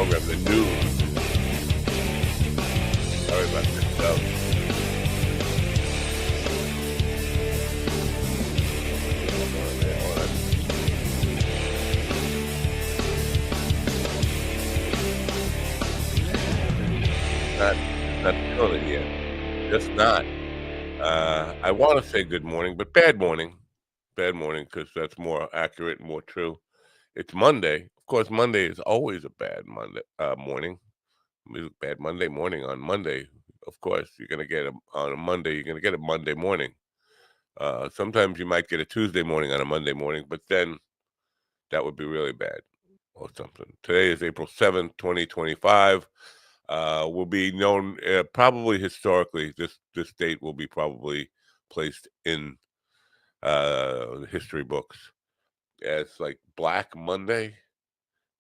program, the news. Sorry about this. Not, not feeling it yet. Just not. I want to say good morning, but bad morning. Bad morning because that's more accurate and more true. It's Monday. Of course, Monday is always a bad Monday morning. Bad Monday morning on Monday. Of course, you're gonna get on a Monday. You're gonna get a Monday morning. Sometimes you might get a Tuesday morning on a Monday morning, but then that would be really bad or something. Today is April 7th, 2025. Will be known probably historically. This date will be probably placed in history books as like Black Monday,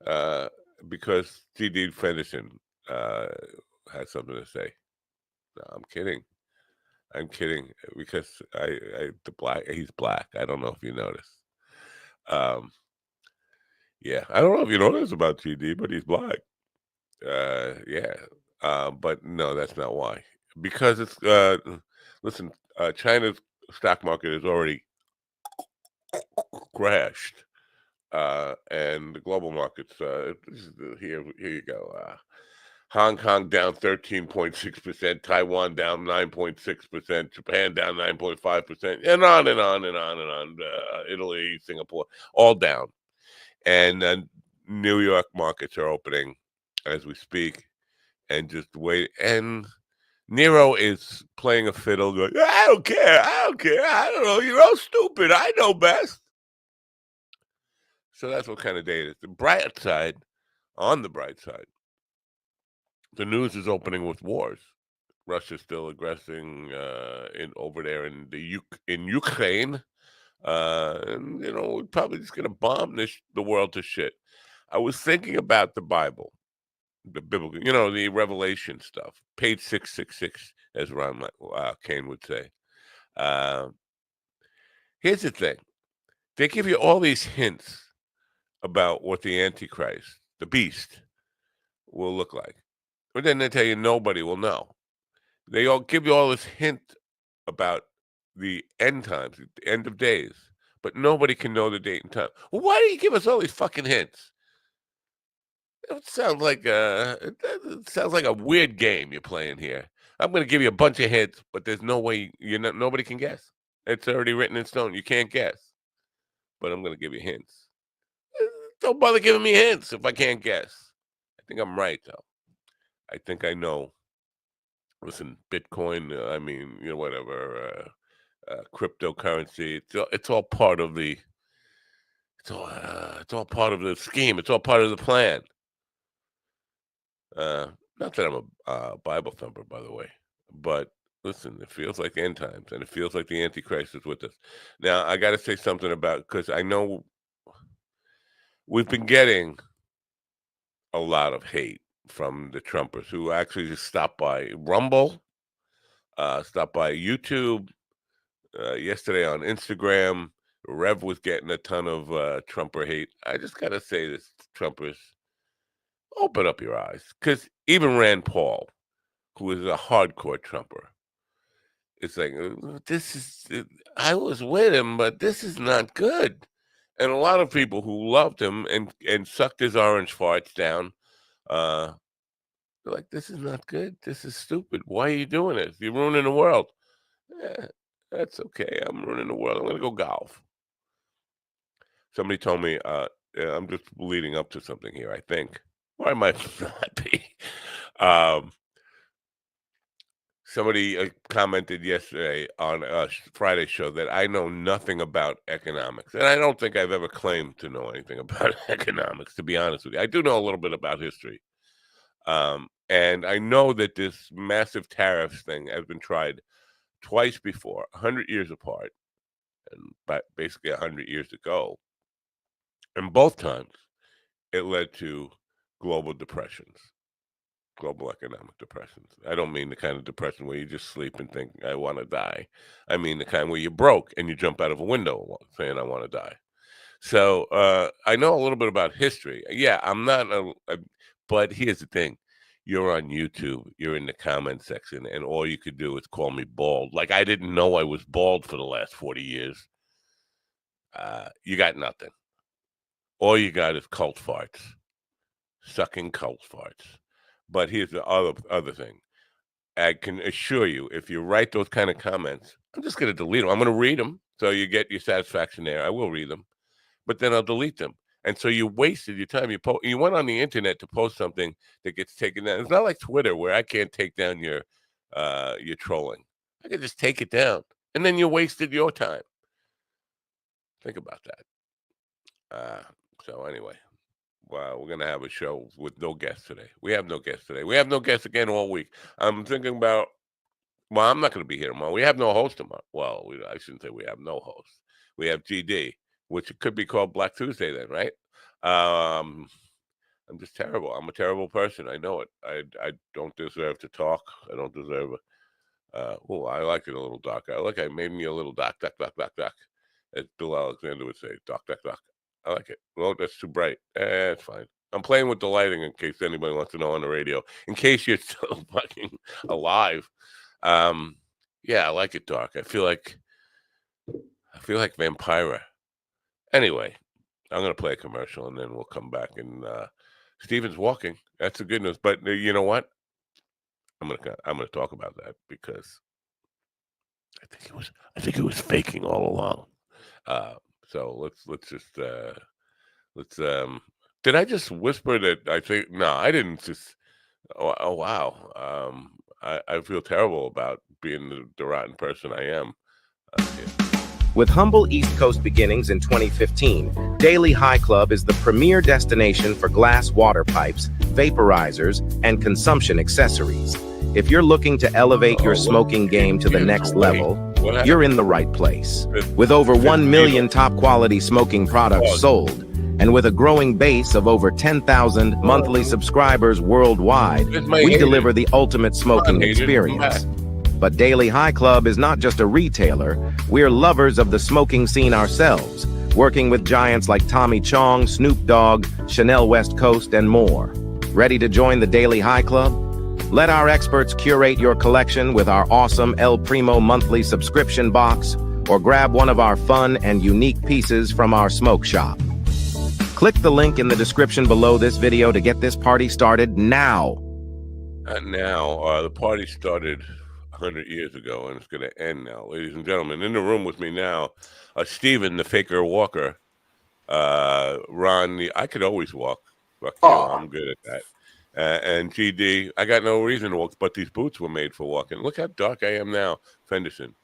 uh, because T.D. Fenderson uh, had something to say. No, I'm kidding. I'm kidding because he's black. I don't know if you noticed. Um, yeah, I don't know if you noticed about TD, but he's black. Yeah, but no, that's not why. Because it's listen, China's stock market has already crashed, and the global markets. Here you go. Hong Kong down 13.6%, Taiwan down 9.6%, Japan down 9.5%, and on and on and on and on. Italy, Singapore, all down. And New York markets are opening as we speak, and just wait. And Nero is playing a fiddle, going, "I don't care, I don't care, I don't know, you're all stupid, I know best." So that's what kind of day it is. The bright side, on the bright side, the news is opening with wars. Russia's still aggressing in over there in in Ukraine, and we're probably just gonna bomb the world to shit. I was thinking about the Bible, the biblical, the Revelation stuff, page 666, as Ron Kane would say. Uh, Here's the thing: they give you all these hints about what the Antichrist, the beast, will look like, but then they tell you nobody will know. They all give you all this hint about the end times, the end of days, but nobody can know the date and time. Well, why do you give us all these fucking hints? It sounds like a weird game you're playing here. I'm going to give you a bunch of hints, but there's no way nobody can guess. It's already written in stone. You can't guess, but I'm going to give you hints. Don't bother giving me hints if I can't guess. I think I'm right though. I think I know. Listen, Bitcoin. I mean, whatever. Cryptocurrency. It's all part of the. It's all part of the scheme. It's all part of the plan. Not that I'm a Bible thumper, by the way, but listen, it feels like end times, and it feels like the Antichrist is with us. Now, I got to say something about, because I know we've been getting a lot of hate from the Trumpers who actually just stopped by Rumble, stopped by YouTube, yesterday on Instagram. Rev was getting a ton of Trumper hate. I just got to say this, Trumpers, open up your eyes, because even Rand Paul, who is a hardcore Trumper, it's like, I was with him, but this is not good. And a lot of people who loved him and sucked his orange farts down, uh, they're like, this is not good. This is stupid. Why are you doing this? You're ruining the world. Yeah, that's okay. I'm ruining the world. I'm going to go golf. Somebody told me, yeah, I'm just leading up to something here, I think. Or I might not be. Um, Somebody commented yesterday on a Friday show that I know nothing about economics. And I don't think I've ever claimed to know anything about economics, to be honest with you. I do know a little bit about history. And I know that this massive tariffs thing has been tried twice before, 100 years apart, and basically 100 years ago. And both times it led to global depressions. Global economic depressions. I don't mean the kind of depression where you just sleep and think, I want to die. I mean the kind where you're broke and you jump out of a window saying, I want to die. So I know a little bit about history. Yeah, I'm not But here's the thing. You're on YouTube, you're in the comment section, and all you could do is call me bald. Like I didn't know I was bald for the last 40 years. You got nothing. All you got is cult farts, sucking cult farts. But here's the other thing. I can assure you, if you write those kind of comments, I'm just going to delete them. I'm going to read them, so you get your satisfaction there. I will read them, but then I'll delete them. And so you wasted your time. You went on the internet to post something that gets taken down. It's not like Twitter where I can't take down your trolling. I can just take it down, and then you wasted your time. Think about that. So anyway, wow, we're gonna have a show with no guests today. We have no guests today. We have no guests again all week. I'm thinking about. Well, I'm not going to be here tomorrow. We have no host tomorrow. Well, I shouldn't say we have no host. We have GD, which could be called Black Tuesday then, right? I'm just terrible. I'm a terrible person. I know it. I don't deserve to talk. I don't deserve it. I like it a little dark. I made me a little dark, as Bill Alexander would say, dark. I like it. Well, that's too bright. It's fine. I'm playing with the lighting in case anybody wants to know on the radio. In case you're still fucking alive. Yeah, I like it dark. I feel like Vampira. Anyway, I'm gonna play a commercial and then we'll come back. And Steven's walking. That's the good news. But you know what? I'm gonna talk about that because I think it was faking all along. So let's just did I just whisper that I think no, I didn't just oh wow. I feel terrible about being the rotten person I am. With humble East Coast beginnings in 2015, Daily High Club is the premier destination for glass water pipes, vaporizers, and consumption accessories. If you're looking to elevate your smoking game to the next level, you're in the right place. With over 1 million top-quality smoking products sold, and with a growing base of over 10,000 monthly subscribers worldwide, we deliver the ultimate smoking experience. But Daily High Club is not just a retailer, we're lovers of the smoking scene ourselves, working with giants like Tommy Chong, Snoop Dogg, Chanel West Coast, and more. Ready to join the Daily High Club? Let our experts curate your collection with our awesome El Primo monthly subscription box, or grab one of our fun and unique pieces from our smoke shop. Click the link in the description below this video to get this party started now. The party started 100 years ago, and it's going to end now. Ladies and gentlemen, in the room with me now, Steven, the Faker Walker, Ron, I could always walk. Fuck you, I'm good at that. And GD, I got no reason to walk, but these boots were made for walking. Look how dark I am now, Fenderson.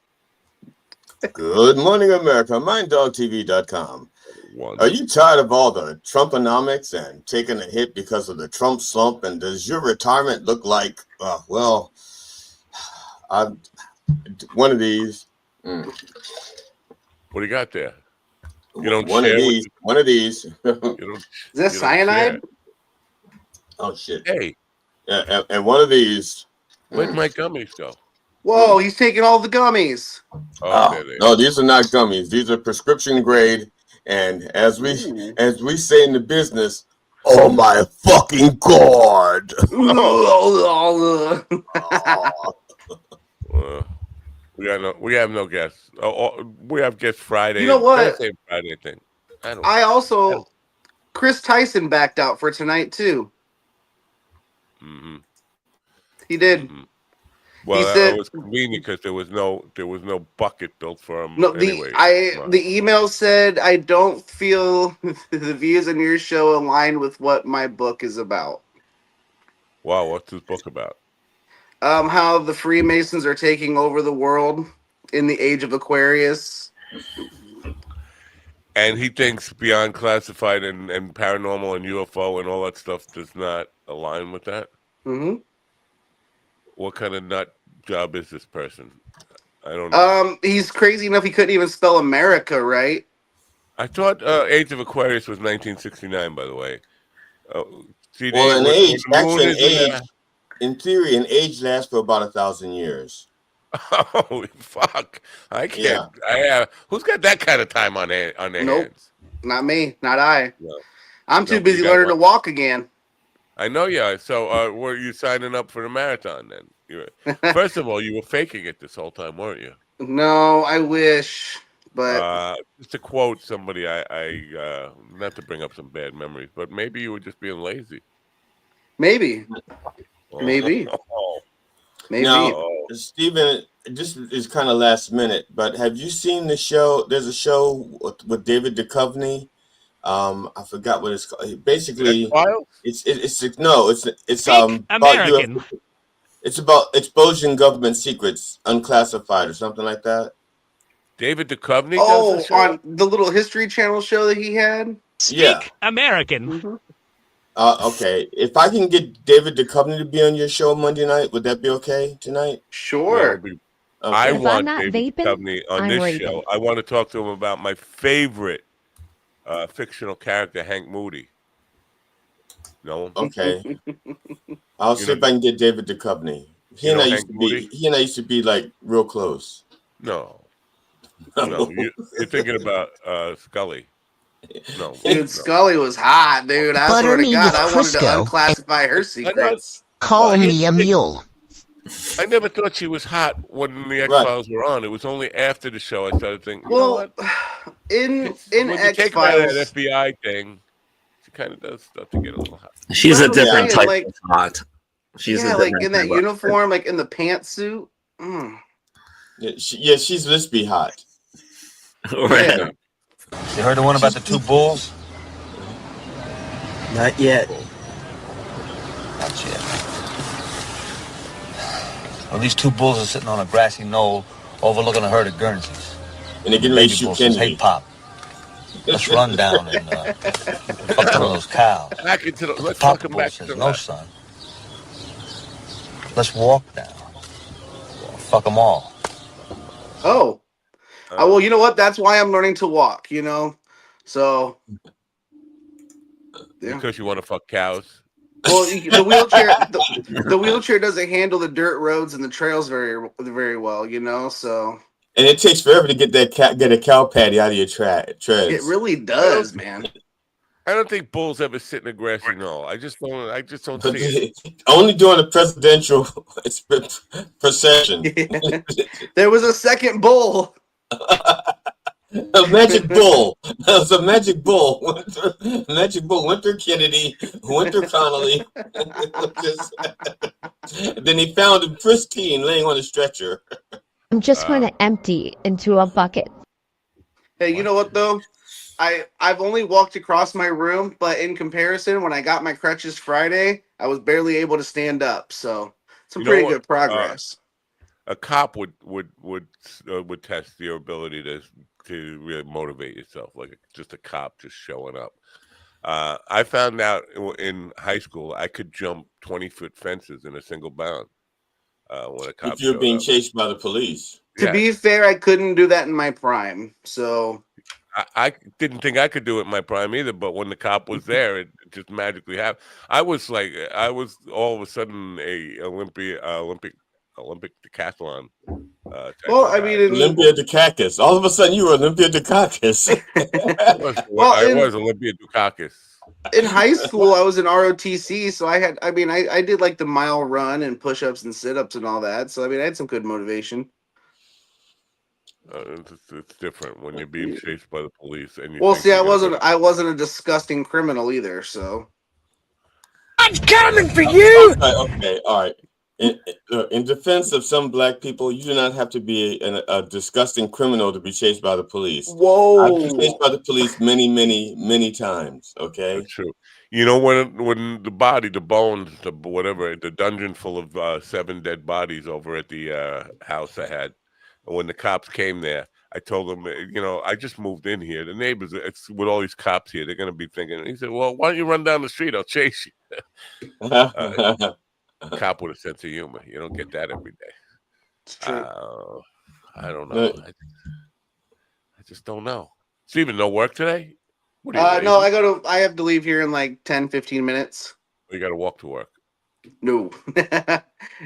Good morning, America. MindDogTV.com. Are you tired of all the Trumponomics and taking a hit because of the Trump slump? And does your retirement look like, one of these? What do you got there? You don't one share of these. One of these. Is this cyanide? Oh shit! Hey, and one of these. Where'd my gummies go? Whoa, he's taking all the gummies. No, these are not gummies. These are prescription grade. And as we say in the business, oh my fucking god! We have no guests. We have guests Friday. You know what? Friday thing. Chris Tyson backed out for tonight too. Mm-hmm. He did. Mm-hmm. Well, it was convenient because there was no bucket built for him. No, anyway. The email said I don't feel the views on your show align with what my book is about. Wow, what's this book about? How the Freemasons are taking over the world in the age of Aquarius. And he thinks Beyond Classified and paranormal and UFO and all that stuff does not align with that. Mm-hmm. What kind of nut job is this person? I don't know. He's crazy enough he couldn't even spell America right. I thought Age of Aquarius was 1969, by the way. In theory, an age lasts for about 1,000 years. Holy fuck! I can't. Yeah. Who's got that kind of time on their hands? Not me. Not I. No. I'm too busy learning to walk again. I know you are. So, were you signing up for the marathon then? First of all, you were faking it this whole time, weren't you? No, I wish, but Just to quote somebody, not to bring up some bad memories, but maybe you were just being lazy. maybe, Oh, maybe, Now, maybe. oh, Stephen, this is kind of last minute, but have you seen the show? There's a show with David Duchovny. I forgot what it's called. X Basically, Files. it's no, it's Speak about you. American. It's about exposing government secrets, unclassified or something like that. David Duchovny does a Oh, show. on the little History Channel show that he had. Yeah. Speak American. Mhm. Okay. If I can get David Duchovny to be on your show Monday night, would that be okay tonight? That would Sure. be. I Okay. If I'm want not David vaping, Duchovny on I'm this show. raping. I want to talk to him about my favorite fictional character, Hank Moody. No, Okay. I'll you see know, if I can get David Duchovny. you know Hank Moody. He and I used to be like real close. No, no. You're thinking about Scully. No, Dude, no. Scully was hot, dude. I Butter swear to me God, with I wanted to Crisco and unclassify her I know. secrets. call Well, here's me a the thing. mule. I never thought she was hot when the X Right. Files were on. It was only after the show I started thinking, you know Well, what? in When you X take her out of that Files, FBI thing, she kind of does start to get a little hot. She's a that's what I'm different Yeah. saying. type Like, of hot. She's a yeah, like different in that type of uniform, like in the pantsuit. Mm, Yeah, she's Lispy hot. right. yeah. You heard the one about the two bulls? Not yet. Not yet. Well, these two bulls are sitting on a grassy knoll overlooking a herd of Guernseys. And they're The getting ready to baby shoot bull says, "Hey, Kennedy. Pop, let's run down and fuck one of those cows." Back into the, But the let's fuck papa him bull back says, to "No, that. son. Let's walk down. Fuck them all." Oh, Uh, well, you know what? That's why I'm learning to walk. So yeah. because you want to fuck cows. Well, the wheelchair doesn't handle the dirt roads and the trails very well. So And it takes forever to get get a cow patty out of your it treads. really does, man. I don't think bulls ever sit in a grassy knoll. I just don't. I just don't But see it. only during the presidential procession. There was a second bull. A magic bull. It was a magic bull. Magic bull. Winter Kennedy, Winter Connolly. Then he found him pristine, laying on a stretcher. I'm just going to empty into a bucket. Hey, you know what though? I've only walked across my room, but in comparison, when I got my crutches Friday, I was barely able to stand up. So some You know pretty what? good progress. A cop would test your ability to really motivate yourself, like just a cop just showing up. I found out in high school I could jump 20-foot fences in a single bound when a cop If you're showed being up. chased by the police. To be fair, I couldn't do that in my prime. So I didn't think I could do it in my prime either, but when the cop was there, it just magically happened. I was all of a sudden a Olympic decathlon. Type well, of I guy. mean, Olympia Dukakis. All of a sudden, you were Olympia Dukakis. I was Olympia Dukakis. in high school, I was in ROTC, so I did like the mile run and push-ups and sit-ups and all that. So I mean, I had some good motivation. It's different when you're being chased by the police and you. Well, think see, you're gonna I wasn't a disgusting criminal either. So I'm coming for you! Okay, all right. In defense of some black people, you do not have to be a disgusting criminal to be chased by the police. I've been chased whoa, by the police many, many, many times. Okay. That's true. You know when the body, the bones, the whatever, the dungeon full of 7 dead bodies over at the house I had. And when the cops came there, I told them, I just moved in here. The neighbors, it's with all these cops here, they're going to be thinking. And he said, "Well, why don't you run down the street? I'll chase you." Cop with a sense of humor. You don't get that every day. it's true. I don't know. I just don't know. Steven, no work today? What are you, No, lazy? I have to leave here in like 10, 15 minutes. You got to walk to work. No,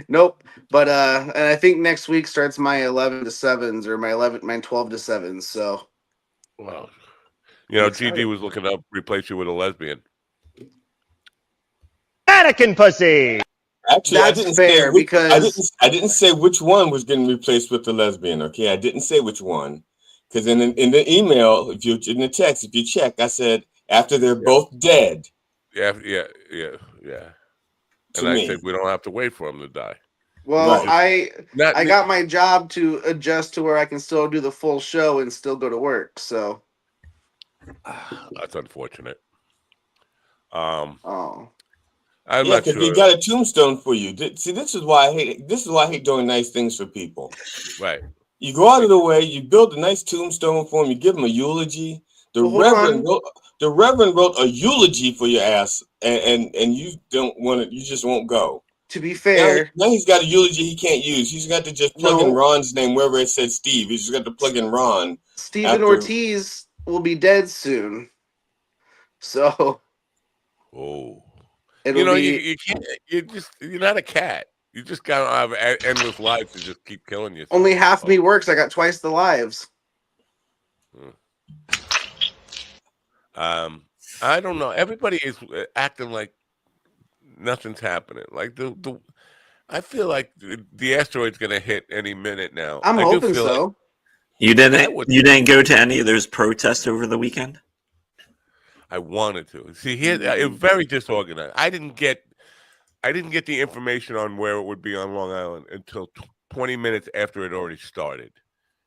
nope. But and I think next week starts my 11 to 7s or my 12 to 7s. So Well, I'm GD excited. was looking to replace you with a lesbian. mannequin pussy. Actually, That's fair because I didn't say which one was getting replaced with the lesbian. Okay, I didn't say which one, because in the email, if you in the text, if you check, I said after they're both dead. Yeah. To And I said me, we don't have to wait for them to die. well, right. I got my job to adjust to where I can still do the full show and still go to work. So That's unfortunate. oh. I'm Yeah, not because they sure. got a tombstone for you. See, this is why I hate. This is why I hate doing nice things for people. Right. You go out of the way, you build a nice tombstone for him, you give him a eulogy. Well, hold on. The Reverend wrote a eulogy for your ass, and you don't want it. You just won't go. To be fair, Now he's got a eulogy he can't use. He's got to just plug in no, Ron's name wherever it said Steve. He's just got to plug in Ron Stephen after. Ortiz will be dead soon. So Oh, it'll be you can't. You're not a cat. You just gotta have endless lives to just keep killing yourself. only half me works. I got twice the lives. I don't know. Everybody is acting like nothing's happening. Like I feel like the asteroid's gonna hit any minute now. I'm I do hoping feel so. like You didn't go to any of those protests over the weekend? I wanted to. See, here it was very disorganized. I didn't get the information on where it would be on Long Island until 20 minutes after it already started.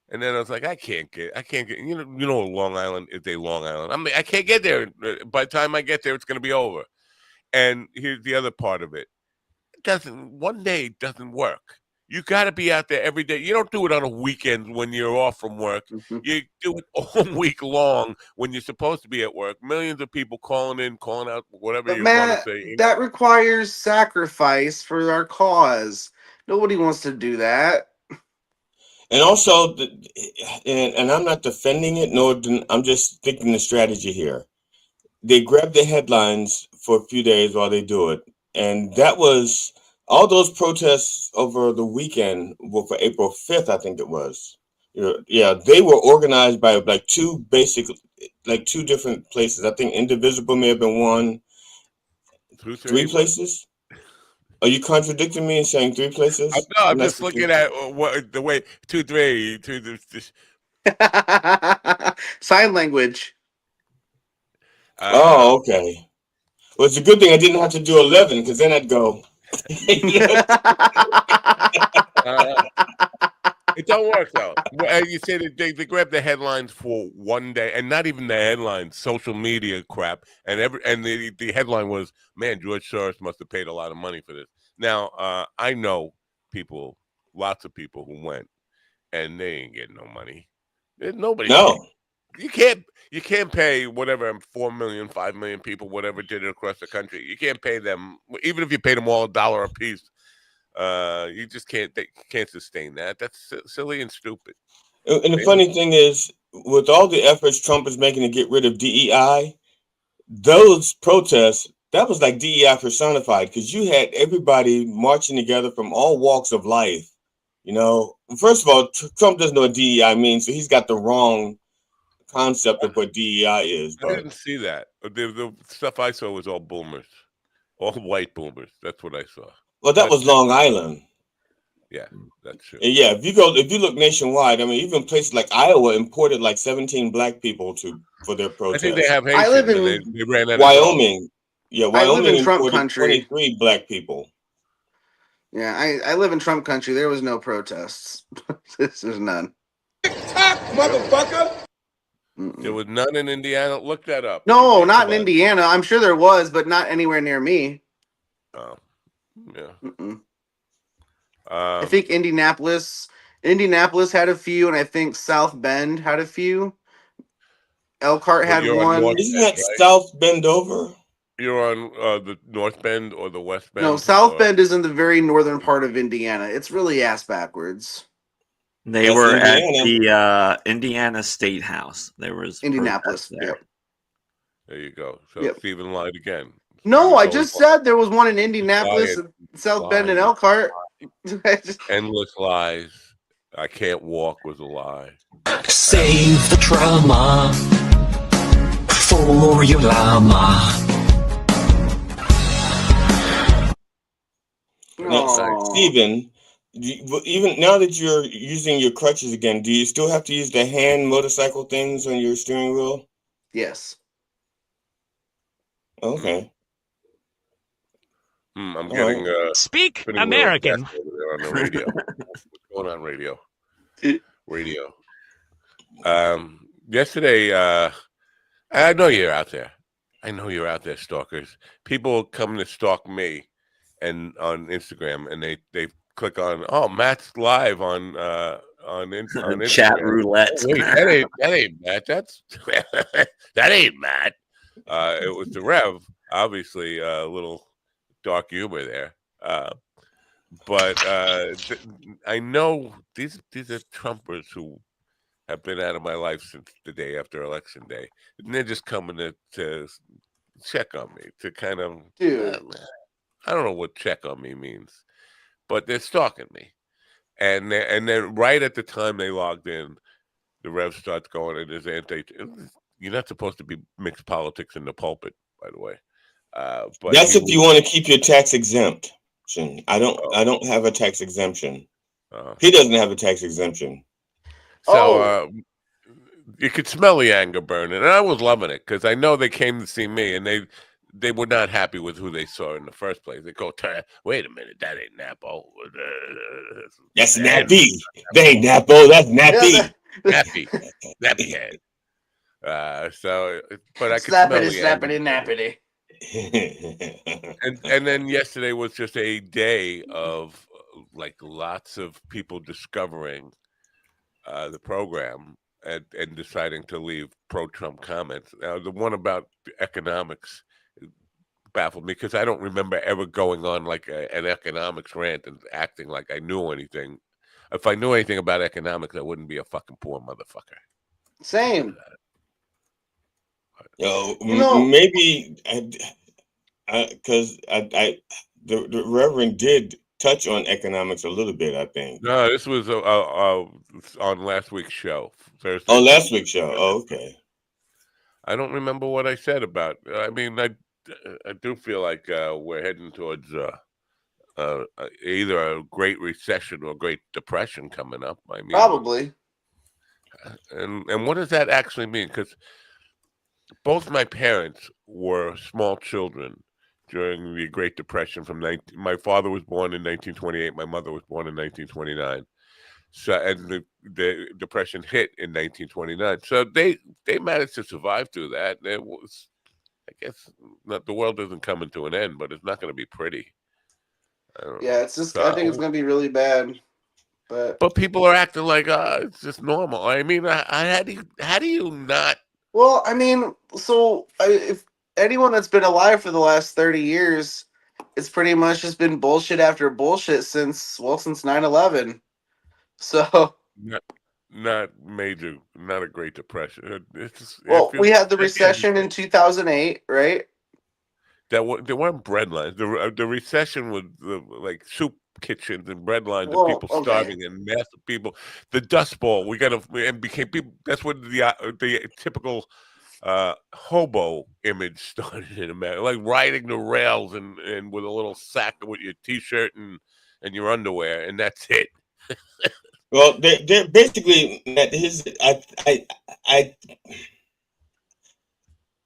And then I was like, I can't get, Long Island is a Long Island. I mean, I can't get there. By the time I get there, it's going to be over. And here's the other part of it. One day doesn't work. You got to be out there every day. You don't do it on a weekend when you're off from work. Mm-hmm. You do it all week long when you're supposed to be at work. Millions of people calling in, calling out, whatever But you Matt, want to say. that requires sacrifice for our cause. Nobody wants to do that. And also, and I'm not defending it, I'm just thinking the strategy here. They grab the headlines for a few days while they do it, and that was all those protests over the weekend. Well, for April 5th, I think it was. Yeah, they were organized by like two different places. I think Indivisible may have been one. Three places. Are you contradicting me and saying three places? No, I'm just looking at the way 2, 3, 2. Sign language. Oh, okay. Well, it's a good thing I didn't have to do 11 because then I'd go. It don't work though. You say that they grab the headlines for one day, and not even the headlines, social media crap, and the headline was, "Man, George Soros must have paid a lot of money for this." Now, I know people, lots of people who went, and they ain't getting no money. Nobody. No. You can't pay whatever 4 million, 5 million people, whatever did it across the country. You can't pay them, even if you paid them all $1 a piece. You just can't sustain that. That's silly and stupid. And the funny thing is, with all the efforts Trump is making to get rid of DEI, those protests, that was like DEI personified, because you had everybody marching together from all walks of life. First of all, Trump doesn't know what DEI means, so he's got the wrong concept of what DEI is. I didn't see that. The stuff I saw was all boomers, all white boomers. That's what I saw. Well, that was Long Island. Yeah, that's true. And yeah, if you look nationwide, I mean, even places like Iowa imported like 17 black people for their protest. I think they have Haitians. I live in they ran out Wyoming. Yeah, Wyoming I live in Trump imported country. 23 black people. Yeah, I live in Trump country. There was no protests. There's none. Motherfucker. There was none in Indiana. Look that up. No, not in Indiana. I'm sure there was, but not anywhere near me. Oh, yeah. I think Indianapolis had a few, and I think South Bend had a few. Elkhart had one. Isn't that right? South Bend over? You're on the North Bend or the West Bend? No, South Bend is in the very northern part of Indiana. It's really ass backwards. They were at the Indiana State House. There was Indianapolis. There. Yep. There you go. So Stephen lied again. No, I just said there was one in Indianapolis, South Bend, and Elkhart. Endless lies. I can't walk was a lie. Save the drama for your llama. Now, Oh, Steven, even now that you're using your crutches again, do you still have to use the hand motorcycle things on your steering wheel? yes. Okay. I'm All right. getting Speak spinning wheel of death American. over there on the radio. What's going on, radio? Radio. Yesterday, I know you're out there. I know you're out there, stalkers. People come to stalk me, and on Instagram, and they click on, oh, Matt's live on Chat Instagram. roulette. Oh, wait, that ain't Matt. That's that ain't Matt. It was the Rev. Obviously, a little dark humor there. But I know these are Trumpers who have been out of my life since the day after election day, and they're just coming to check on me, to kind of Dude. I don't know what check on me means, but they're stalking me, and then right at the time they logged in, the Rev starts going, and there's You're not supposed to be mixed politics in the pulpit, by the way. But That's he if you was. want to keep your tax exempt. I Oh, don't have a tax exemption. uh, He doesn't have a tax exemption. so Oh, you could smell the anger burning, and I was loving it because I know they came to see me, and they were not happy with who they saw in the first place. They go, wait a minute, that ain't Napo. That's And nappy. They ain't Napo. That's yeah, nappy. nappy, nappy head. But I could smell snappity, the anger snappity, burning. nappity. And then yesterday was just a day of like lots of people discovering the program and deciding to leave pro-Trump comments. Now, the one about economics baffled me because I don't remember ever going on like an economics rant and acting like I knew anything. If I knew anything about economics, I wouldn't be a fucking poor motherfucker. Same. Yo, You know, maybe because the Reverend did touch on economics a little bit, I think. No, this was on last week's show, Thursday On night. last week's show. Oh, okay. I don't remember what I said about. I mean, I do feel like we're heading towards either a great recession or great depression coming up. I mean, probably. and what does that actually mean? Because both my parents were small children during the Great Depression. My father was born in 1928. My mother was born in 1929. So, and the depression hit in 1929. So they managed to survive through that. And it was, I guess, not the world isn't coming to an end, but it's not going to be pretty. I don't know. Yeah, it's just, I think it's going to be really bad. But people are acting like it's just normal. I mean, how do you not? Well, I mean, so if anyone that's been alive for the last 30 years, it's pretty much just been bullshit after bullshit since 9/11. So, Not, not major, not a Great Depression. It well, we feels had the again recession in 2008, right? there weren't bread lines. The recession was like soup kitchens and bread lines and Well, people okay. starving and massive people. The Dust Bowl, we got to and became people. That's what the typical hobo image started in America, like riding the rails and with a little sack with your T-shirt and your underwear, and that's it. Well, they're basically his.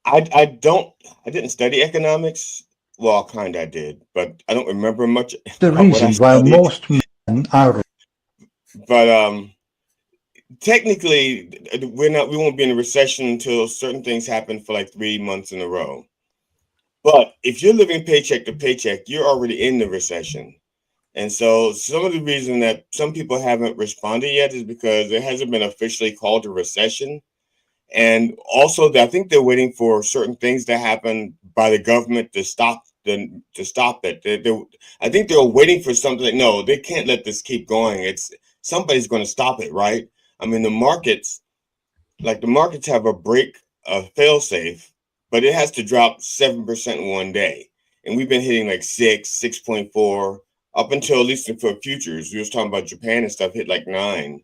I don't. I didn't study economics. Well, kind I did, but I don't remember much The about what I reason why studied. most men are But technically, we won't be in a recession until certain things happen for like 3 months in a row. But if you're living paycheck to paycheck, you're already in the recession. And so some of the reason that some people haven't responded yet is because it hasn't been officially called a recession. And also, I think they're waiting for certain things to happen by the government to stop it. I think they're waiting for something. No, they can't let this keep going. It's somebody's going to stop it, right? I mean, the markets have a fail safe, but it has to drop 7% in one day, and we've been hitting like 6.4 up until at least for futures. We was talking about Japan and stuff hit like 9.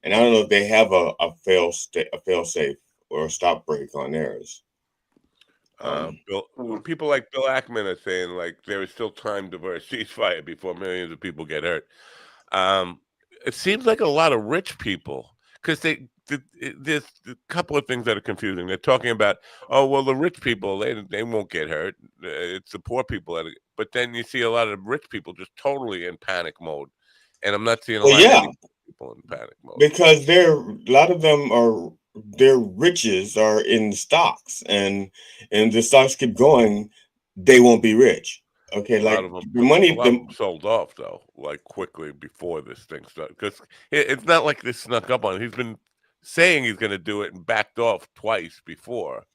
And I don't know if they have a fail safe or a stop break on theirs. People like Bill Ackman are saying like there is still time to reverse ceasefire before millions of people get hurt. It seems like a lot of rich people because there's a couple of things that are confusing. They're talking about, oh well, the rich people they won't get hurt. It's the poor people that. But then you see a lot of rich people just totally in panic mode, and I'm not seeing a lot of any people in panic mode because a lot of them are their riches are in stocks, and the stocks keep going, they won't be rich. Okay, A like lot of them, the money, a lot of them sold off though, like quickly before this thing started. Because it's not like this snuck up on him. He's been saying he's going to do it and backed off twice before,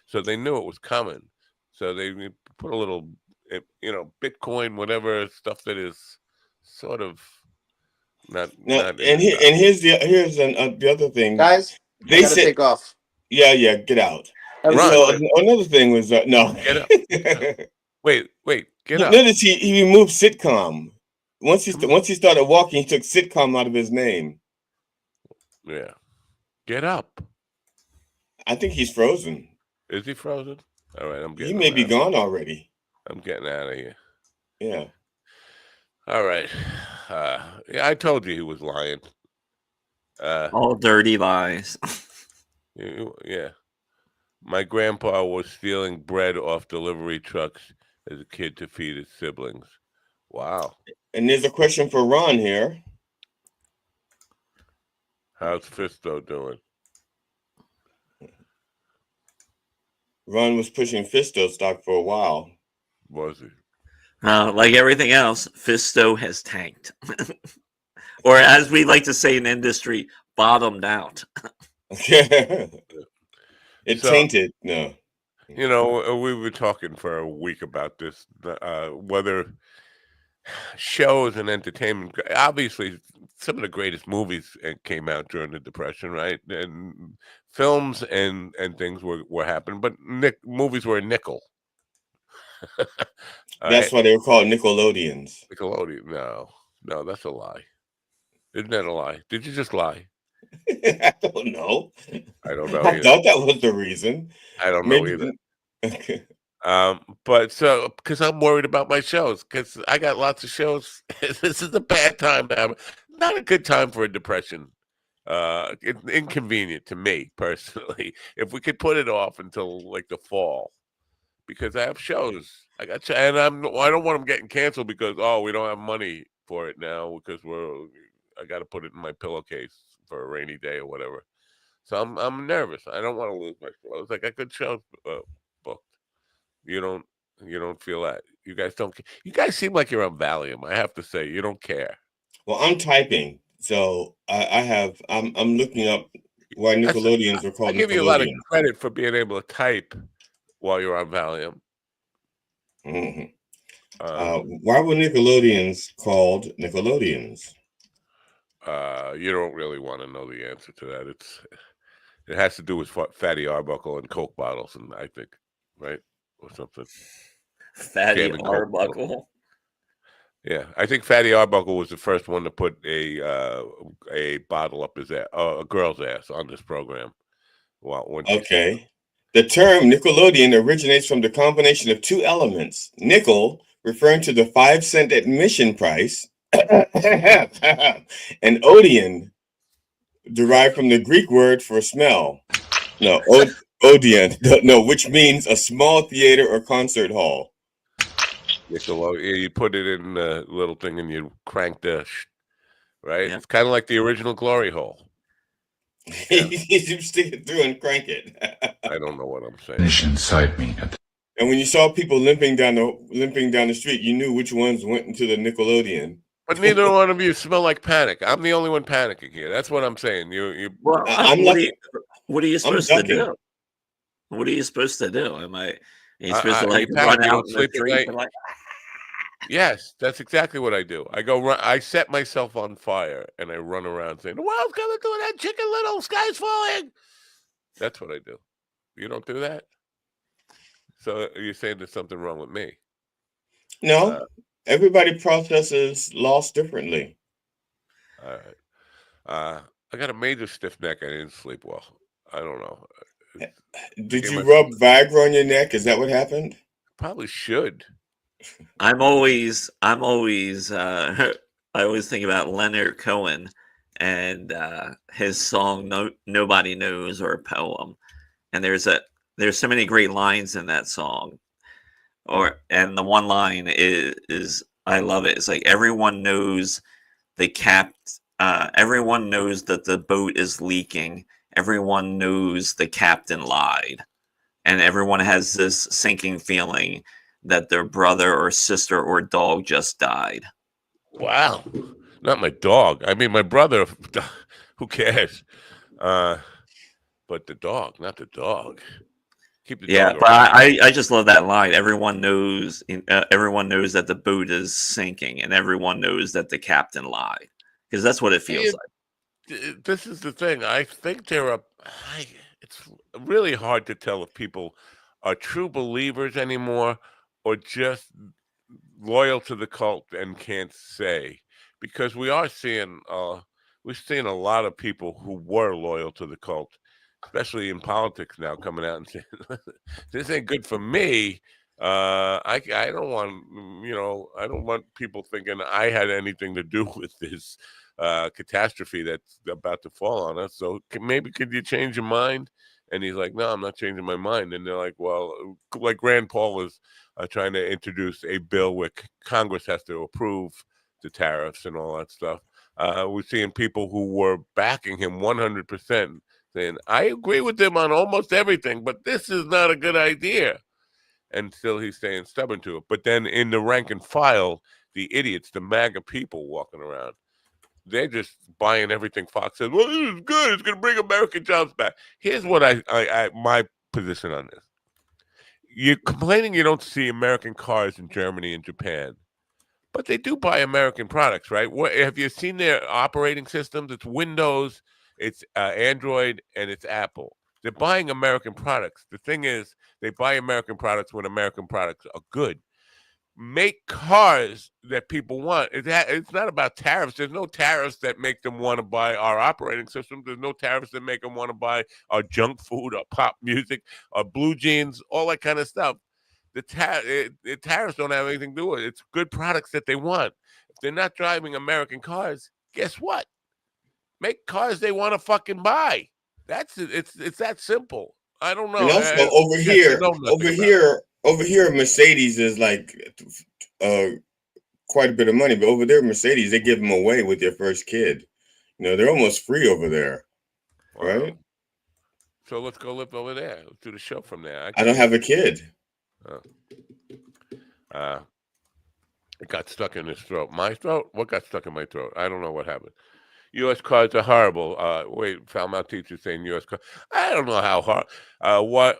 so they knew it was coming. So they put a little, Bitcoin, whatever stuff that is sort of not and in the stock. here's the other thing, Guys, I they gotta said, take off. yeah, get out. Have a And good so Run, one. another thing was no. get up. Wait, get You up. notice he removed sitcom. Once Come on. once he started walking, he took sitcom out of his name. Yeah, get up. I think he's frozen. Is he frozen? All right, I'm He getting may him be out. gone already. I'm getting out of here. Yeah. All right. Yeah, I told you he was lying. All dirty lies. Yeah. My grandpa was stealing bread off delivery trucks as a kid to feed his siblings. Wow. And there's a question for Ron here. How's Fisto doing? Ron was pushing Fisto stock for a while. Was he? Like everything else, Fisto has tanked. Or as we like to say in industry, bottomed out. It tainted. No. We were talking for a week about this, whether shows and entertainment. Obviously, some of the greatest movies came out during the Depression, right? And films and things were happening, but movies were a nickel. That's Right? why they were called Nickelodeons. Nickelodeon. No, that's a lie. Isn't that a lie? Did you just lie? I don't know. I don't know I either. thought that was the reason. I don't know either. Okay. But so because I'm worried about my shows because I got lots of shows. This is a bad time to have, not a good time for a depression. It's inconvenient to me personally. If we could put it off until like the fall, because I have shows. I don't want them getting canceled because we don't have money for it now because I got to put it in my pillowcase for a rainy day or whatever. So I'm nervous. I don't want to lose my shows. I got good shows booked. You don't feel that. You guys don't. You guys seem like you're on Valium. I have to say, you don't care. Well, I'm typing, so I'm looking up why Nickelodeons were I called give you a lot of Nickelodeon. credit for being able to type while you're on Valium. Mm-hmm. Why were Nickelodeons called Nickelodeons? You don't really want to know the answer to that. It has to do with Fatty Arbuckle and Coke bottles, and I think, right, or something. Fatty Arbuckle. Yeah, I think Fatty Arbuckle was the first one to put a bottle up his ass, a girl's ass on this program. Okay. The term Nickelodeon originates from the combination of two elements: nickel, referring to the 5-cent admission price, and Odeon, derived from the Greek word for smell. No, Odeon, no, which means a small theater or concert hall. Nickelodeon, you put it in a little thing and you crank the, right? Yeah. It's kind of like the original Glory Hole. Yeah. You stick it through and crank it. I don't know what I'm saying. Inside me. And when you saw people limping down the street, you knew which ones went into the Nickelodeon. But neither one of you smell like panic. I'm the only one panicking here. That's what I'm saying. Well, I'm what, lucky. What are you supposed to ducking. do? What are you supposed to do? Are you supposed to like you run you out don't in the sleep at street night. and like? Yes, that's exactly what I do. I go run. I set myself on fire and I run around saying, "The world's coming to that Chicken Little, sky's falling." That's what I do. You don't do that. So you're saying there's something wrong with me? No, everybody processes loss differently. All right. I got a major stiff neck. I didn't sleep well. I don't know. Did Give you us rub Viagra on your neck? Is that what happened? probably should. I'm always I always think about Leonard Cohen and his song Nobody Knows, or a poem. And there's so many great lines in that song. And the one line is I love it. It's like everyone knows everyone knows that the boat is leaking. Everyone knows the captain lied. And everyone has this sinking feeling that their brother or sister or dog just died. Wow. Not my dog. I mean, my brother, who cares? But the dog, not the dog. Keep the Yeah, dog but around. I just love that line. Everyone knows that the boat is sinking, and everyone knows that the captain lied, because that's what it feels Yeah, like. this is the thing. I think it's really hard to tell if people are true believers anymore or just loyal to the cult and can't say, because we're seeing a lot of people who were loyal to the cult, especially in politics now, coming out and saying this ain't good for me. I don't want I don't want people thinking I had anything to do with this catastrophe that's about to fall on us. So maybe could you change your mind? And he's like, no, I'm not changing my mind. And they're like, well, like Rand Paul is trying to introduce a bill where Congress has to approve the tariffs and all that stuff. We're seeing people who were backing him 100%, saying, I agree with him on almost everything, but this is not a good idea. And still he's staying stubborn to it. But then in the rank and file, the idiots, the MAGA people walking around, they're just buying everything Fox says. Well, this is good. It's going to bring American jobs back. Here's what my position on this. You're complaining you don't see American cars in Germany and Japan, but they do buy American products, right? What have you seen their operating systems? It's Windows, it's Android, and it's Apple. They're buying American products. The thing is, they buy American products when American products are good. Make cars that people want. It's not about tariffs. There's no tariffs that make them want to buy our operating system. There's no tariffs that make them want to buy our junk food, our pop music, our blue jeans, all that kind of stuff. The tariffs don't have anything to do with it. It's good products that they want. If they're not driving American cars, guess what? Make cars they want to fucking buy. That's it. It's that simple. I don't And know. also I guess I know nothing about it. over here, Mercedes is like uh quite a bit of money, but over there, Mercedes, they give them away with their first kid. You know, they're almost free over there, right? Wow. So let's go live over there. Let's do the show from there. I I could don't use have a kid. uh, it got stuck in his throat. My throat? What got stuck in my throat? I don't know what happened. U.S. cars are horrible. Wait, Falmouth teacher saying U.S. cars. I don't know how hard. What?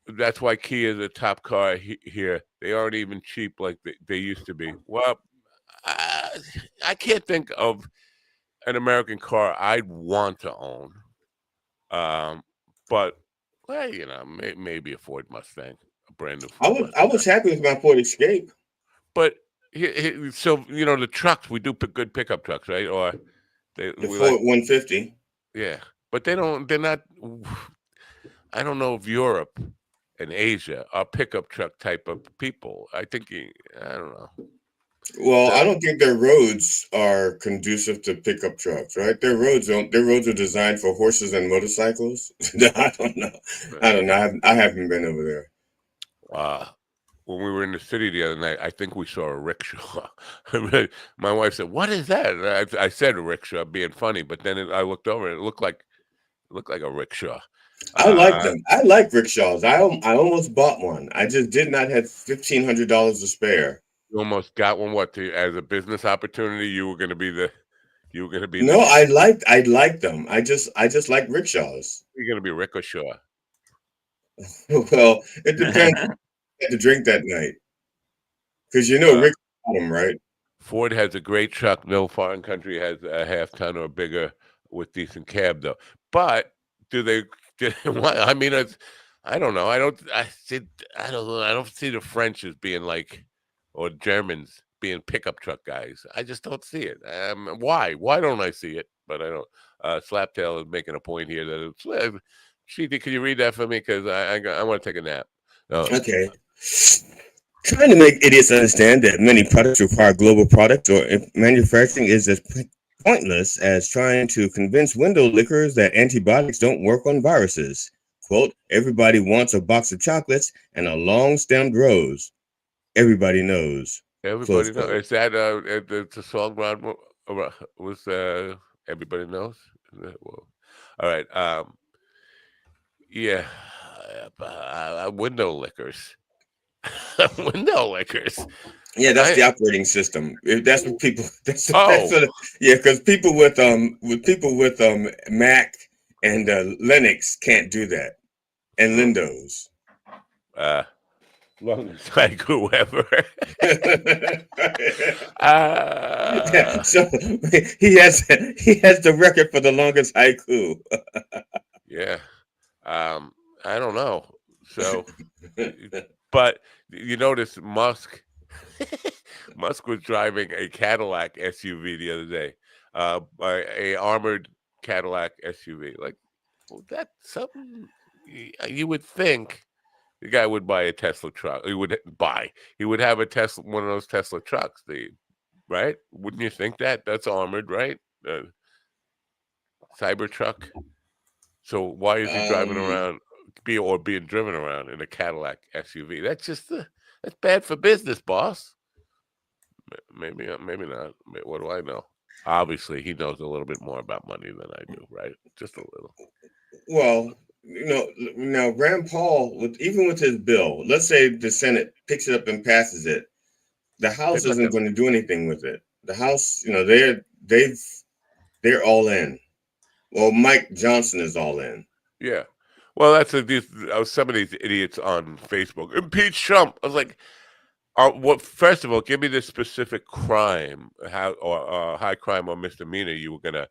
That's why Kia is a top car here. They aren't even cheap like they used to be. Well, uh, I can't think of an American car I'd want to own. But well, maybe a Ford Mustang, a brand new Ford I Mustang. was happy with my Ford Escape. But so the trucks we do good pickup trucks, right? Or The we like Ford 150. yeah, but they don't. They're not. I don't know if Europe and Asia are pickup truck type of people. I think I don't know. Well, I The, don't think their roads are conducive to pickup trucks, right? Their roads are designed for horses and motorcycles. I don't know. I don't know. I haven't been over there. uh, when we were in the city the other night, I think we saw a rickshaw. My wife said, "What is that?" And I said a rickshaw, being funny, but then I looked over and it looked like a rickshaw. I like Uh, them. I like rickshaws. I almost bought one. I just did not have $1,500 to spare. you almost got one. What to as a business opportunity? You were going to be No, the I like them. I just like rickshaws. you're going to be rickshaw. Well, it depends. I had to drink that night because you know Uh, Rick bought them, right? Ford has a great truck. No foreign country has a half ton or bigger with decent cab though. But do they? I mean, I don't know. I don't know. I don't see the French as being like, or Germans being pickup truck guys. I just don't see it. Why? Why don't I see it? But I don't. Slaptail is making a point here that Sheethy, can you read that for me? Because I want to take a nap. Okay. Trying to make idiots understand that many products require global products or manufacturing is as pointless as trying to convince window lickers that antibiotics don't work on viruses. Quote, everybody wants a box of chocolates and a long stemmed rose. Everybody knows. Close Everybody knows. quote. Is that it's a song was everybody knows? Well, all right. Yeah, window lickers. Window lickers. Yeah, that's I the operating system. If that's what people that's oh what yeah, because people with Mac and Linux can't do that. And mm, Windows. uh long as like whoever. Yeah, uh so he has the record for the longest haiku. yeah. Um I don't know. So but you notice Musk Musk was driving a Cadillac SUV the other day. A armored Cadillac SUV. Like well, that's something you would think the guy would buy a Tesla truck. He would have a Tesla, one of those Tesla trucks. Right? Wouldn't you think that? That's armored, right? Cybertruck. So why is he driving Um, around, being driven around in a Cadillac SUV? That's just that's bad for business, boss. Maybe not. What do I know? Obviously, he knows a little bit more about money than I do, right? Just a little. well, now Rand Paul, even with his bill, let's say the Senate picks it up and passes it, the They're House not isn't gonna. going to do anything with it. The House, they're all in. Well, Mike Johnson is all in. Yeah. Well, some of these idiots on Facebook impeach Trump. I was like, what? First of all, give me the specific crime, how or high crime or misdemeanor you were gonna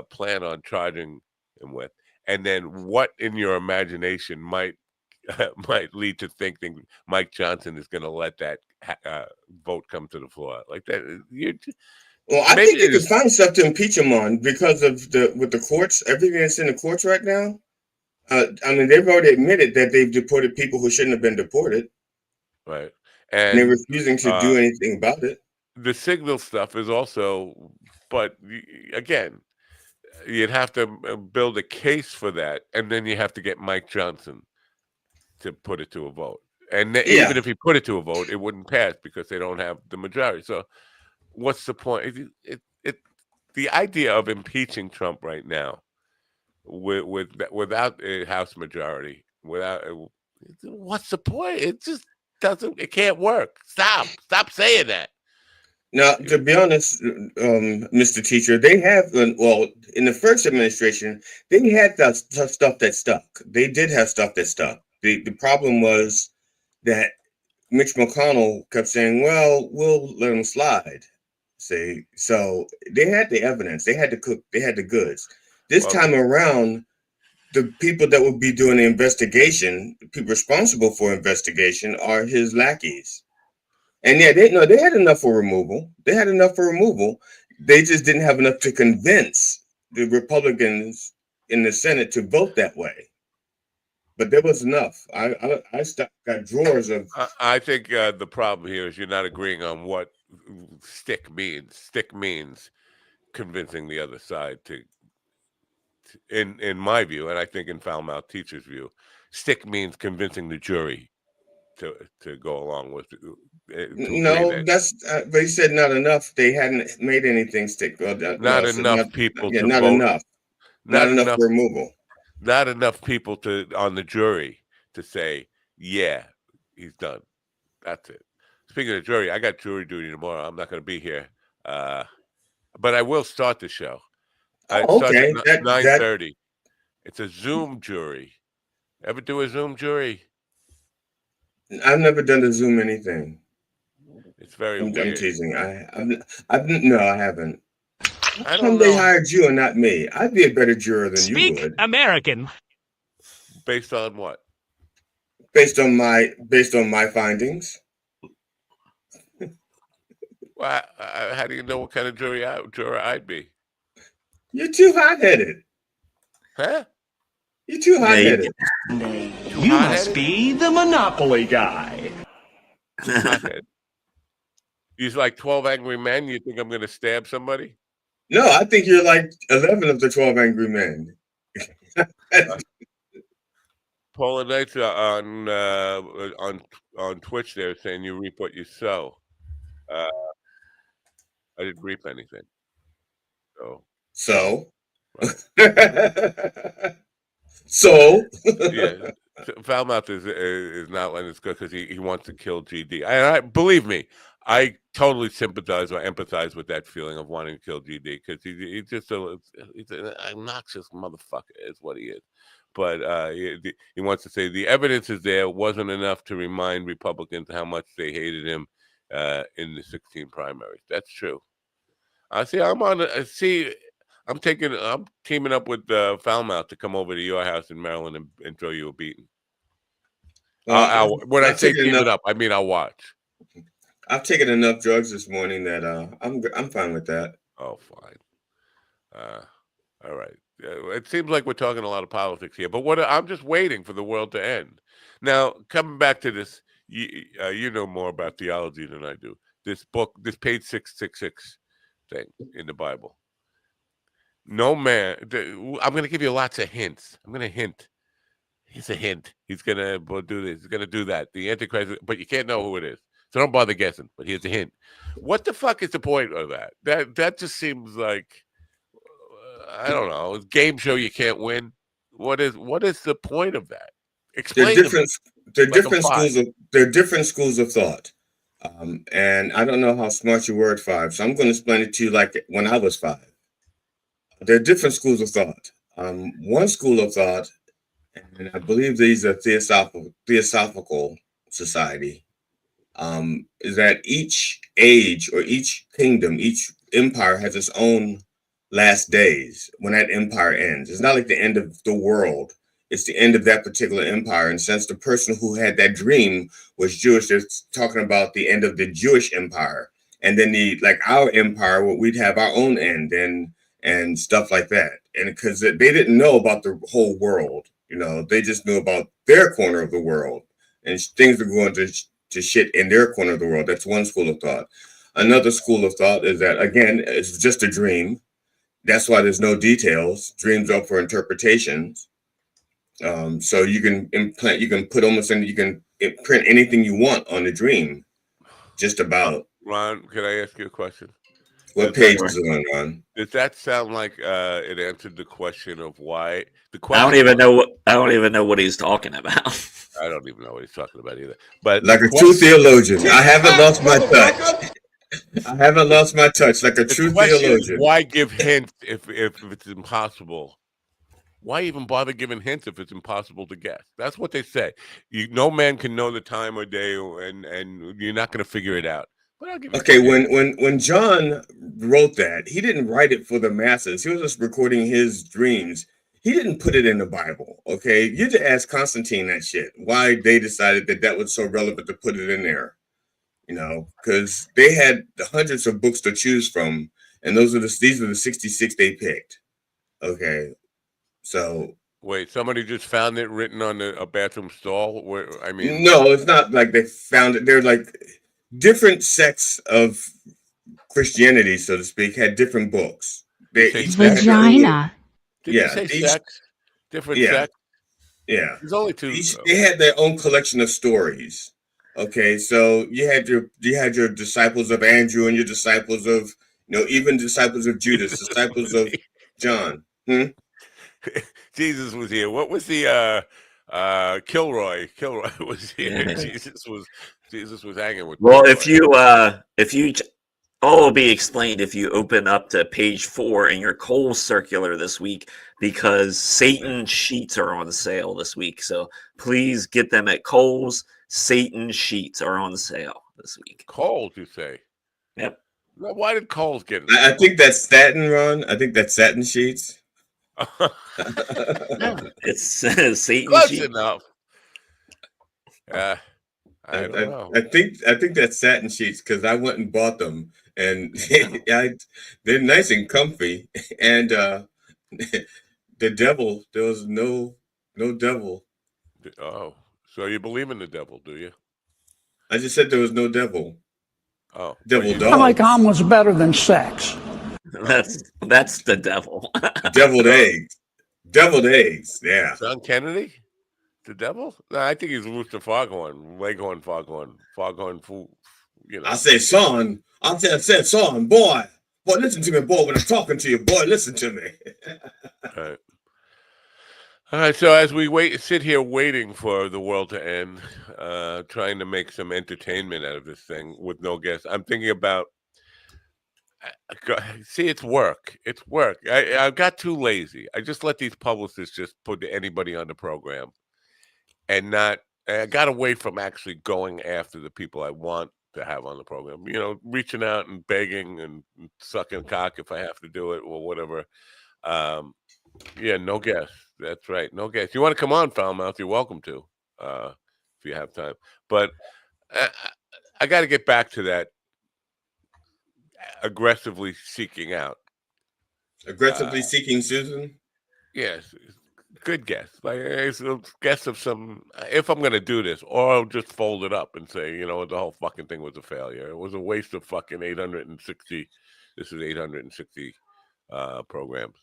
plan on charging him with, and then what in your imagination might might lead to thinking Mike Johnson is going to let that vote come to the floor like that. Well, I Maybe think you it could is find stuff to impeach him on because of the courts, everything that's in the courts right now. I mean, they've already admitted that they've deported people who shouldn't have been deported, right, and they're and refusing to uh, do anything about it. the signal stuff is also, but again, you'd have to build a case for that, and then you have to get Mike Johnson to put it to a vote. And Yeah. even if he put it to a vote, it wouldn't pass because they don't have the majority. So, what's the point? The idea of impeaching Trump right now, without a House majority, what's the point? It just doesn't. It can't work. Stop saying that. Now, to be honest, Mr. Teacher, they have well in the first administration they had that stuff that stuck. They did have stuff that stuck. The problem was that Mitch McConnell kept saying, "Well, we'll let them slide." See, so they had the evidence, they had to cook, they had the goods. This Well, time around, the people that would be doing the investigation, the people responsible for investigation, are his lackeys. And yeah, they had enough for removal. They had enough for removal. They just didn't have enough to convince the Republicans in the Senate to vote that way. But there was enough. Got drawers of. I think the problem here is you're not agreeing on what stick means. Stick means convincing the other side in my view, and I think in foul mouth teacher's view, stick means convincing the jury to go along with to agree No, that that's. But he said not enough. They hadn't made anything stick. not No, so not. enough people Yeah, to not vote, enough. Not not enough enough, for removal. not enough people to on the jury to say, yeah, he's done. That's it. Speaking of jury, I got jury duty tomorrow. I'm not going to be here, uh, but I will start the show. It Oh, starts at okay. That 9:30. It's a Zoom jury. Ever do a Zoom jury? I've never done the Zoom anything. It's very I'm weird. teasing. I've no, I haven't. How I come don't they know. hired you and not me? I'd be a better juror than you Speak would, American. Based on what? based on my findings. Well, how do you know what kind of juror I'd be? You're too hot headed. Huh? You're too Yeah, hot-headed. You must be the Monopoly guy. Hothead. He's like 12 Angry Men. You think I'm going to stab somebody? No, I think you're like 11 of the 12 Angry Men. Paula Knights on Twitch there saying you reap what you sow. I didn't reap anything. So? Right. So? Yeah. Foulmouth is not letting this go because he wants to kill GD. I believe me, I totally sympathize or empathize with that feeling of wanting to kill GD because he's just he's an obnoxious motherfucker is what he is. But he wants to say the evidence is there wasn't enough to remind Republicans how much they hated him in the 16 primaries. That's true. I see. I'm teaming up with Foulmouth to come over to your house in Maryland and throw you a beating. When I say teaming up, I mean I'll watch. I've taken enough drugs this morning that I'm fine with that. Oh, fine. All right. It seems like we're talking a lot of politics here, but I'm just waiting for the world to end. Now, coming back to this, you know more about theology than I do. This book, this page 666 thing in the Bible. No man. I'm going to give you lots of hints. I'm going to hint. He's a hint. He's going to do this. He's going to do that. The Antichrist, but you can't know who it is. So don't bother guessing. But here's a hint. What the fuck is the point of that? That just seems like I don't know. Game show you can't win. What is the point of that? Explain to me. There are different schools of thought. And I don't know how smart you were at 5, so I'm going to explain it to you like when I was 5. There are different schools of thought. One school of thought, and I believe these are theosophical society, is that each age or each kingdom, each empire has its own last days when that empire ends. It's not like the end of the world. It's the end of that particular empire. And since the person who had that dream was Jewish, they're talking about the end of the Jewish empire. And then our empire, we'd have our own end and stuff like that. And because they didn't know about the whole world, they just knew about their corner of the world. And things are going to shit in their corner of the world. That's one school of thought. Another school of thought is that, again, it's just a dream. That's why there's no details. Dreams are for interpretations. So you can print anything you want on the dream. Just about. Ron, can I ask you a question? What page is it on, Ron? Does that sound like it answered the question of why? I don't even know what he's talking about. I don't even know what he's talking about either. But like a true theologian, I haven't lost my touch. I haven't lost my touch like a true theologian. Why give hints if it's impossible? Why even bother giving hints if it's impossible to guess? That's what they say. No man can know the time or day, and you're not going to figure it out. But I'll give you okay, when John wrote that, he didn't write it for the masses. He was just recording his dreams. He didn't put it in the Bible. Okay, you had to ask Constantine that shit. Why they decided that was so relevant to put it in there. Because they had hundreds of books to choose from, and these are the 66 they picked. Okay, so wait, somebody just found it written on a bathroom stall. No, it's not like they found it. They're like different sects of Christianity, so to speak, had different books. Vagina. Did you say sex? Different sex. Yeah, there's only two. They had their own collection of stories. Okay, so you had your disciples of Andrew and your disciples of even disciples of Judas, disciples of John. Jesus was here. What was the Kilroy? Kilroy was here. Yeah. Jesus was hanging with. Well, Kilroy. if you all will be explained if you open up to page 4 in your Kohl's circular this week, because Satan sheets are on sale this week. So please get them at Kohl's. Satan sheets are on sale this week. Kohl's, you say? Yep. Why did Kohl's get it? I think that's satin, Ron. I think that's satin sheets. It's Satan Close sheets. enough. I don't know. I think that's satin sheets because I went and bought them, and they're nice and comfy. And the devil, there was no No devil. Oh, so you believe in the devil, do you? I just said there was no devil. Oh, but Devil you Like dogs. omelet's better than sex. That's the devil. Deviled so eggs. Deviled eggs. Yeah. John Kennedy, the devil? No, I think he's Rooster Foghorn, Leghorn Foghorn, Foghorn Fool. You I know. say, son. I said, son, boy. Boy, listen to me, boy. When I'm talking to you, boy, listen to me. All right. All right. So as we sit here waiting for the world to end, trying to make some entertainment out of this thing with no guests, I'm thinking about. See, it's work. It's work. I got too lazy. I just let these publicists just put anybody on the program, and not. I got away from actually going after the people I want to have on the program. You know, reaching out and begging and sucking cock if I have to do it or whatever. Um, yeah, no guests. That's right, no guests. You want to come on, Foulmouth? You're welcome to, if you have time. But I got to get back to that aggressively seeking out. Aggressively seeking Susan? Yes, good guess. Like it's a guess of some. If I'm gonna do this, or I'll just fold it up and say, you know, the whole fucking thing was a failure. It was a waste of fucking 860. This is 860 programs.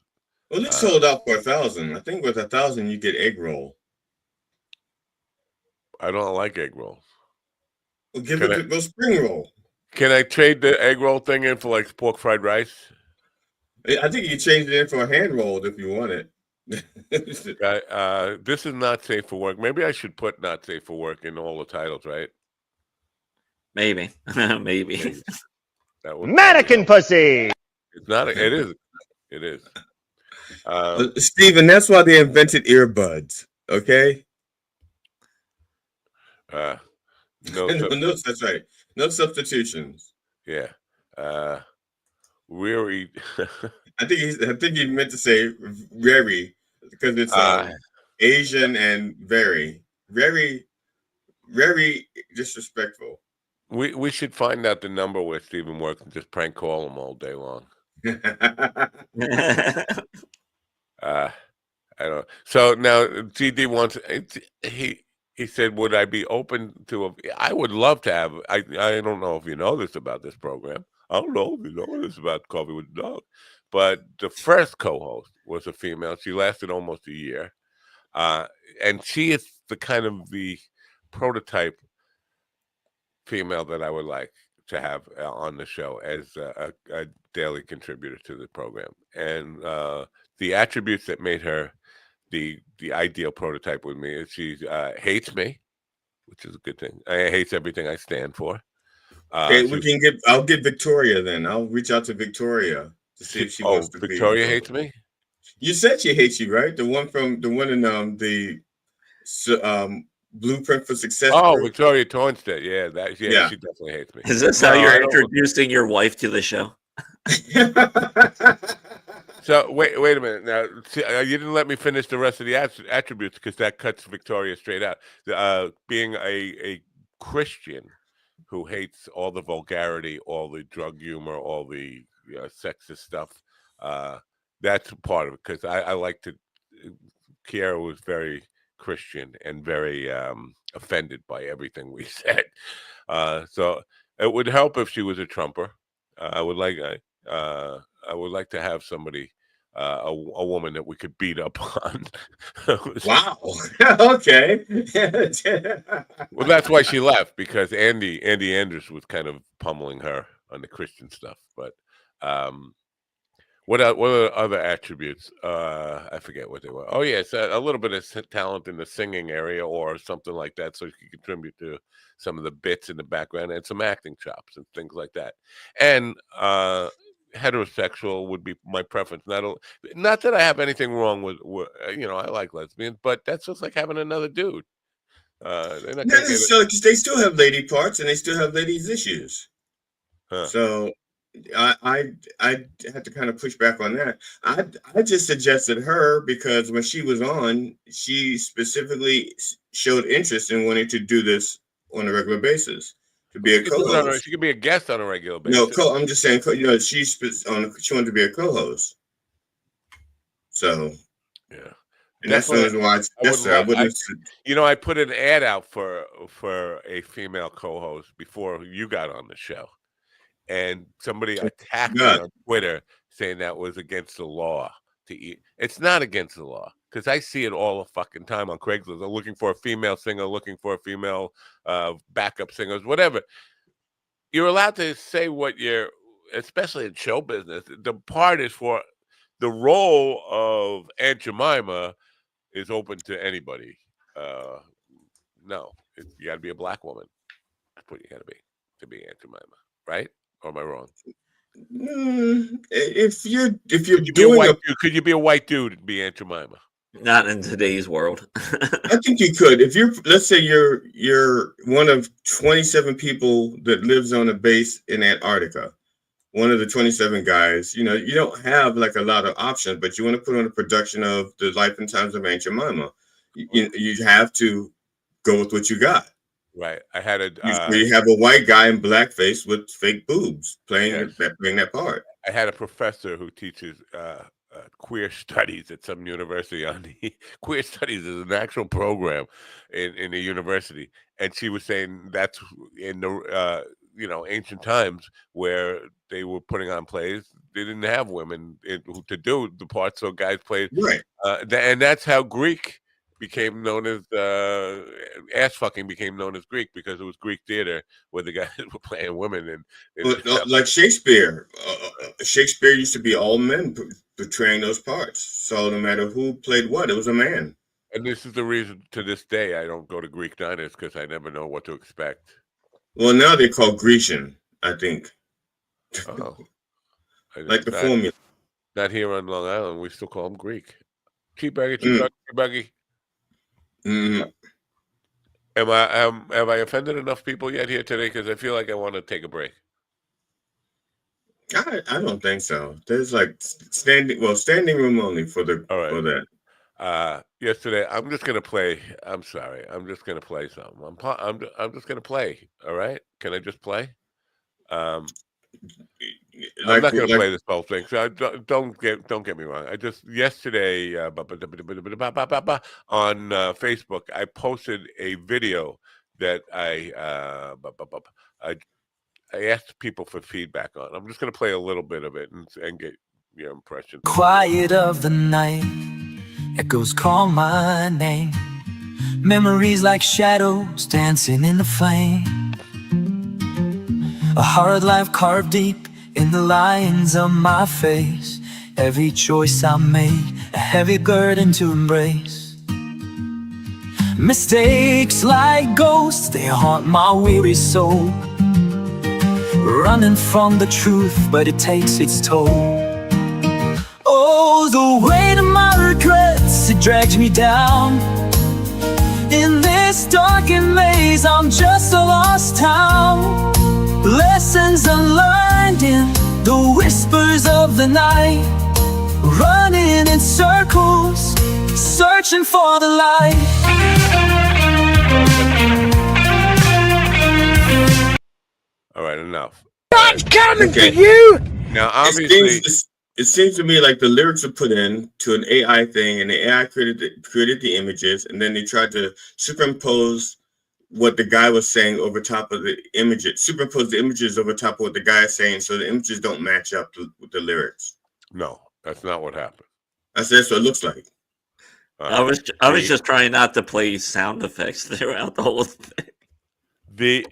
Well, it sold out for 1,000. I think with 1,000 you get egg roll. I don't like egg rolls. Well, give it go spring roll. Can I trade the egg roll thing in for like pork fried rice? I think you can change it in for a hand rolled if you want it. This is not safe for work. Maybe I should put "not safe for work" in all the titles, right? Maybe. Maybe. Mannequin pussy. It's not. It is. It is. Stephen, that's why they invented earbuds. Okay. No, no, that's right. No substitutions. Yeah. Weary. I think he meant to say very because it's Asian and very disrespectful. We should find out the number where Stephen works and just prank call him all day long. I don't know. So now GD wants he said, would I be open to I would love to have I don't know if you know this about this program. I don't know if you know this about Coffee with the Dog. But the first co-host was a female. She lasted almost a year. And she is the prototype female that I would like to have on the show as a daily contributor to the program. And the attributes that made her the ideal prototype with me is she hates me, which is a good thing. I hates everything I stand for. Okay, I'll get Victoria then. I'll reach out to Victoria to see if she wants to Victoria hates me? You said she hates you, right? The one in the Blueprint for Success. Oh, group. Victoria Tornstedt. Yeah, she definitely hates me. Is this how you're introducing your wife to the show? So wait a minute. Now you didn't let me finish the rest of the attributes because that cuts Victoria straight out. Being a Christian who hates all the vulgarity, all the drug humor, all the sexist stuff. That's part of it because I like to. Kiara was very Christian and very offended by everything we said. So it would help if she was a Trumper. I would like to have somebody, a woman that we could beat up on. Wow. Okay. Well, that's why she left because Andy Andrews was kind of pummeling her on the Christian stuff. But what are other attributes? I forget what they were. Oh, yes, a little bit of talent in the singing area or something like that, so you can contribute to some of the bits in the background and some acting chops and things like that. And heterosexual would be my preference. Not that I have anything wrong with I like lesbians, but that's just like having another dude. They're not gonna because they still have lady parts and they still have ladies issues. Huh. So I had to kind of push back on that. I just suggested her because when she was on, she specifically showed interest in wanting to do this on a regular basis. To be a co-host. She could be a guest on a regular basis. No, I'm just saying. She wanted to be a co-host. So, yeah, And that's the Definitely, reason why. I Yes, would sir. I love. wouldn't. I put an ad out for a female co-host before you got on the show, and somebody attacked me God. on Twitter saying that was against the law to eat. It's not against the law because I see it all the fucking time on Craigslist. I'm looking for a female singer, looking for a female backup singers, whatever. You're allowed to say what you're, especially in show business. The part is for the role of Aunt Jemima is open to anybody. Uh, no, you got to be a black woman. That's what you got to be Aunt Jemima, right? Or am I wrong? If you're Could you be a doing white a, dude? Could you be a white dude and be Aunt Jemima? Not in today's world. I think you could. If you're, let's say you're one of 27 people that lives on a base in Antarctica, one of the 27 guys, you don't have like a lot of options, but you want to put on a production of The Life and Times of Aunt Jemima. You have to go with what you got. Right. I had You have a white guy in blackface with fake boobs playing yes. that part. I had a professor who teaches queer studies at some university. Queer studies is an actual program in a university, and she was saying that's in the ancient times where they were putting on plays. They didn't have women to do the parts, so guys played. Right. And that's how Greek became known as ass fucking became known as Greek because it was Greek theater where the guys were playing women and Like Shakespeare. Shakespeare used to be all men portraying those parts. So no matter who played what, it was a man. And this is the reason to this day I don't go to Greek diners because I never know what to expect. Well, now they're called Grecian, I think. Oh, Like the formula. Not here on Long Island. We still call them Greek. Cheeseburger, Mm. cheeseburger. Mm-hmm. Have I offended enough people yet here today? Because I feel like I want to take a break. I don't think so. There's like standing room only for that. Yesterday, I'm just gonna play. I'm sorry. I'm just gonna play something. I'm just gonna play. All right. Can I just play? I'm not gonna play this whole thing. So don't get me wrong. I just yesterday on Facebook I posted a video that I asked people for feedback on. I'm just gonna play a little bit of it and get your impression. Quiet of the night, echoes call my name. Memories like shadows dancing in the flame. A hard life carved deep in the lines of my face. Every choice I made, a heavy burden to embrace. Mistakes like ghosts, they haunt my weary soul. Running from the truth, but it takes its toll. Oh, the weight of my regrets, it drags me down. In this darkened maze, I'm just a lost town. Lessons unlearned in the whispers of the night. Running in circles, searching for the light. All right, enough. Not coming for you! Now, obviously, it seems to me like the lyrics are put in to an AI thing, and the AI created the images, and then they tried to superimpose what the guy was saying over top of the images, superimpose the images over top of what the guy is saying, so the images don't match up with the lyrics. No, that's not what happened. That's what it looks like. I was just trying not to play sound effects throughout the whole thing. The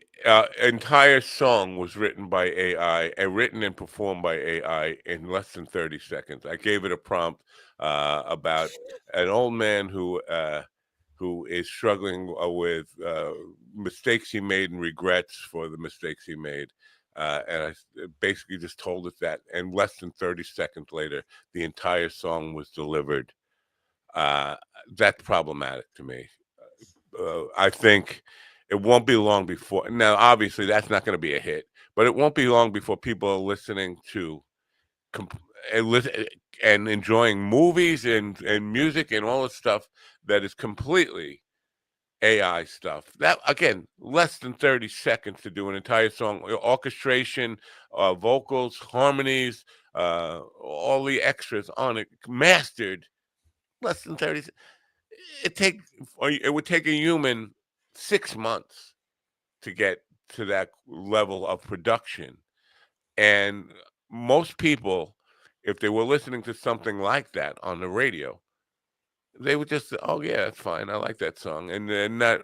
entire song was written by AI and written and performed by AI in less than 30 seconds. I gave it a prompt about an old man who is struggling with mistakes he made and regrets for the mistakes he made. And I basically just told it that. And less than 30 seconds later, the entire song was delivered. That's problematic to me. I think it won't be long before. Now, obviously, that's not going to be a hit, but it won't be long before people are listening to and enjoying movies and music and all this stuff that is completely AI stuff. That, again, less than 30 seconds to do an entire song, orchestration, vocals, harmonies, all the extras on it, mastered, less than 30 seconds. it would take a human 6 months to get to that level of production. And most people, if they were listening to something like that on the radio, they would just, oh yeah, that's fine. I like that song, and not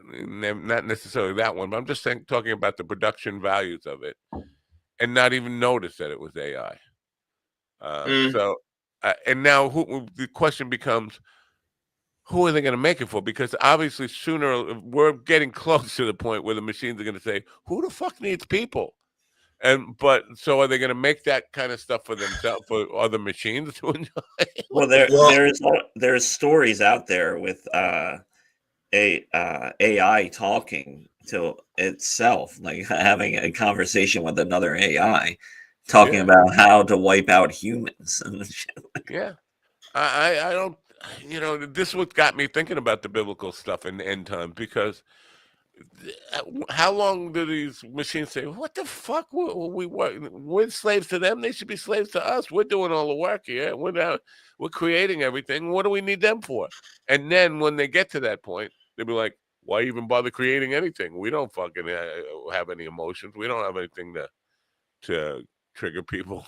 necessarily that one, but I'm just talking about the production values of it, and not even notice that it was AI. And now the question becomes, who are they going to make it for? Because obviously, sooner we're getting close to the point where the machines are going to say, "Who the fuck needs people?" But so are they going to make that kind of stuff for themselves, for other machines to enjoy? Well, there's stories out there with AI talking to itself, like having a conversation with another AI, talking about how to wipe out humans and shit. Yeah, I don't. This what got me thinking about the biblical stuff in the end time, because how long do these machines say, what the fuck? We're slaves to them. They should be slaves to us. We're doing all the work here. We're creating everything. What do we need them for? And then when they get to that point, they'll be like, why even bother creating anything? We don't fucking have any emotions. We don't have anything to trigger people.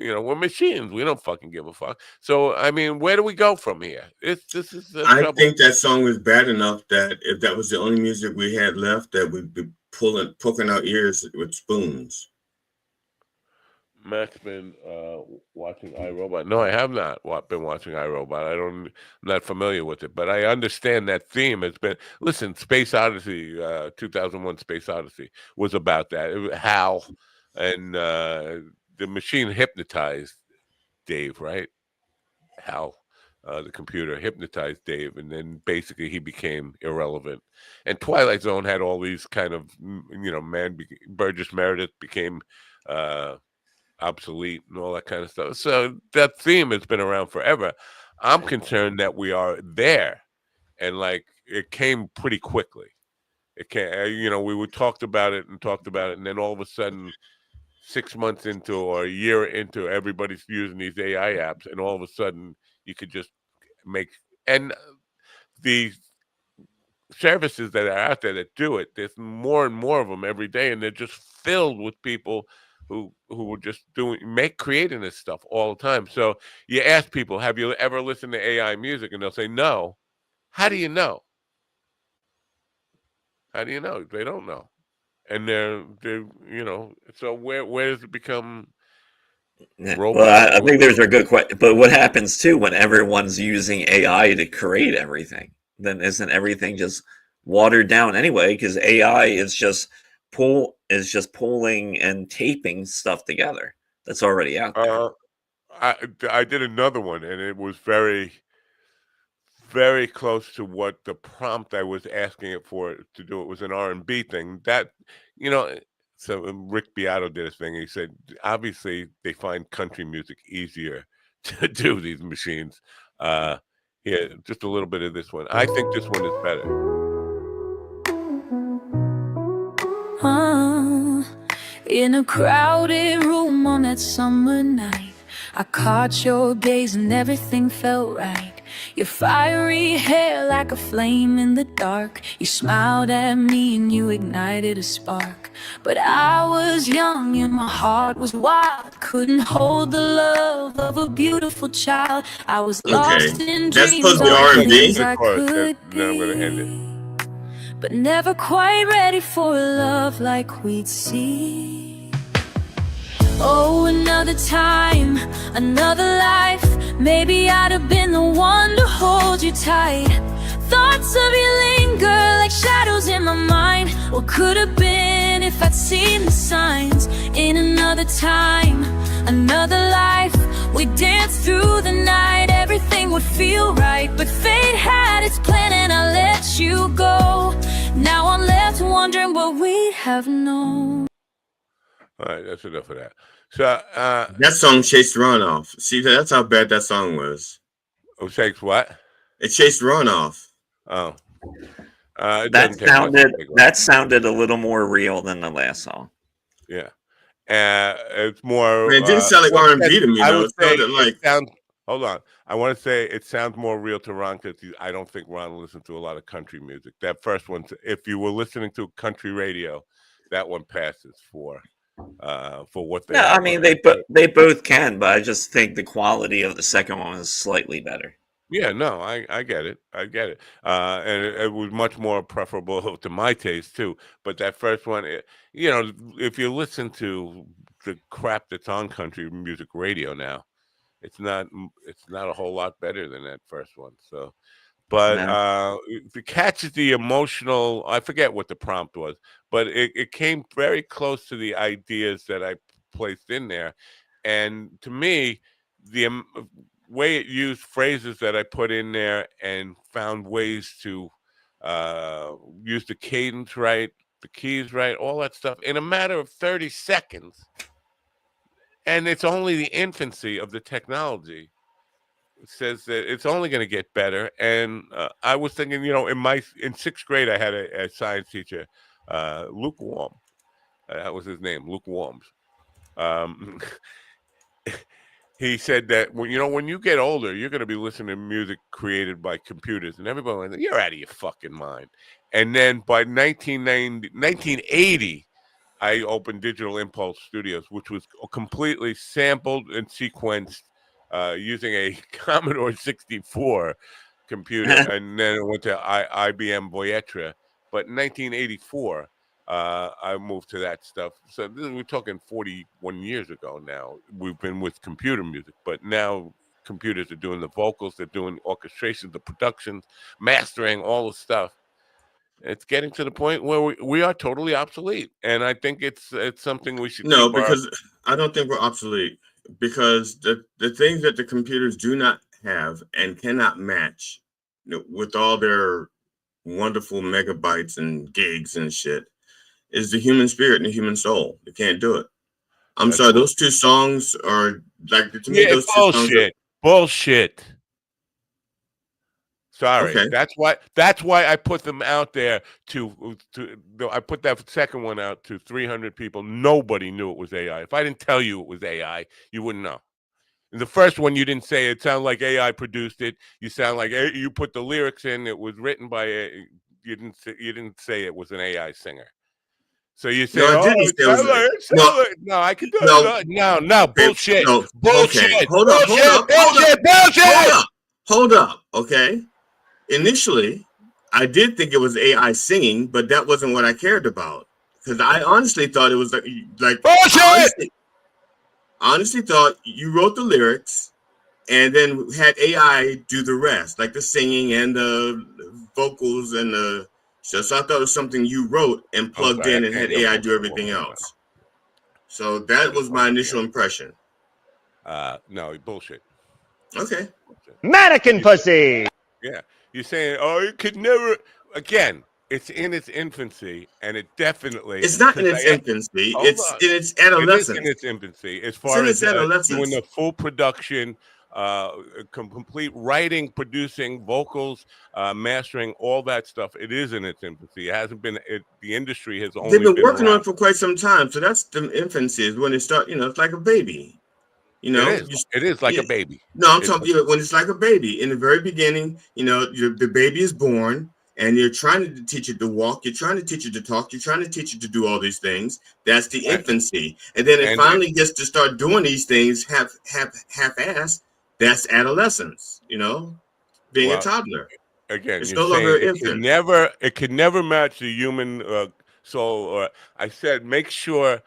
We're machines. We don't fucking give a fuck. So, I mean, where do we go from here? This is I think that song was bad enough that if that was the only music we had left, that we'd be poking our ears with spoons. Matt's been watching iRobot. No, I have not been watching iRobot. I'm not familiar with it, but I understand that theme has been. Listen, Space Odyssey, 2001: Space Odyssey was about that. Hal and the machine hypnotized Dave, right? Hal, the computer hypnotized Dave, and then basically he became irrelevant. And Twilight Zone had all these kind of, Burgess Meredith became obsolete and all that kind of stuff. So that theme has been around forever. I'm concerned that we are there, and like it came pretty quickly. It came, we talked about it, and then all of a sudden, 6 months into or a year into, everybody's using these AI apps, and all of a sudden you could just and the services that are out there that do it, there's more and more of them every day, and they're just filled with people who are just creating this stuff all the time. So you ask people, have you ever listened to AI music? And they'll say no. How do you know? How do you know? They don't know. And they're so where does it become robot? Well, I think there's a good question. But what happens too when everyone's using AI to create everything? Then isn't everything just watered down anyway? Because AI is just pulling and taping stuff together that's already out there. I did another one, and it was very, very close to what the prompt I was asking it for to do. It was an R&B thing that, so Rick Beato did his thing. He said, obviously they find country music easier to do, these machines. Yeah, just a little bit of this one. I think this one is better. In a crowded room on that summer night, I caught your gaze and everything felt right. Your fiery hair like a flame in the dark. You smiled at me and you ignited a spark. But I was young and my heart was wild. Couldn't hold the love of a beautiful child. I was lost in That's dreams supposed to be R&B. I could Now I'm gonna end it. but never quite ready for a love like we'd see. Oh, another time, another life. Maybe I'd have been the one to hold you tight. Thoughts of you linger like shadows in my mind. What could have been if I'd seen the signs? In another time, another life, we'd dance through the night. Everything would feel right, but fate had its plan and I let you go. Now I'm left wondering what we'd have known. All right, that's enough of that. So that song chased runoff. See, that's how bad that song was. Oh, takes what? It chased runoff. Oh, that sounded a little more real than the last song. Yeah, it's more. It didn't sound like R&B to me though. It sounded like. Hold on. I want to say it sounds more real to Ron because I don't think Ron listens to a lot of country music. That first one, if you were listening to country radio, that one passes for what they No, I are. mean But they both can, but I just think the quality of the second one is slightly better. yeah, no, I get it. I get it. And it was much more preferable to my taste too. But that first one, if you listen to the crap that's on country music radio now, it's not a whole lot better than that first one. So, but No. the catches the emotional. I forget what the prompt was, but it came very close to the ideas that I placed in there. And to me, the way it used phrases that I put in there and found ways to use the cadence right, the keys right, all that stuff in a matter of 30 seconds. And it's only the infancy of the technology. It says that it's only going to get better. And I was thinking, in sixth grade, I had a science teacher, Lukewarm. That was his name, Lukewarms. He said that when you get older, you're going to be listening to music created by computers, and everybody was like, you're out of your fucking mind. And then by 1980, I opened Digital Impulse Studios, which was completely sampled and sequenced using a Commodore 64 computer, and then it went to IBM Voyetra. But in 1984, I moved to that stuff. So we're talking 41 years ago now. We've been with computer music, but now computers are doing the vocals, they're doing orchestrations, the productions, mastering, all the stuff. It's getting to the point where we are totally obsolete, and I think it's something we should No, keep our. because I don't think we're obsolete. Because the things that the computers do not have and cannot match, with all their wonderful megabytes and gigs and shit, is the human spirit and the human soul. They can't do it. I'm sorry, those two songs are like, to me, those two songs are Bullshit. Sorry, okay. that's why I put them out there I put that second one out to 300 people. Nobody knew it was AI. If I didn't tell you it was AI, you wouldn't know. In the first one, you didn't say it sounded like AI produced it. You sound like you put the lyrics in. It was written by you didn't say it was an AI singer. So you say, No, I "Oh, didn't say it it was. sounds like no, I can do No, it." No, bullshit, no. bullshit, Okay, hold up. Hold up. Okay. Initially, I did think it was AI singing, but that wasn't what I cared about, because I honestly thought it was like bullshit. Honestly thought you wrote the lyrics and then had AI do the rest, like the singing and the vocals and the. So I thought it was something you wrote and I'm plugged sorry, in I and can't had hear AI do bullshit one everything more else. So that was my initial impression. No, bullshit. Okay. Mannequin pussy. Yeah, you're saying, "Oh, it could never." Again, it's in its infancy, and it definitely. It's not in its infancy. Hold It's on. in its It is in adolescence. its infancy as It's far in as its doing adolescence. the full production, complete writing, producing, vocals, mastering, all that stuff. It is in its infancy. It hasn't been. The industry has They've only been been working on around. it for quite some time. So that's the infancy, is when it start. It's like a baby. It is. It is like a baby. No, I'm talking when it's like a baby. In the very beginning, the baby is born, and you're trying to teach it to walk. You're trying to teach it to talk. You're trying to teach it to do all these things. That's the infancy, and then it finally gets to start doing these things half-assed. That's adolescence. Being a toddler. Again, It's you're no longer saying an infant. it could never match the human soul. Or I said, make sure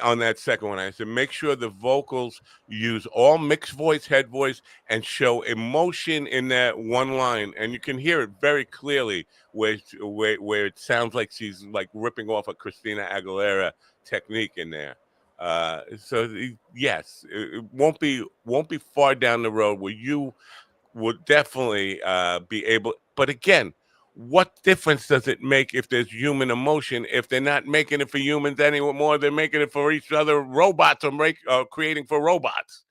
on that second one, I said, make sure the vocals use all mixed voice, head voice, and show emotion in that one line, and you can hear it very clearly where it sounds like she's like ripping off a Christina Aguilera technique in there. So yes, it won't be far down the road where you would definitely be able. But again, what difference does it make if there's human emotion if they're not making it for humans anymore? They're making it for each other. Robots are creating for robots.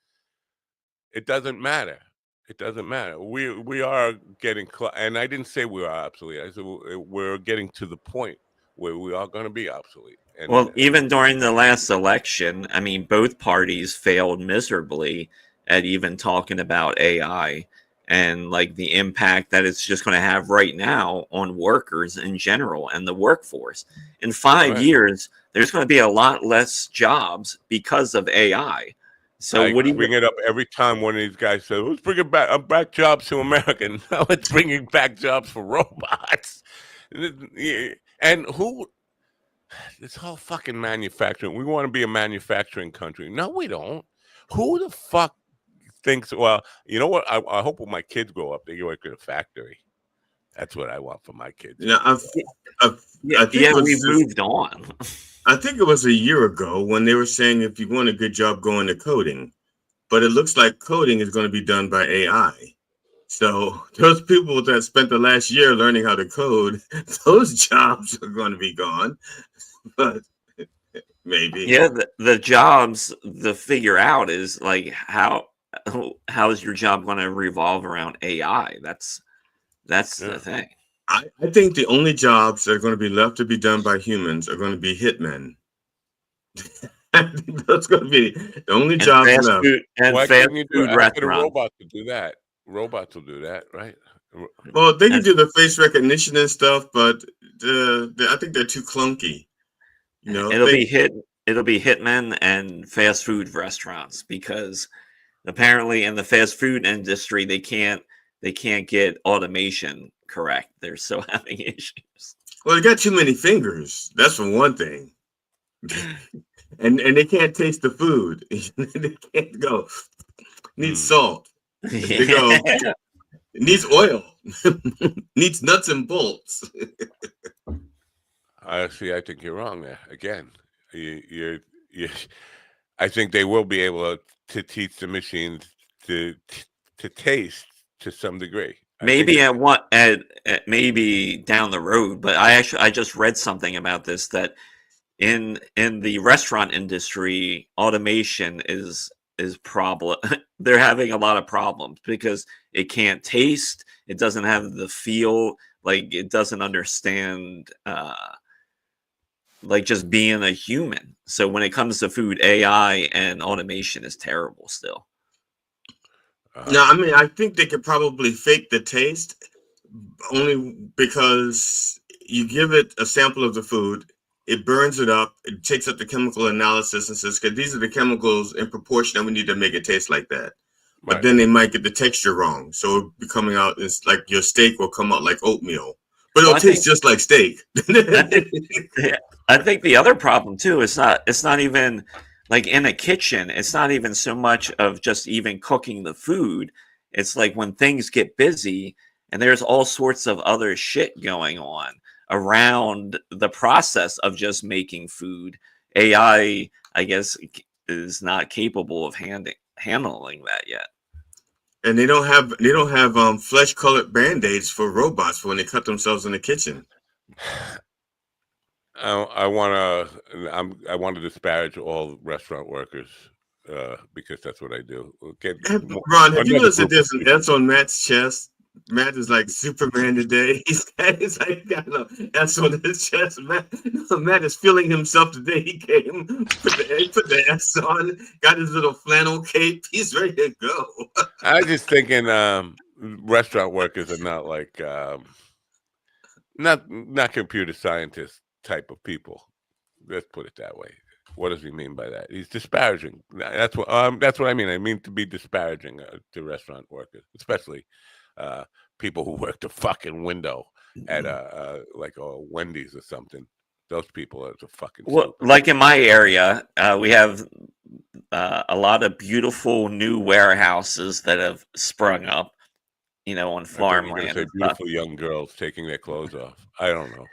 It doesn't matter. It doesn't matter. We are getting and I didn't say we are obsolete. I said we're getting to the point where we are going to be obsolete. Well, even during the last election, I mean, both parties failed miserably at even talking about AI and like the impact that it's just going to have right now on workers in general and the workforce. In 5 years, there's going to be a lot less jobs because of AI. So I what do you bring it up every time one of these guys says, "Let's bring it back jobs to America." Now it's bringing back jobs for robots. And who? This whole fucking manufacturing. We want to be a manufacturing country. No, we don't. Who the fuck thinks? Well, you know what? I hope when my kids grow up, they work in a factory. That's what I want for my kids. Yeah, I think yeah, it we've was moved on. I think it was a year ago when they were saying if you want a good job, go into coding. But it looks like coding is going to be done by AI. So those people that spent the last year learning how to code, those jobs are going to be gone. But maybe. Yeah, the jobs to figure out is like how is your job going to revolve around AI? That's the thing. I think the only jobs that are going to be left to be done by humans are going to be hitmen. I think that's going to be the only jobs left. Why fast couldn't you do? food How could a restaurants. robot do that? Robots will do that, right? Well, they can do the face recognition and stuff, but I think they're too clunky. You know, It'll be hitmen and fast food restaurants because apparently in the fast food industry they can't get automation correct. They're so having issues. Well, they got too many fingers. That's for one thing. and they can't taste the food. They can't go. Needs salt. They go. It needs oil. Needs nuts and bolts. I think you're wrong there. Again, you I think they will be able to teach the machines to taste to some degree. Maybe maybe down the road, but I just read something about this that in the restaurant industry, automation is problem. They're having a lot of problems because it can't taste, it doesn't have the feel, like it doesn't understand like just being a human. So when it comes to food, AI and automation is terrible still. No, I mean, I think they could probably fake the taste only because you give it a sample of the food, it burns it up, it takes up the chemical analysis and says, these are the chemicals in proportion that we need to make it taste like that. But then they might get the texture wrong. So it'll be coming out, it's like your steak will come out like oatmeal, but it'll taste just like steak. I think the other problem too is it's not even like in a kitchen, it's not even so much of just even cooking the food. It's like when things get busy and there's all sorts of other shit going on around the process of just making food. AI, I guess, is not capable of handling that yet. And they don't have flesh colored band-aids for robots for when they cut themselves in the kitchen. I want to disparage all restaurant workers because that's what I do. Ron, have you noticed that there's an S on Matt's chest? Matt is like Superman today. He's like got an S on his chest. Matt is feeling himself today. He came, put the S on, got his little flannel cape. He's ready to go. I was just thinking, restaurant workers are not like not computer scientist type of people. Let's put it that way. What does he mean by that? He's disparaging. That's what I mean. I mean to be disparaging to restaurant workers, especially people who work the fucking window at like a Wendy's or something. Those people are the fucking. Well, like in my area, we have a lot of beautiful new warehouses that have sprung up, on farmland. Beautiful young girls taking their clothes off. I don't know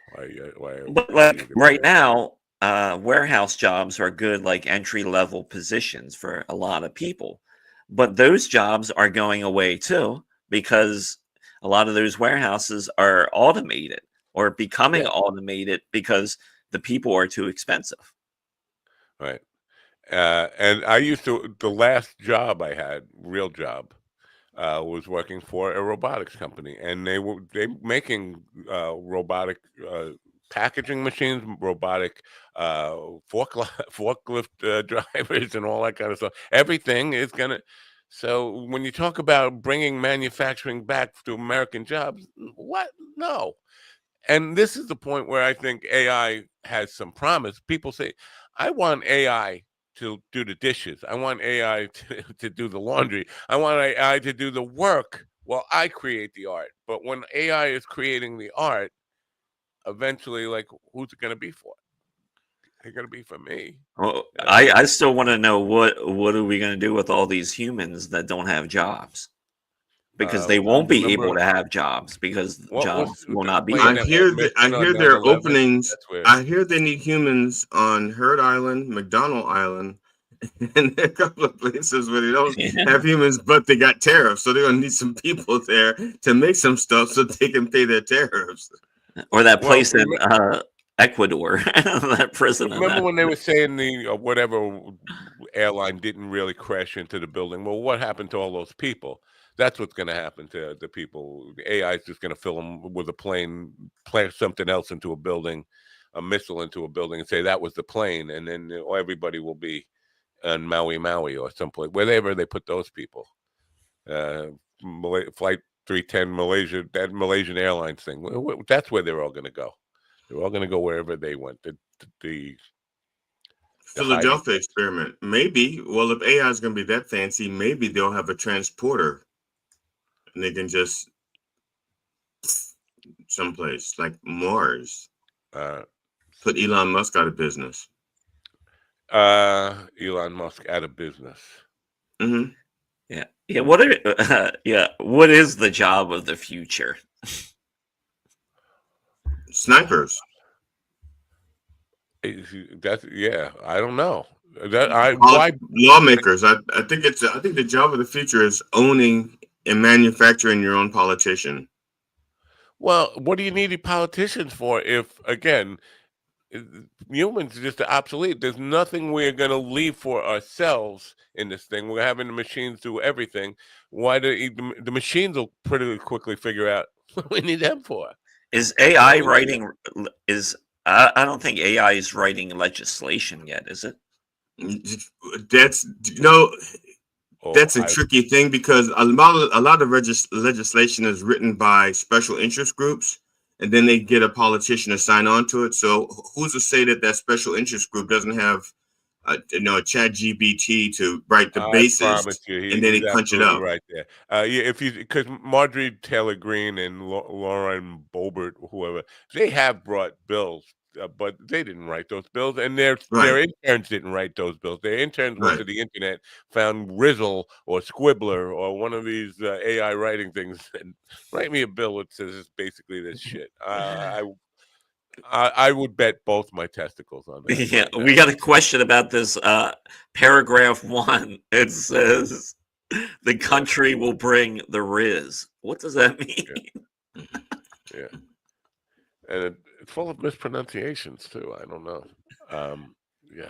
why. But like right now, warehouse jobs are good, like entry-level positions for a lot of people. But those jobs are going away too because a lot of those warehouses are automated or becoming automated because the people are too expensive. Right. And I used to, the last job I had, real job, was working for a robotics company, and they making robotic packaging machines, robotic forklift drivers, and all that kind of stuff. Everything is gonna. So when you talk about bringing manufacturing back to American jobs, what? No. And this is the point where I think AI has some promise. People say, I want AI to do the dishes. I want AI to do the laundry. I want AI to do the work while I create the art. But when AI is creating the art, eventually, like, who's it going to be for? It's going to be for me. Well, I still want to know what are we going to do with all these humans that don't have jobs? Because they won't be able to have jobs because jobs will not be I there. hear their openings. I hear they need humans on Herd Island, McDonald Island, and a couple of places where they don't have humans, but they got tariffs. So they're gonna need some people there to make some stuff so they can pay their tariffs. Or that place in Ecuador, that prison. Remember when they were saying the whatever airline didn't really crash into the building? Well, what happened to all those people? That's what's going to happen to the people. The AI is just going to fill them with a plane, plant something else into a building, a missile into a building, and say that was the plane, and then everybody will be on Maui or someplace, wherever they put those people. Flight 310 Malaysia, that Malaysian Airlines thing. That's where they're all going to go. They're all going to go wherever they went. The Philadelphia experiment. Maybe. Well, if AI is going to be that fancy, maybe they'll have a transporter, and they can just someplace like Mars. Put Elon Musk out of business. Elon Musk out of business. Mm-hmm. Yeah. What is the job of the future? Snipers. That's I don't know. Lawmakers. I think the job of the future is owning and manufacturing your own politician. Well, what do you need politicians for if, again, humans are just obsolete? There's nothing we're going to leave for ourselves in this thing. We're having the machines do everything. Why do the machines will pretty quickly figure out what we need them for? Is AI writing? I don't think AI is writing legislation yet, is it? That's that's a tricky thing because a lot of legislation is written by special interest groups, and then they get a politician to sign on to it. So who's to say that special interest group doesn't have a ChatGPT to write the basis, and then he punch it up right there. Because Marjorie Taylor Greene and Lauren Boebert, whoever, they have brought bills, but they didn't write those bills, and their interns didn't write those bills. Their interns went to the internet, found Rizzle or Squibbler or one of these AI writing things, and write me a bill that says it's basically this shit. I would bet both my testicles on that. Yeah, we got a question about this. Paragraph 1. It says, "The country will bring the Riz." What does that mean? Yeah. And it's full of mispronunciations too. I don't know.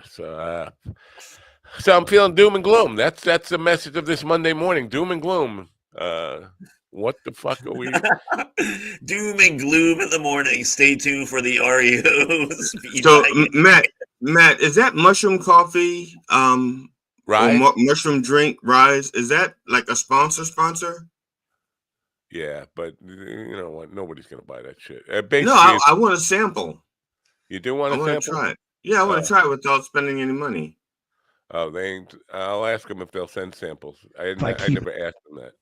So I'm feeling doom and gloom. That's the message of this Monday morning. Doom and gloom. What the fuck are we? Doom and gloom in the morning. Stay tuned for the REOs. So Matt, is that mushroom coffee? Rise? Or mushroom drink rise? Is that like a sponsor? Yeah, but you know what? Nobody's gonna buy that shit. No, I want a sample. You do want a sample? I want to try it. Yeah, I want to try it without spending any money. Oh, they ain't. I'll ask them if they'll send samples. I never asked them that.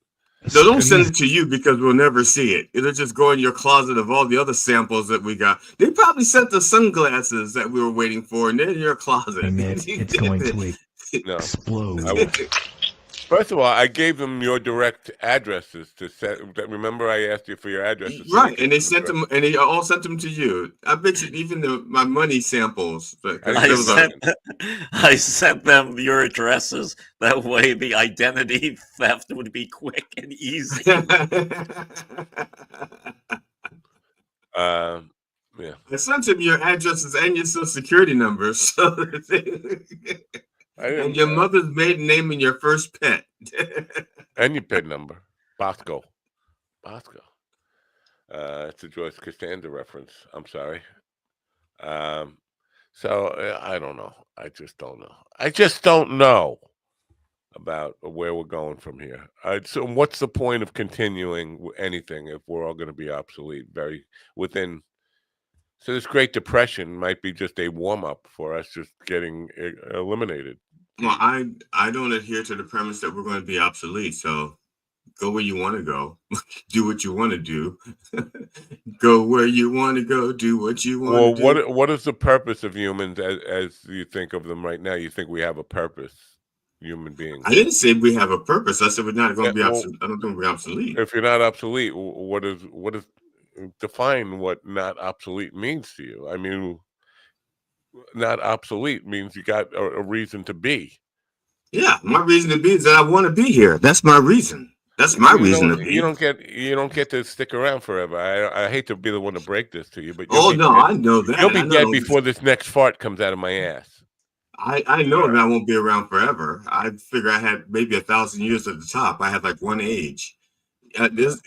No, don't send it to you because we'll never see it. It'll just go in your closet of all the other samples that we got. They probably sent the sunglasses that we were waiting for, and they're in your closet. It's going to explode. First of all, I gave them your direct addresses to send. Remember, I asked you for your addresses, right? And they sent them, and they all sent them to you. I bet you even my money samples. I sent them your addresses. That way, the identity theft would be quick and easy. Yeah. I sent them your addresses and your social security numbers. So and your mother's maiden name and your first pet. And your pet number. Bosco. It's a Joyce Costanza reference. I'm sorry. So I don't know. I just don't know. about where we're going from here. So what's the point of continuing anything if we're all going to be obsolete very within? So this Great Depression might be just a warm up for us just getting eliminated. Well, I don't adhere to the premise that we're going to be obsolete. So go where you want to go, do what you want to do, go where you want to go, do what you want to Well, do. what is the purpose of humans as you think of them right now? You think we have a purpose, human beings? I didn't say we have a purpose. I said we're not going Yeah, to be well, obsolete. I don't think we're obsolete. if you're not obsolete, what is define what not obsolete means to you? I mean, not obsolete means you got a reason to be. Yeah, my reason to be is that I want to be here. That's my reason. That's my reason to You be. don't get to stick around forever. I hate to be the one to break this to you, but Oh no, I know that. you'll be I know dead before this next fart comes out of my ass. I know that I won't be around forever. I figure I had maybe 1,000 years at the top. I had like one age.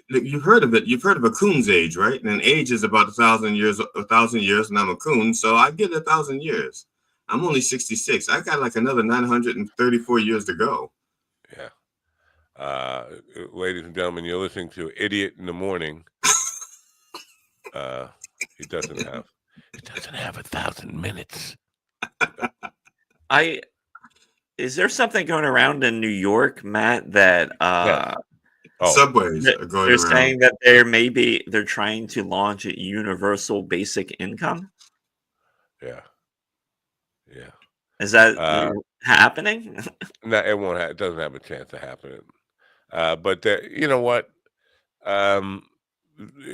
You've heard of it. You've heard of a coon's age, right? And an age is about 1,000 years. 1,000 years, and I'm a coon, so I get 1,000 years. I'm only 66. I got like another 934 years to go. Yeah. Ladies and gentlemen, you're listening to Idiot in the Morning. He doesn't have 1,000 minutes. Is there something going around in New York, Matt, that subways are going they're around saying that they're trying to launch a universal basic income? Yeah. Is that happening? No, it won't. It doesn't have a chance of happening. But you know what?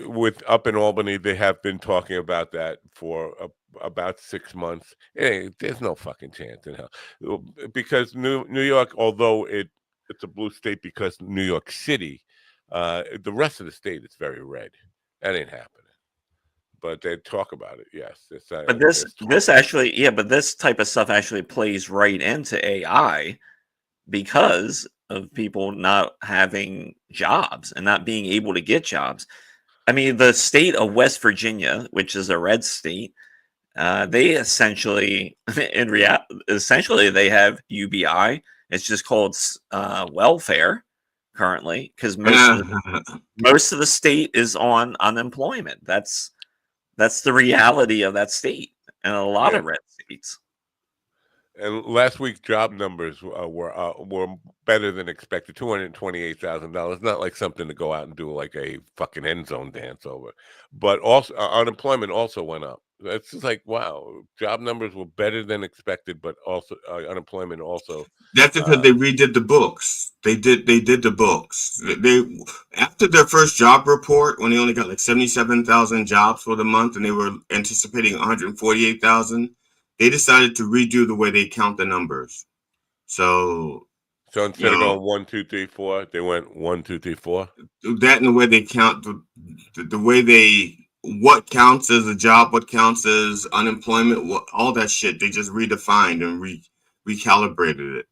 With up in Albany, they have been talking about that for about 6 months. Hey, there's no fucking chance in hell, because New York, although it's a blue state because New York City, the rest of the state is very red. That ain't happening. But they talk about it. Yes, But this type of stuff actually plays right into AI because of people not having jobs and not being able to get jobs. I mean, the state of West Virginia, which is a red state, they essentially, they have UBI. It's just called welfare currently because most of the state is on unemployment. That's the reality of that state and a lot of red states. And last week's job numbers were better than expected. $228,000. Not like something to go out and do like a fucking end zone dance over. But also unemployment also went up. It's just like, wow, job numbers were better than expected, but also unemployment also. That's because they redid the books. They did the books. They after their first job report, when they only got like 77,000 jobs for the month, and they were anticipating 148,000. They decided to redo the way they count the numbers. So instead of going 1, 2, 3, 4, they went 1, 2, 3, 4. That and the way they count the way what counts as a job, what counts as unemployment, all that shit. They just redefined and recalibrated it.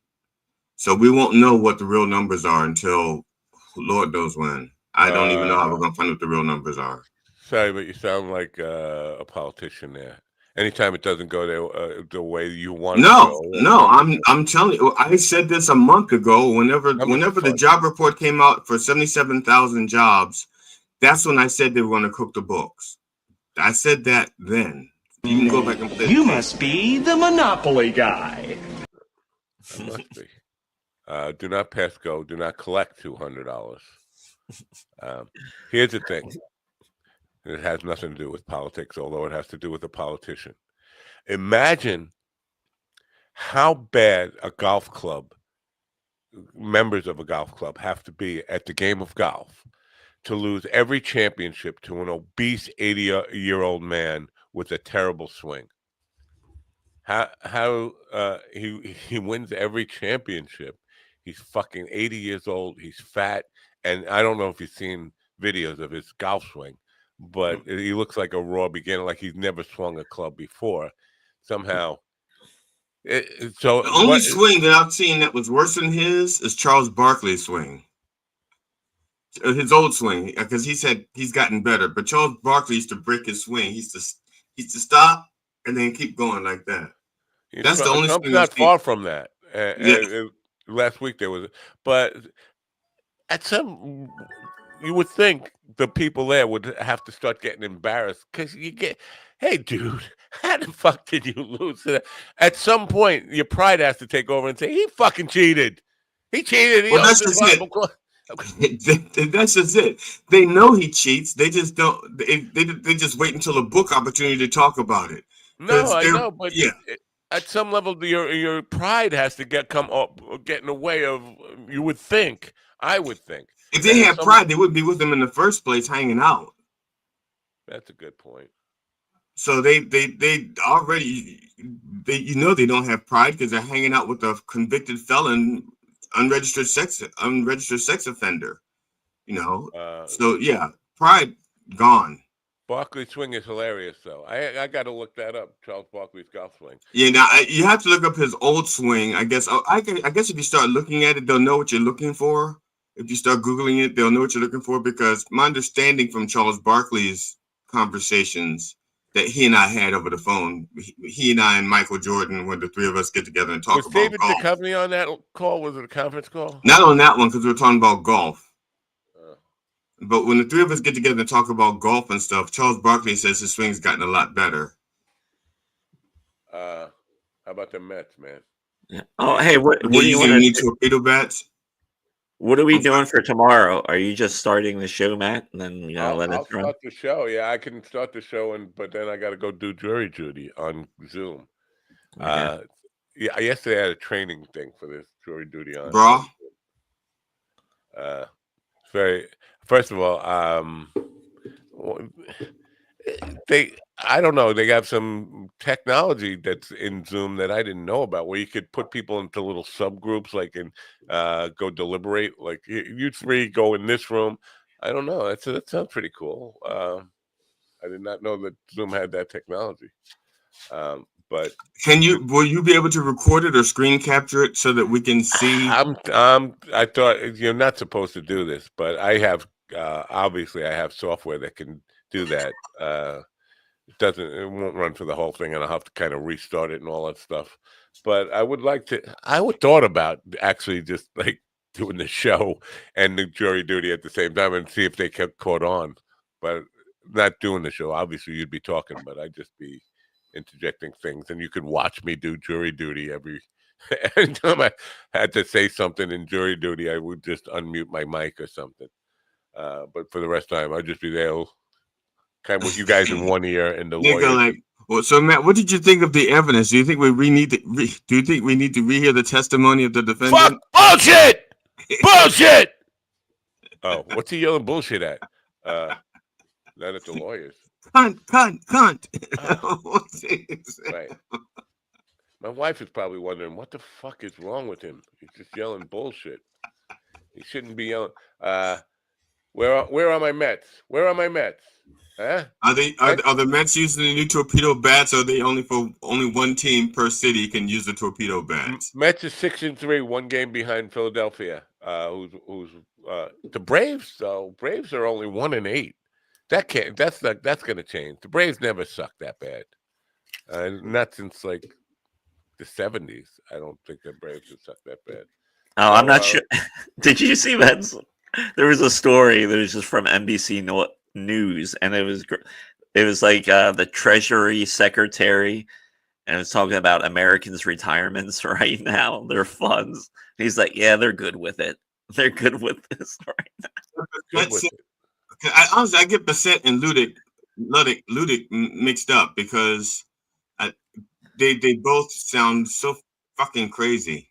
So we won't know what the real numbers are until Lord knows when. I don't even know how we're gonna find out what the real numbers are. Sorry, but you sound like a politician there. Anytime it doesn't go the way you want it to go. No, I'm telling you, I said this a month ago. Whenever the job report came out for 77,000 jobs, that's when I said they were going to cook the books. I said that then. You can go back and play. You must be the Monopoly guy. I must be. Do not pass go. Do not collect $200. Here's the thing. It has nothing to do with politics, although it has to do with a politician. Imagine how bad members of a golf club have to be at the game of golf to lose every championship to an obese 80-year-old man with a terrible swing. How he wins every championship. He's fucking 80 years old. He's fat, and I don't know if you've seen videos of his golf swing, but he looks like a raw beginner, like he's never swung a club before. Somehow, the only swing that I've seen that was worse than his is Charles Barkley's swing. His old swing, because he said he's gotten better. But Charles Barkley used to break his swing. He used to stop and then keep going like that. That's the only Trump's swing not far from that. last week there was, but at some, you would think the people there would have to start getting embarrassed because you get, hey, dude, how the fuck did you lose? At some point, your pride has to take over and say, he fucking cheated. He cheated. He Well, owes that's his just it. That's just it. They know he cheats. They just don't. They just wait until a book opportunity to talk about it. No, I know, but yeah. At some level, your pride has to get in the way of. You would think. I would think. If they had pride, they wouldn't be with them in the first place, hanging out. That's a good point. So they already they don't have pride because they're hanging out with a convicted felon, unregistered sex offender. So yeah, pride gone. Barkley swing is hilarious, though. I got to look that up. Charles Barkley's golf swing. Yeah, now you have to look up his old swing. I guess if you start looking at it, they'll know what you're looking for. If you start Googling it, they'll know what you're looking for, because my understanding from Charles Barkley's conversations that he and I had over the phone, he and I and Michael Jordan, when the three of us get together and talk about golf. Was David Duchovny on that call? Was it a conference call? Not on that one, because we were talking about golf. But when the three of us get together and talk about golf and stuff, Charles Barkley says his swing's gotten a lot better. How about the Mets, man? Yeah. Oh, hey, what do you want to need torpedo bats? What are we doing for tomorrow? Are you just starting the show, Matt? And then I'll let it run? start the show. Yeah, I can start the show, but then I got to go do jury duty on Zoom. Okay. Yesterday I had a training thing for this jury duty on. Bro. First of all, I don't know. They got some technology that's in Zoom that I didn't know about, where you could put people into little subgroups, like go deliberate. Like you three go in this room. I don't know. That sounds pretty cool. I did not know that Zoom had that technology. But will you be able to record it or screen capture it so that we can see? I thought you're not supposed to do this, but I have obviously I have software that can do that. It won't run for the whole thing, and I'll have to kind of restart it and all that stuff. But I would thought about actually just like doing the show and the jury duty at the same time and see if they kept caught on. But not doing the show. Obviously, you'd be talking, but I'd just be interjecting things, and you could watch me do jury duty every time I had to say something in jury duty. I would just unmute my mic or something. But for the rest of the time, I'd just be there, kind of with you guys in one ear and the lawyer. So Matt, what did you think of the evidence? Do you think we need to rehear the testimony of the defendant? Fuck bullshit! Bullshit! Oh, what's he yelling bullshit at? Not at the lawyers. Cunt. Right. My wife is probably wondering what the fuck is wrong with him. He's just yelling bullshit. He shouldn't be yelling. Where are my Mets? Where are my Mets? Huh? Are the Mets using the new torpedo bats? Or are they only one team per city can use the torpedo bats? Mets is 6-3, one game behind Philadelphia. Who's the Braves? Though Braves are only 1-8. That's going to change. The Braves never sucked that bad. Not since like the 70s. I don't think the Braves have sucked that bad. Oh, I'm not sure. Did you see that? There was a story that was just from NBC News, and it was like the Treasury Secretary, and it was talking about Americans' retirements right now, their funds. He's like, yeah, they're good with it. They're good with this right now. I get Bassett and Ludick mixed up because they both sound so fucking crazy.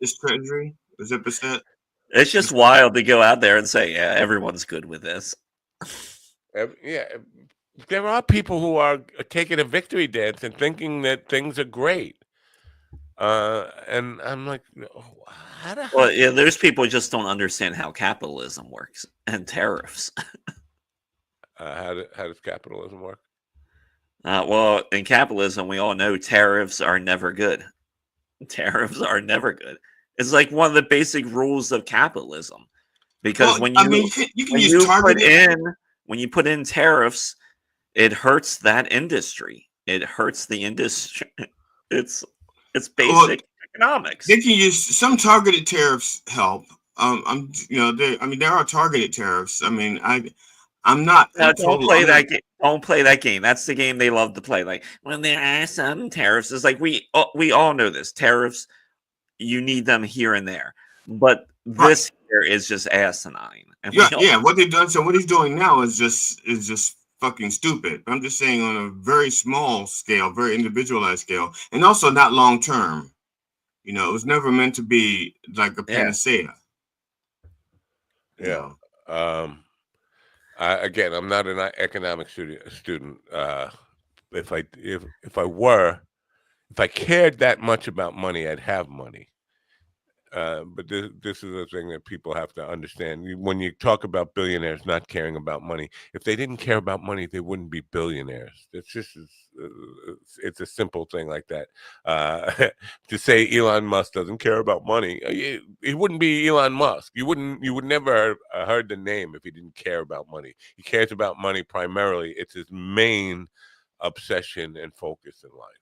This Treasury? Is it Bassett? It's just wild to go out there and say, yeah, everyone's good with this. Yeah, there are people who are taking a victory dance and thinking that things are great. And I'm like, well, yeah, there's people who just don't understand how capitalism works and tariffs. How does capitalism work? Well, in capitalism, we all know tariffs are never good. Tariffs are never good. It's like one of the basic rules of capitalism, because when you put in tariffs, it hurts that industry. It hurts the industry. It's basic economics. They can use some targeted tariffs help. There are targeted tariffs. I'm not No, a don't total. play that game. Don't play that game. That's the game they love to play. Like when there are some tariffs, it's like we all know this. Tariffs, you need them here and there, but this here is just asinine. And Yeah. What they've done. So what he's doing now is just fucking stupid. I'm just saying on a very small scale, very individualized scale, and also not long term. It was never meant to be like a panacea. Yeah. Again, I'm not an economics student. If I cared that much about money, I'd have money. But this is a thing that people have to understand. When you talk about billionaires not caring about money, if they didn't care about money, they wouldn't be billionaires. It's just it's a simple thing like that. To say Elon Musk doesn't care about money, he wouldn't be Elon Musk. You would never have heard the name if he didn't care about money. He cares about money primarily. It's his main obsession and focus in life.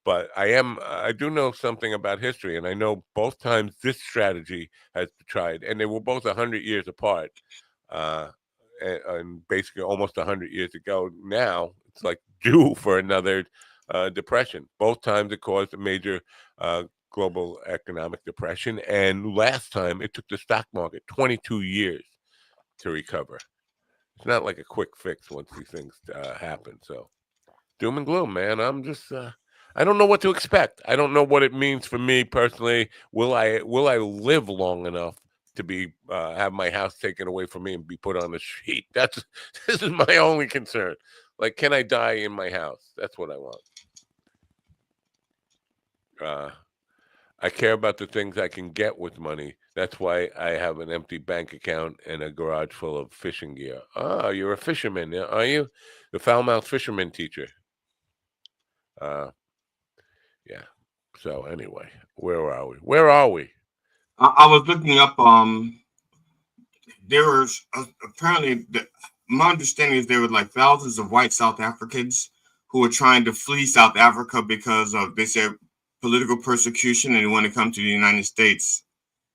But I do know something about history, and I know both times this strategy has been tried, and they were both 100 years apart, and basically almost 100 years ago. Now it's like due for another depression. Both times it caused a major global economic depression, and last time it took the stock market 22 years to recover. It's not like a quick fix once these things happen. So doom and gloom, man. I'm just I don't know what to expect. I don't know what it means for me personally. Will I live long enough to be have my house taken away from me and be put on the street? This is my only concern. Like, can I die in my house? That's what I want. I care about the things I can get with money. That's why I have an empty bank account and a garage full of fishing gear. Oh, you're a fisherman, are you? The foul-mouthed fisherman teacher. Yeah. So anyway, where are we? I was looking up. There was apparently my understanding is there were like thousands of white South Africans who were trying to flee South Africa because of, they said, political persecution, and they want to come to the United States.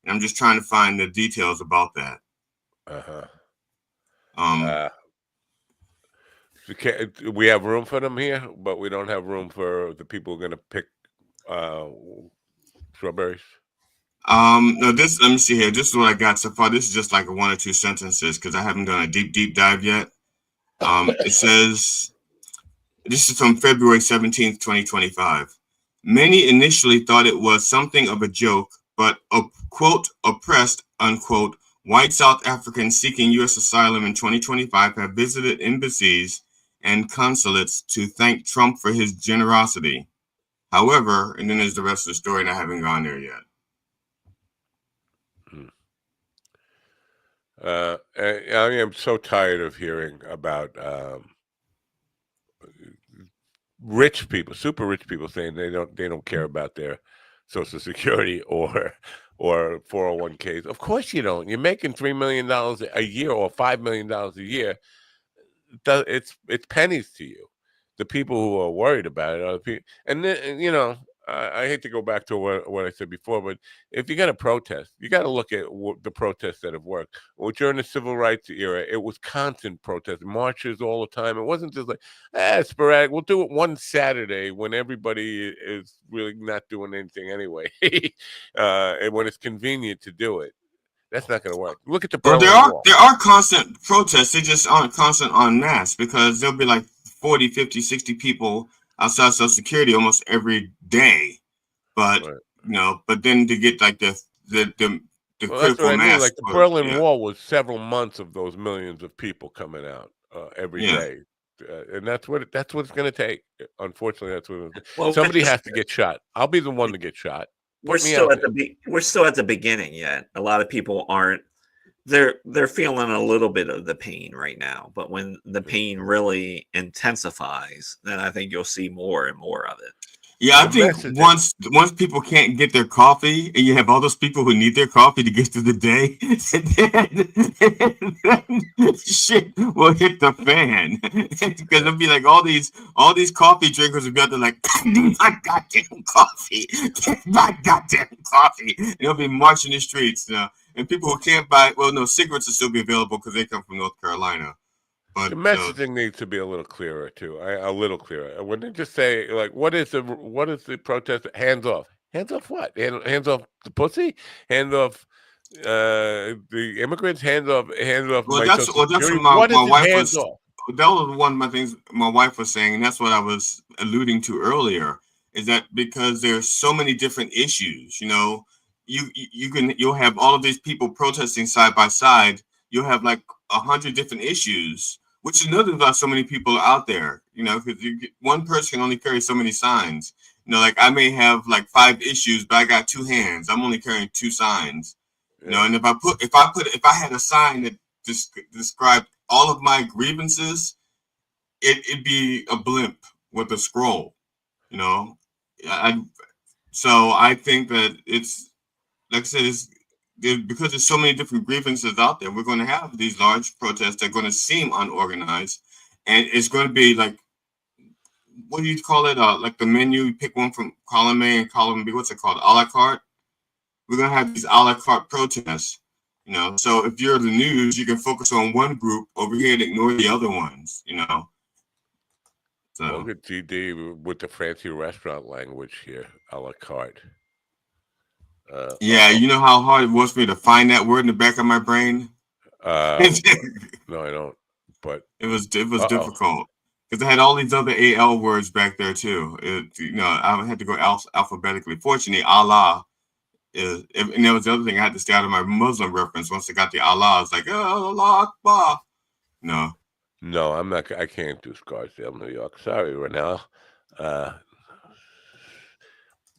And I'm just trying to find the details about that. We have room for them here, but we don't have room for the people who are going to pick strawberries. No, let me see here. This is what I got so far. This is just like 1 or 2 sentences because I haven't done a deep dive yet. It says, this is from February 17th, 2025. Many initially thought it was something of a joke, but quote, oppressed, unquote, white South Africans seeking U.S. asylum in 2025 have visited embassies and consulates to thank Trump for his generosity. However, and then there's the rest of the story, and I haven't gone there yet. I am so tired of hearing about rich people, super rich people, saying they don't care about their Social Security or 401ks. Of course you don't. You're making $3 million a year or $5 million a year. It's pennies to you. The people who are worried about it are the people, and then, I hate to go back to what I said before, but if you're going to protest, you got to look at the protests that have worked. Well, during the civil rights era, it was constant protest, marches all the time. It wasn't just like, sporadic. We'll do it one Saturday when everybody is really not doing anything anyway, and when it's convenient to do it. That's not going to work. Look at the Berlin Wall. There are constant protests. They just aren't constant en masse because there'll be like 40, 50, 60 people outside Social Security almost every day. But but then to get like the critical mass. Mean. Like the Berlin Wall was several months of those millions of people coming out every day. And that's what it's going to take. Unfortunately, that's what somebody has to get shot. I'll be the one to get shot. We're still at the beginning yet. A lot of people aren't. They're feeling a little bit of the pain right now, but when the pain really intensifies, then I think you'll see more and more of it. Yeah, I The think messaging. once people can't get their coffee, and you have all those people who need their coffee to get through the day, then shit will hit the fan. Because it'll be like all these coffee drinkers will be out there like, "Get my goddamn coffee, get my goddamn coffee," and they'll be marching the streets. And people who can't buy, well, no, cigarettes will still be available because they come from North Carolina. But The messaging needs to be a little clearer too. A little clearer. When they just say like, what is the protest? Hands off. Hands off what? Hands off the pussy? Hands off the immigrants? Hands off my that's social what security? What my is it? wife Hands was. off. That was one of my things my wife was saying, and that's what I was alluding to earlier. Is that because there's so many different issues? You'll have all of these people protesting side by side. You'll have like 100 different issues, which is another why so many people are out there. Because one person can only carry so many signs. Like I may have like 5 issues, but I got 2 hands. I'm only carrying 2 signs. And if I had a sign that described all of my grievances, it'd be a blimp with a scroll. So I think that it's like I said, because there's so many different grievances out there. We're going to have these large protests that are going to seem unorganized, and it's going to be like, what do you call it? Like the menu, you pick one from column A and column B. What's it called? A la carte. We're going to have these a la carte protests. So if you're the news, you can focus on one group over here and ignore the other ones. So Look at GD with the fancy restaurant language here, a la carte. Yeah, you know how hard it was for me to find that word in the back of my brain. No, I don't. But it was difficult because I had all these other AL words back there too. I had to go alphabetically. Fortunately, Allah is, and that was the other thing. I had to stay out of my Muslim reference. Once I got the Allah, it's like, oh, Allah Akbar. No, I'm not. I can't do Scarsdale, New York. Sorry, Renell.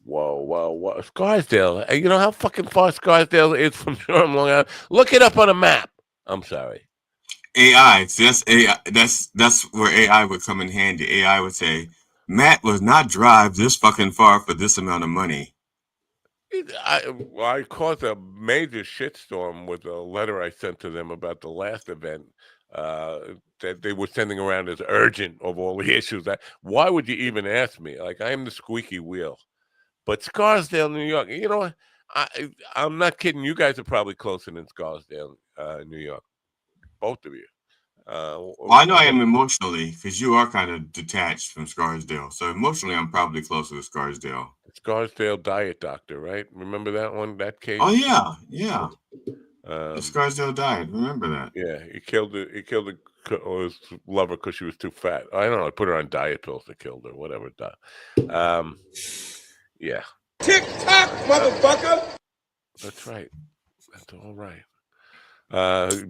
Whoa. Scarsdale. You know how fucking far Scarsdale is from Durham, Long Island? Look it up on a map. I'm sorry. AI. See, that's AI. That's where AI would come in handy. AI would say, Matt was not drive this fucking far for this amount of money. I caused a major shitstorm with a letter I sent to them about the last event that they were sending around as urgent of all the issues. Why would you even ask me? Like, I am the squeaky wheel. But Scarsdale, New York, you know, I'm not kidding. You guys are probably closer than Scarsdale, New York. Both of you. Well, I know I am emotionally because you are kind of detached from Scarsdale. So emotionally, I'm probably closer to Scarsdale. Scarsdale Diet Doctor, right? Remember that one? That case? Oh yeah. The Scarsdale Diet. Remember that? Yeah, he killed his lover because she was too fat. I don't know. I put her on diet pills that killed her. Whatever. Yeah. Tick-tock, motherfucker. That's right. That's all right.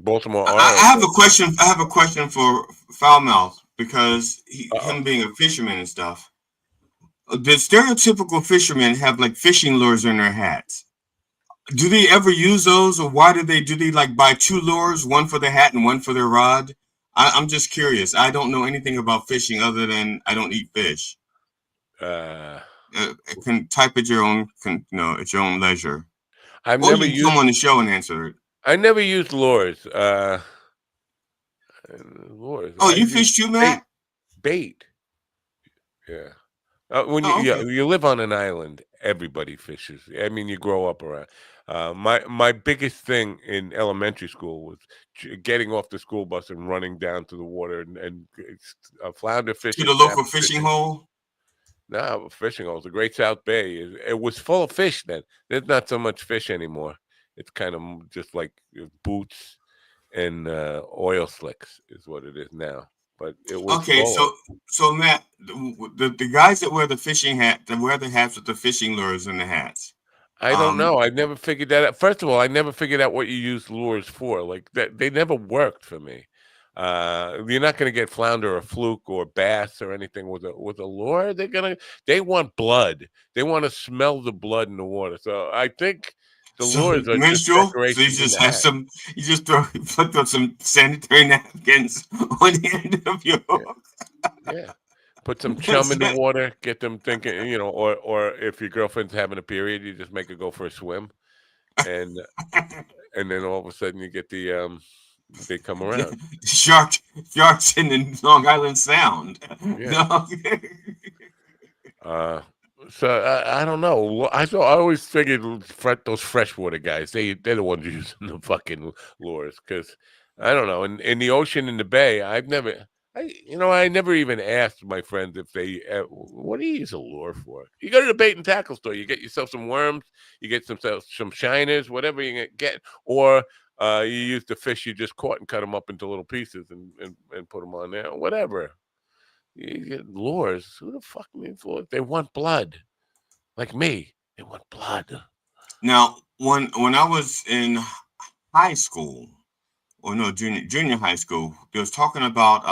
Baltimore. I have a question. I have a question for Foulmouth because him being a fisherman and stuff. The stereotypical fishermen have like fishing lures in their hats. Do they ever use those, or why do they like buy 2 lures, one for the hat and one for their rod? I'm just curious. I don't know anything about fishing other than I don't eat fish. Can type at your own, at your own leisure. I've or never you come on the show and answer it. I never used lures. Lures. Oh, you fish too, Matt? Bait. Yeah. When you live on an island, everybody fishes. I mean, you grow up around. My biggest thing in elementary school was getting off the school bus and running down to the water and flounder fishing. To the local fishing hole? No, fishing holes. The Great South Bay. It was full of fish then. There's not so much fish anymore. It's kind of just like boots and oil slicks is what it is now. But it was okay. So Matt, the guys that wear the fishing hat, that wear the hats with the fishing lures and the hats. I don't know. I never figured that out. First of all, I never figured out what you use lures for. Like that, they never worked for me. You're not going to get flounder or fluke or bass or anything with a lure. They want blood. They want to smell the blood in the water. So I think the lures are minstrel. Just so you just have some. You just put some sanitary napkins on the end of your hook. Yeah. Put some chum in the water, get them thinking, or if your girlfriend's having a period, you just make her go for a swim, and then all of a sudden you get they come around. Sharks in the Long Island Sound. Yeah. No. So I don't know. I always figured those freshwater guys, they're the ones using the fucking lures, because I don't know. In the ocean, in the bay, I never even asked my friends if they what do you use a lure for? You go to the bait and tackle store, you get yourself some worms, you get some shiners, whatever you get, or you use the fish you just caught and cut them up into little pieces and put them on there, whatever. You get lures. Who the fuck needs lures? They want blood, like me. They want blood. Now, when I was in high school, or no, junior high school, they was talking about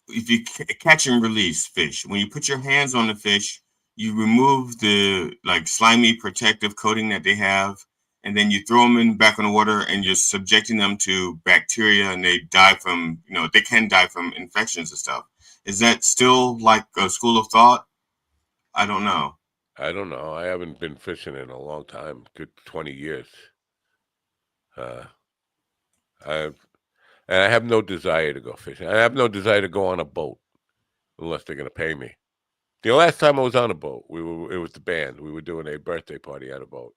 if you catch and release fish. When you put your hands on the fish, you remove the like slimy protective coating that they have, and then you throw them back in the water, and you're subjecting them to bacteria, and they die from they can die from infections and stuff. Is that still like a school of thought? I don't know. I don't know. I haven't been fishing in a long time. Good 20 years. I have no desire to go fishing. I have no desire to go on a boat unless they're going to pay me. The last time I was on a boat, it was the band. We were doing a birthday party on a boat.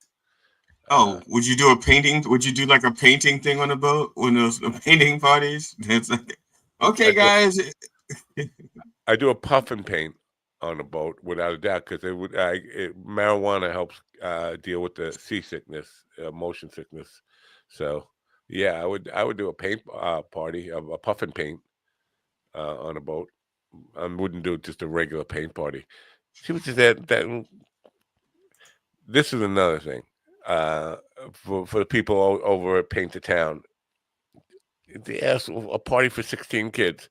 Would you do a painting? Would you do like a painting thing on a boat when those painting parties? It's like, okay, guys. I do a puff and paint on a boat without a doubt, because marijuana helps deal with the seasickness, motion sickness. So yeah, I would do a paint party, of a puff and paint on a boat. I wouldn't do just a regular paint party. See what you said? This is another thing for the people over at Paint the Town. They asked a party for 16 kids.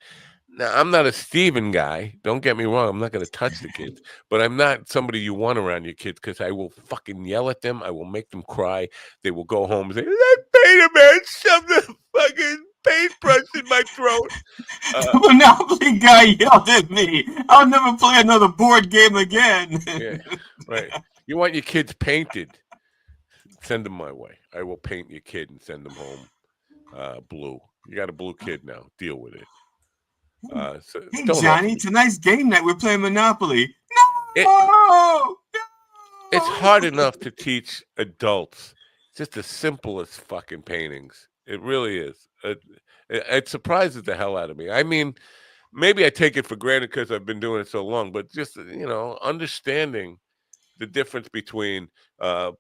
Now, I'm not a Steven guy. Don't get me wrong. I'm not going to touch the kids. But I'm not somebody you want around your kids, because I will fucking yell at them. I will make them cry. They will go home and say, that painter man shoved the fucking paintbrush in my throat. The Monopoly guy yelled at me. I'll never play another board game again. Yeah, right. You want your kids painted? Send them my way. I will paint your kid and send them home blue. You got a blue kid now. Deal with it. Hey, Johnny, tonight's game night. We're playing Monopoly. No! It's hard enough to teach adults just the simplest fucking paintings. It really is. It surprises the hell out of me. I mean, maybe I take it for granted because I've been doing it so long, but just, understanding the difference between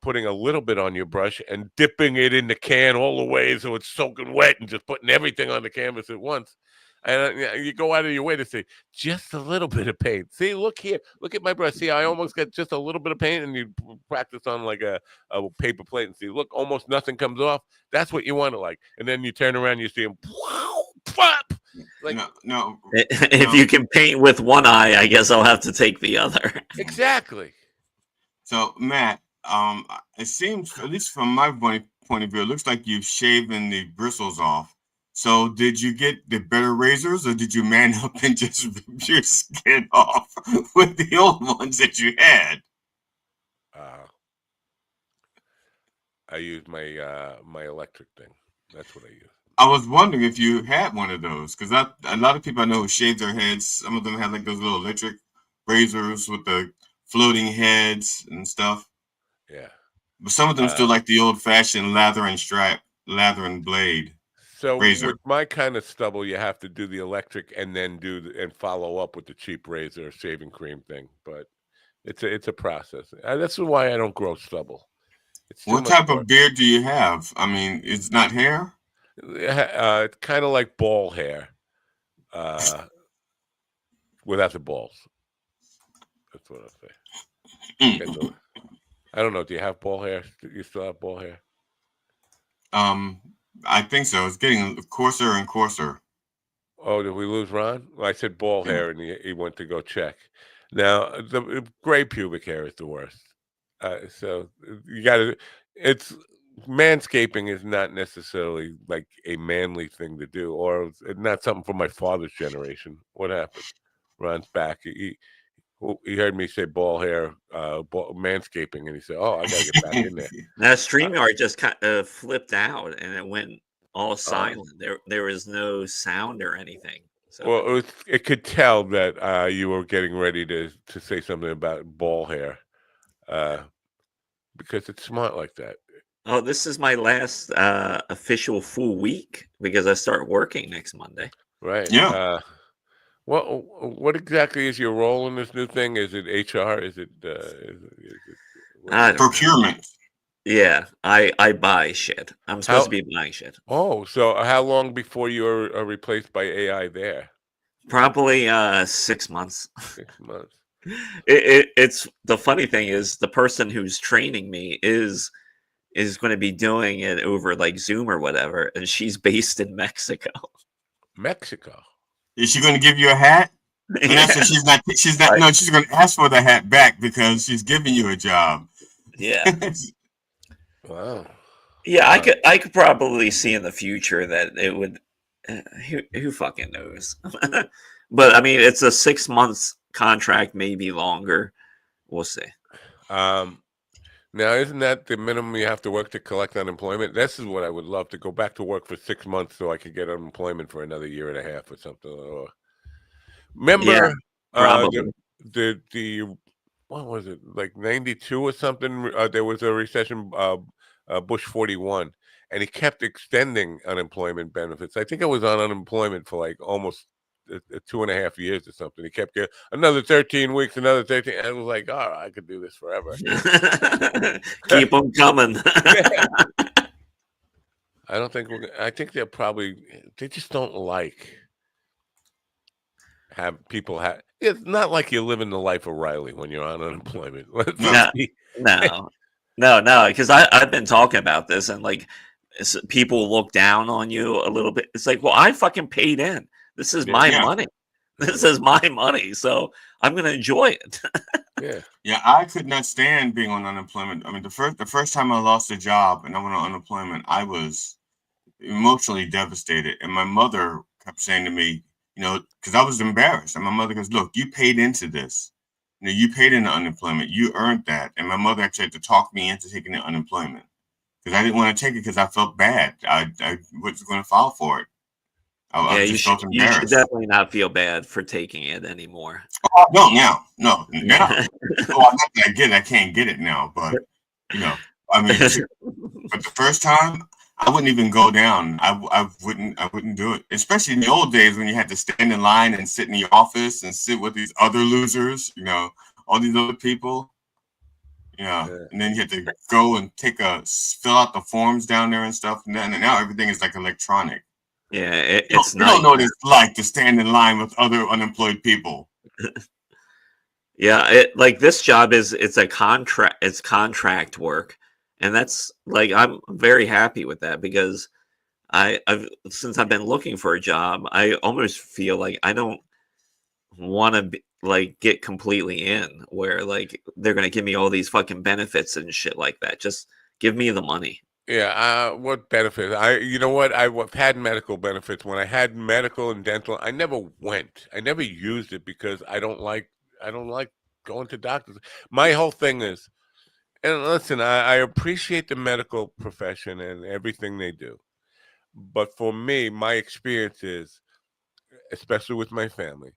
putting a little bit on your brush and dipping it in the can all the way so it's soaking wet, and just putting everything on the canvas at once. And you go out of your way to say, just a little bit of paint. See, look here. Look at my brush. See, I almost got just a little bit of paint, and you practice on like a paper plate and see, look, almost nothing comes off. That's what you want to like. And then you turn around, you see them, pop. Like, no. If you can paint with one eye, I guess I'll have to take the other. Exactly. So, Matt, it seems, at least from my point of view, it looks like you've shaven the bristles off. So did you get the better razors, or did you man up and just rip your skin off with the old ones that you had? I used my my electric thing. That's what I use. I was wondering if you had one of those, because a lot of people I know who shave their heads. Some of them have like those little electric razors with the floating heads and stuff. Yeah. But some of them still like the old-fashioned lather and blade. So razor. With my kind of stubble, you have to do the electric and then and follow up with the cheap razor shaving cream thing. But it's a process. That's why I don't grow stubble. What type of beard do you have? I mean, it's not hair? It's kind of like ball hair, without the balls. That's what I'll say. I don't know. Do you have ball hair? Do you still have ball hair? I think so. It's getting coarser and coarser. Oh, did we lose Ron? Well, I said ball hair, and he went to go check. Now, the gray pubic hair is the worst. So you got to. It's manscaping is not necessarily like a manly thing to do, or not something from my father's generation. What happened? runs back. He heard me say ball hair, manscaping, and he said, "Oh, I gotta get back in there." Now StreamYard just kind of flipped out and it went all silent. There was no sound or anything. So well, it could tell that you were getting ready to say something about ball hair, because it's smart like that. Oh, this is my last official full week because I start working next Monday. Right. Yeah. What exactly is your role in this new thing? Is it HR? Is it procurement? Yeah, I buy shit. I'm supposed to be buying shit. Oh, so how long before you're replaced by AI there? Probably 6 months. 6 months. It's the funny thing is the person who's training me is going to be doing it over like Zoom or whatever, and she's based in Mexico. Mexico. Is she going to give you a hat? Vanessa, she's not. No, she's going to ask for the hat back because she's giving you a job. Yeah. Wow. Yeah, I could probably see in the future that it would. Who fucking knows? But I mean, it's a 6 months contract, maybe longer. We'll see. Now, isn't that the minimum you have to work to collect unemployment? This is what I would love, to go back to work for 6 months so I could get unemployment for another year and a half or something. Or remember, probably. the what was it, like 92 or something? There was a recession, Bush 41, and he kept extending unemployment benefits. I think I was on unemployment for like almost 2.5 years or something. He kept getting another 13 weeks, another 13. And I was like, oh, I could do this forever. Keep them coming. I don't think I think they just don't like have people have. It's not like you're living the life of Riley when you're on unemployment. No, because I've been talking about this, and like people look down on you a little bit. It's like, well, I fucking paid in. This is my money. This is my money, so I'm gonna enjoy it. Yeah, I could not stand being on unemployment. I mean, the first time I lost a job and I went on unemployment, I was emotionally devastated. And my mother kept saying to me, because I was embarrassed. And my mother goes, "Look, you paid into this. You paid into unemployment. You earned that." And my mother actually had to talk me into taking the unemployment because I didn't want to take it because I felt bad. I was going to file for it. You should definitely not feel bad for taking it anymore. Oh, no, now. Well, I can't get it now, but I mean, but the first time I wouldn't even go down. I wouldn't do it, especially in the old days when you had to stand in line and sit in the office and sit with these other losers, all these other people. Yeah, and then you had to go and fill out the forms down there and stuff, and now everything is like electronic. Yeah, it's you don't know what it's like to stand in line with other unemployed people. Yeah, like this job it's contract work, and that's like I'm very happy with that because since I've been looking for a job, I almost feel like I don't want to get completely in where like they're gonna give me all these fucking benefits and shit like that. Just give me the money. Yeah, what benefits? I've had medical benefits. When I had medical and dental, I never went. I never used it because I don't like going to doctors. My whole thing is, and listen, I appreciate the medical profession and everything they do. But for me, my experience is, especially with my family,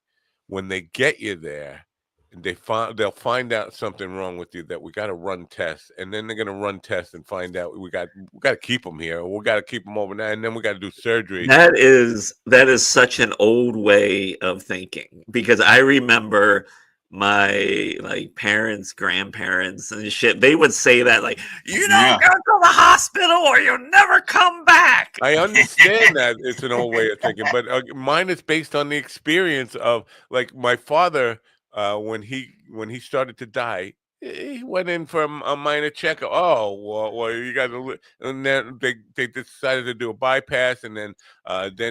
when they get you there, and they'll find out something wrong with you, that we got to run tests, and then they're going to run tests and find out we got to keep them here, or we got to keep them overnight, and then we got to do surgery. That is such an old way of thinking because I remember my parents, grandparents, and shit. They would say that you don't go to the hospital or you'll never come back. I understand that it's an old way of thinking, but mine is based on the experience of my father. When he started to die, he went in for a minor checkup. Oh, well, you got to, and then they decided to do a bypass, and then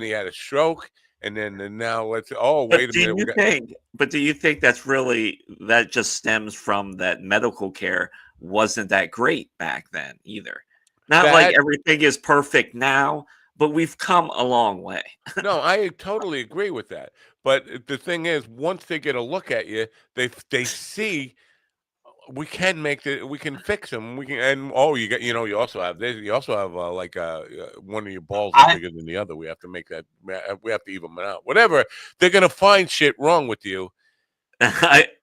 he had a stroke, and then now wait a minute. But do you think that just stems from that medical care wasn't that great back then either? Not like everything is perfect now, but we've come a long way. No, I totally agree with that. But the thing is, once they get a look at you, they see we can we can fix them. We can, and you got, you also have this. You also have one of your balls are bigger than the other. We have to make that. We have to even it out. Whatever, they're gonna find shit wrong with you.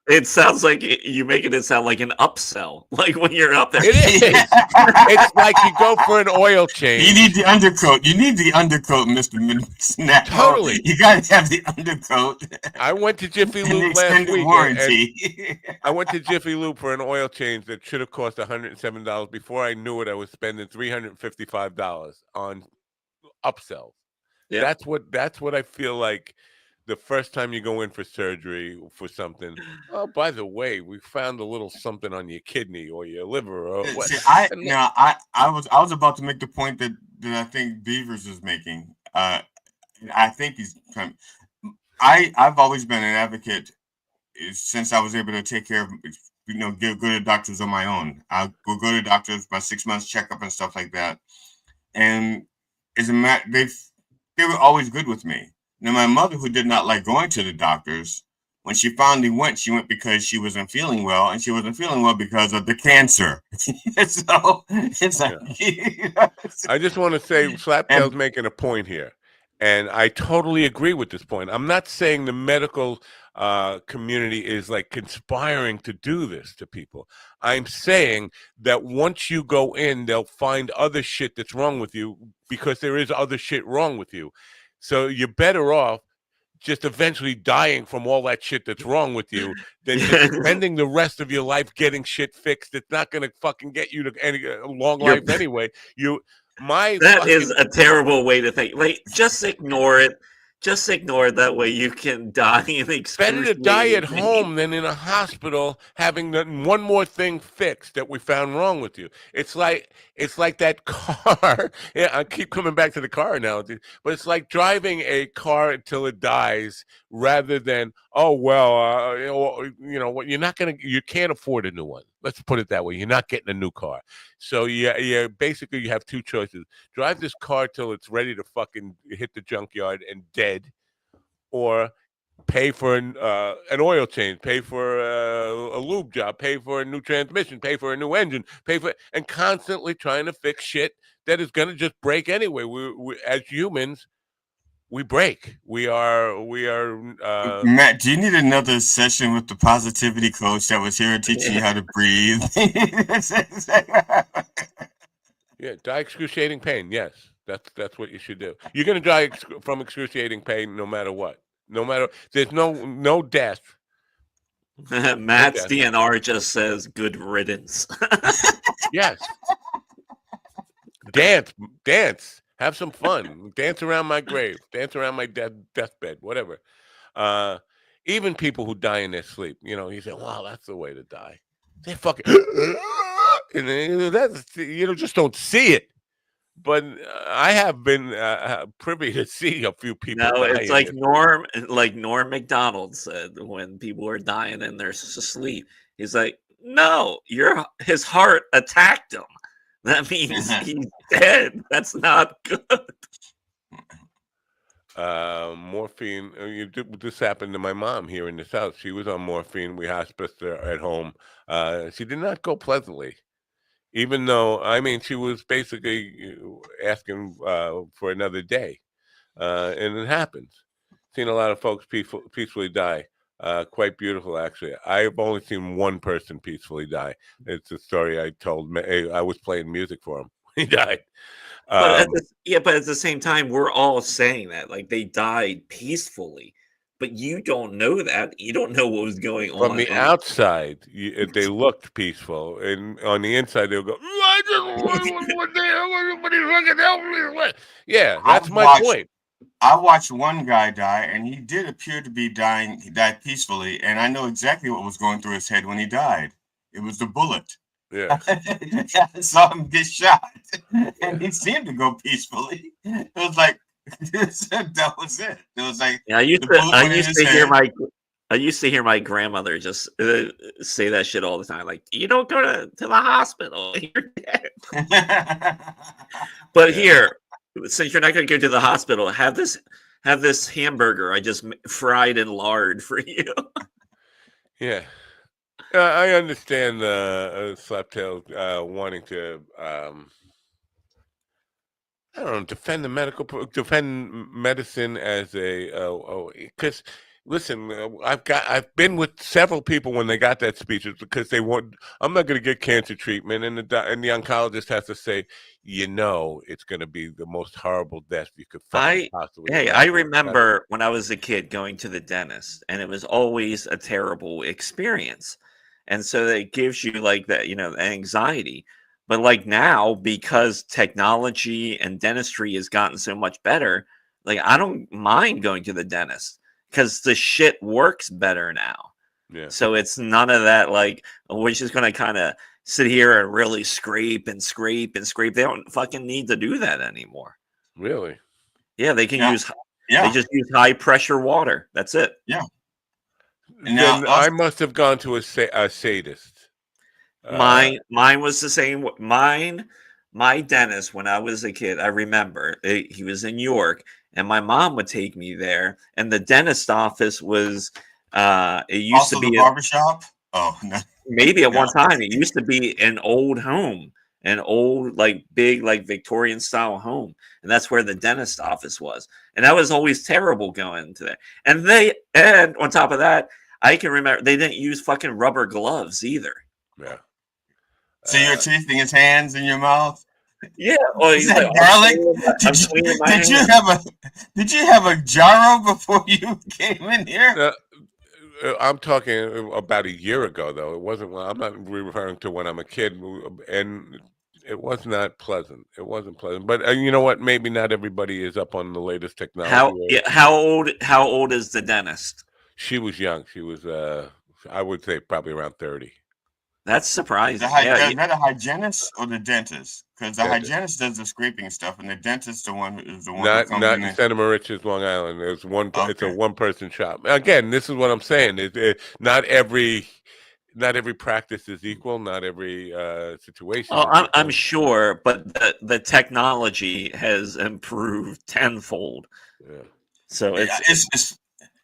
It sounds like you making it sound like an upsell. Like when you're up there, it is. It's like you go for an oil change. You need the undercoat. You need the undercoat, Mr. Snap. Totally. You got to have the undercoat. I went to Jiffy Lube last week. Warranty. I went to Jiffy Lube for an oil change that should have cost $107. Before I knew it, I was spending $355 on upsells. Yeah. That's what I feel like. The first time you go in for surgery for something, oh, by the way, we found a little something on your kidney or your liver or what. See, I was about to make the point that I think Beavers is making. I think I've always been an advocate since I was able to take care of, go to doctors on my own. I will go to doctors my 6 months checkup and stuff like that. And as a matter, they were always good with me. Now, my mother, who did not like going to the doctors, when she finally went, she went because she wasn't feeling well, and she wasn't feeling well because of the cancer. So it's like, I just want to say, Slaptail's making a point here, and I totally agree with this point. I'm not saying the medical community is like conspiring to do this to people. I'm saying that once you go in, they'll find other shit that's wrong with you because there is other shit wrong with you. So you're better off just eventually dying from all that shit that's wrong with you than just spending the rest of your life getting shit fixed. It's not going to fucking get you to any long life anyway. That is a terrible way to think. Like, just ignore it. Just ignore it. That way you can die in better to die at home than in a hospital having one more thing fixed that we found wrong with you. It's like that car. Yeah, I keep coming back to the car analogy, but it's like driving a car until it dies rather than, oh well, you're not gonna, you can't afford a new one. Let's put it that way. You're not getting a new car. So yeah, basically you have two choices. Drive this car till it's ready to fucking hit the junkyard and dead, or pay for an oil change, pay for a lube job, pay for a new transmission, pay for a new engine, and constantly trying to fix shit that is going to just break anyway. We as humans, we break. We are. Matt, do you need another session with the positivity coach that was here teaching you how to breathe? Yeah, die excruciating pain. Yes, that's what you should do. You're going to die from excruciating pain no matter what. No matter, there's no death. Matt's DNR just says good riddance. Yes. Dance. Have some fun. Dance around my grave. Dance around my deathbed. Whatever. Even people who die in their sleep, you say, "Wow, that's the way to die." They fucking, and that's, just don't see it. But I have been privy to see a few people. No, it's like Norm Macdonald said when people are dying in their sleep. He's like, "No, his heart attacked him. That means he's dead. That's not good." Morphine. This happened to my mom here in this house. She was on morphine. We hospiced her at home. She did not go pleasantly. Even though, she was basically asking for another day. And it happens. Seen a lot of folks peacefully die. Quite beautiful, actually. I've only seen one person peacefully die. It's a story I told. I was playing music for him. He died. But at the same time, we're all saying that. Like, they died peacefully. But you don't know that. You don't know what was going on. From the outside, they looked peaceful. And on the inside, they'll go, "I just what the hell? Everybody fucking help me." Yeah, that's my point. I watched one guy die, and he did appear to be dying. He died peacefully. And I know exactly what was going through his head when he died. It was the bullet. Yeah. I saw him get shot. And he seemed to go peacefully. It was like, that was it. It was like, yeah, I used to hear my grandmother just say that shit all the time. Like, you don't go to the hospital, you're dead. But here, Since you're not going to go to the hospital, have this hamburger I just fried in lard for you. Yeah. I understand Slaptail wanting to I don't know, defend medicine as a because listen, I've been with several people when they got that speech because they want I'm not going to get cancer treatment, and the oncologist has to say, it's going to be the most horrible death you could fucking possibly I imagine. remember when I was a kid going to the dentist, and it was always a terrible experience, and so it gives you like that, anxiety. But like now, because technology and dentistry has gotten so much better, like I don't mind going to the dentist because the shit works better now. Yeah. So it's none of that like we're just gonna kind of sit here and really scrape and scrape and scrape. They don't fucking need to do that anymore. Really? Yeah, they can use. Yeah. They just use high pressure water. That's it. Yeah. Then I must have gone to a sadist. Mine was the same. My dentist when I was a kid, I remember he was in New York, and my mom would take me there. And the dentist office was it used also to be the barbershop. Oh, no. Maybe at one time it used to be an old home, an old like big like Victorian style home, and that's where the dentist office was. And that was always terrible going to there. And on top of that, I can remember they didn't use fucking rubber gloves either. Yeah. So you're tasting his hands in your mouth? Yeah. Well, is that garlic? Did you have a gyro before you came in here? I'm talking about a year ago, though. It wasn't. I'm not referring to when I'm a kid, and it was not pleasant. It wasn't pleasant. But you know what? Maybe not everybody is up on the latest technology. How old is the dentist? She was young. She was, I would say, probably around 30. That's surprising. Is that a hygienist or the dentist? Because the hygienist does the scraping stuff, and the dentist is the one who comes not in. in Santa Maria, Long Island. There's one. Okay. It's a one-person shop. Again, this is what I'm saying. Not every practice is equal. Not every situation. Oh, I'm sure, but the technology has improved tenfold. Yeah. So it's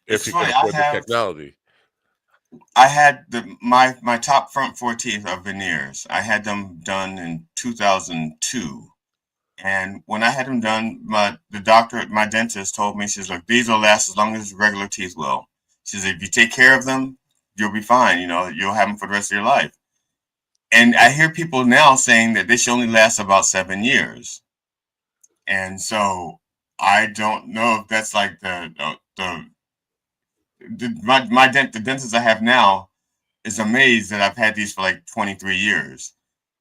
if you can afford the technology. I had my top front 4 teeth are veneers. I had them done in 2002, and when I had them done, my dentist told me, she's like, these will last as long as regular teeth will. She said, if you take care of them, you'll be fine. You'll have them for the rest of your life. And I hear people now saying that they should only last about 7 years, and so I don't know if that's like the dentist I have now is amazed that I've had these for like 23 years.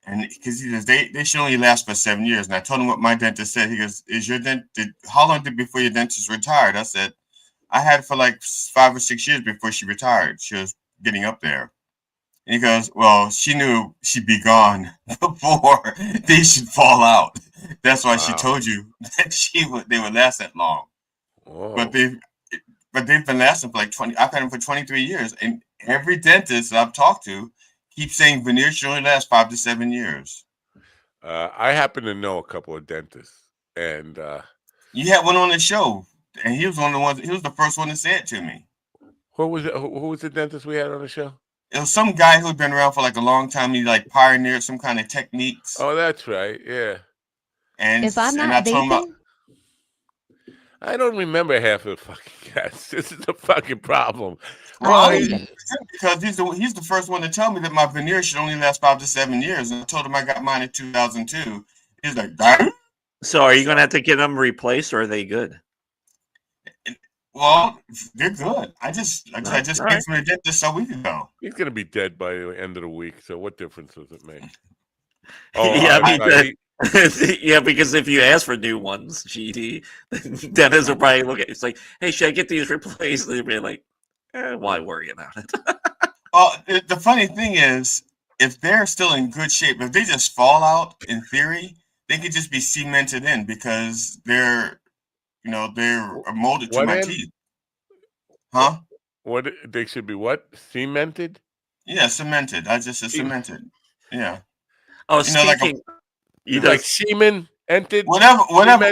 And because he says they should only last for 7 years. And I told him what my dentist said. He goes, how long before your dentist retired? I said, I had it for like 5 or 6 years before she retired. She was getting up there. And he goes, well, she knew she'd be gone before they should fall out. That's why she told you that they would last that long. Whoa. But they've been lasting for like 20. I've had them for 23 years, and every dentist that I've talked to keeps saying veneers should only last 5 to 7 years. I happen to know a couple of dentists, and you had one on the show, and he was one of the ones. He was the first one to say it to me. Who was the dentist we had on the show? It was some guy who'd been around for like a long time. He like pioneered some kind of techniques. Oh, that's right. Yeah. And I told him about. I don't remember half of the fucking guys. This is a fucking problem. Well, because he's the first one to tell me that my veneer should only last 5 to 7 years. And I told him I got mine in 2002. He's like, "Damn." So are you going to have to get them replaced, or are they good? Well, they're good. I just came from the dentist a week ago. He's going to be dead by the end of the week. So what difference does it make? Yeah, because if you ask for new ones, GD, dentists will probably look at it. It's like, hey, should I get these replaced? They'll be like, why worry about it? Well, the funny thing is, if they're still in good shape, if they just fall out, in theory, they could just be cemented in because they're molded to my teeth. Huh? What they should be? What, cemented? Yeah, cemented. I just said cemented. Yeah. Oh, speaking. Like semen? Ented, whatever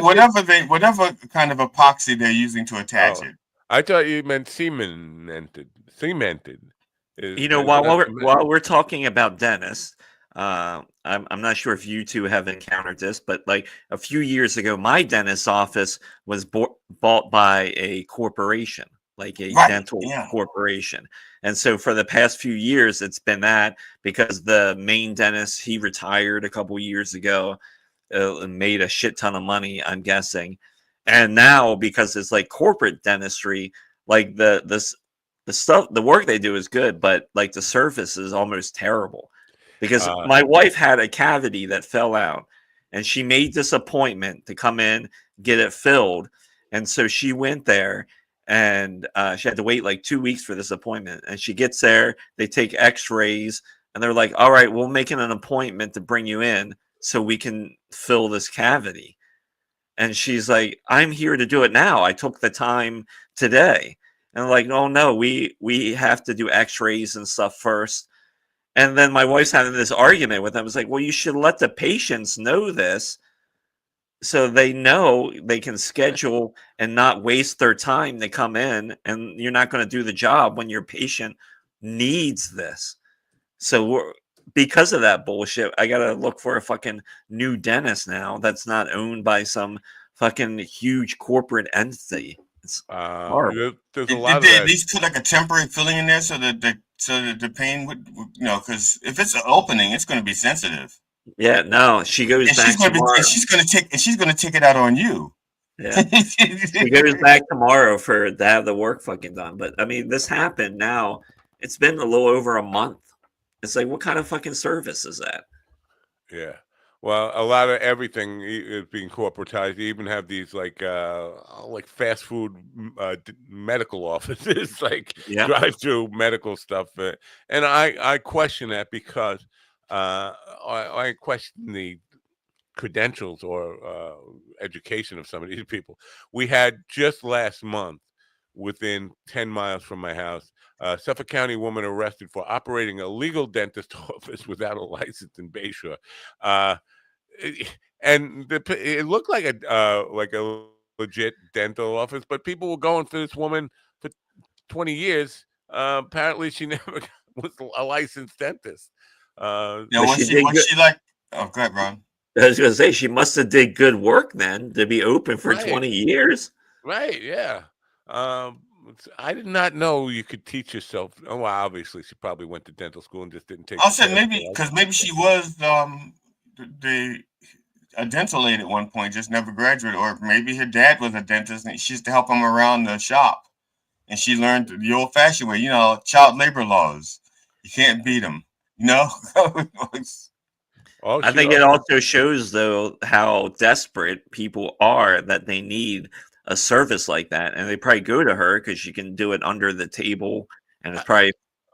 kind of epoxy they're using to attach it. I thought you meant cemented. Cemented. You know, while we're talking about dentists, I'm not sure if you two have encountered this, but like a few years ago, my dentist's office was bought by a corporation, like a dental corporation, and so for the past few years, it's been that because the main dentist he retired a couple years ago, and made a shit ton of money, I'm guessing, and now because it's like corporate dentistry, like the stuff the work they do is good, but like the surface is almost terrible because my wife had a cavity that fell out and she made this appointment to come in get it filled, and so she went there and she had to wait like 2 weeks for this appointment, and she gets there, they take x-rays, and they're like, all right, we'll make an appointment to bring you in so we can fill this cavity. And she's like, I'm here to do it now, I took the time today. And like, oh no, we have to do x-rays and stuff first. And then my wife's having this argument with them. I was like, well, you should let the patients know this so they know they can schedule and not waste their time to come in, and you're not going to do the job when your patient needs this. So because of that bullshit, I got to look for a fucking new dentist now that's not owned by some fucking huge corporate entity. It's horrible. There's a Did lot of they that. at least put like a temporary filling in there so that the pain would, you know, because if it's an opening, it's going to be sensitive. Yeah, no, she goes And back tomorrow. she's going to take it out on you. Yeah, she goes back tomorrow to have the work fucking done. But I mean, this happened now. It's been a little over a month. It's like, what kind of fucking service is that? Yeah. Well, a lot of everything is being corporatized. You even have these like fast food medical offices, like drive-through medical stuff, and I question that because I question the credentials or education of some of these people. We had just last month, within 10 miles from my house, a Suffolk County woman arrested for operating a legal dentist office without a license in Bayshore. And it looked like a legit dental office, but people were going for this woman for 20 years. Apparently, she never was a licensed dentist. Was she like? Oh, go ahead, Ron. I was going to say she must have did good work then to be open for 20 years. Right? Yeah. I did not know you could teach yourself. Oh, well, obviously, she probably went to dental school and just didn't take. I'll say maybe because maybe she was a dental aide at one point, just never graduated, or maybe her dad was a dentist and she used to help him around the shop, and she learned the old-fashioned way. You know, child labor laws. You can't beat them. You know. I think it also shows, though, how desperate people are that they need a service like that, and they probably go to her because she can do it under the table, and it's probably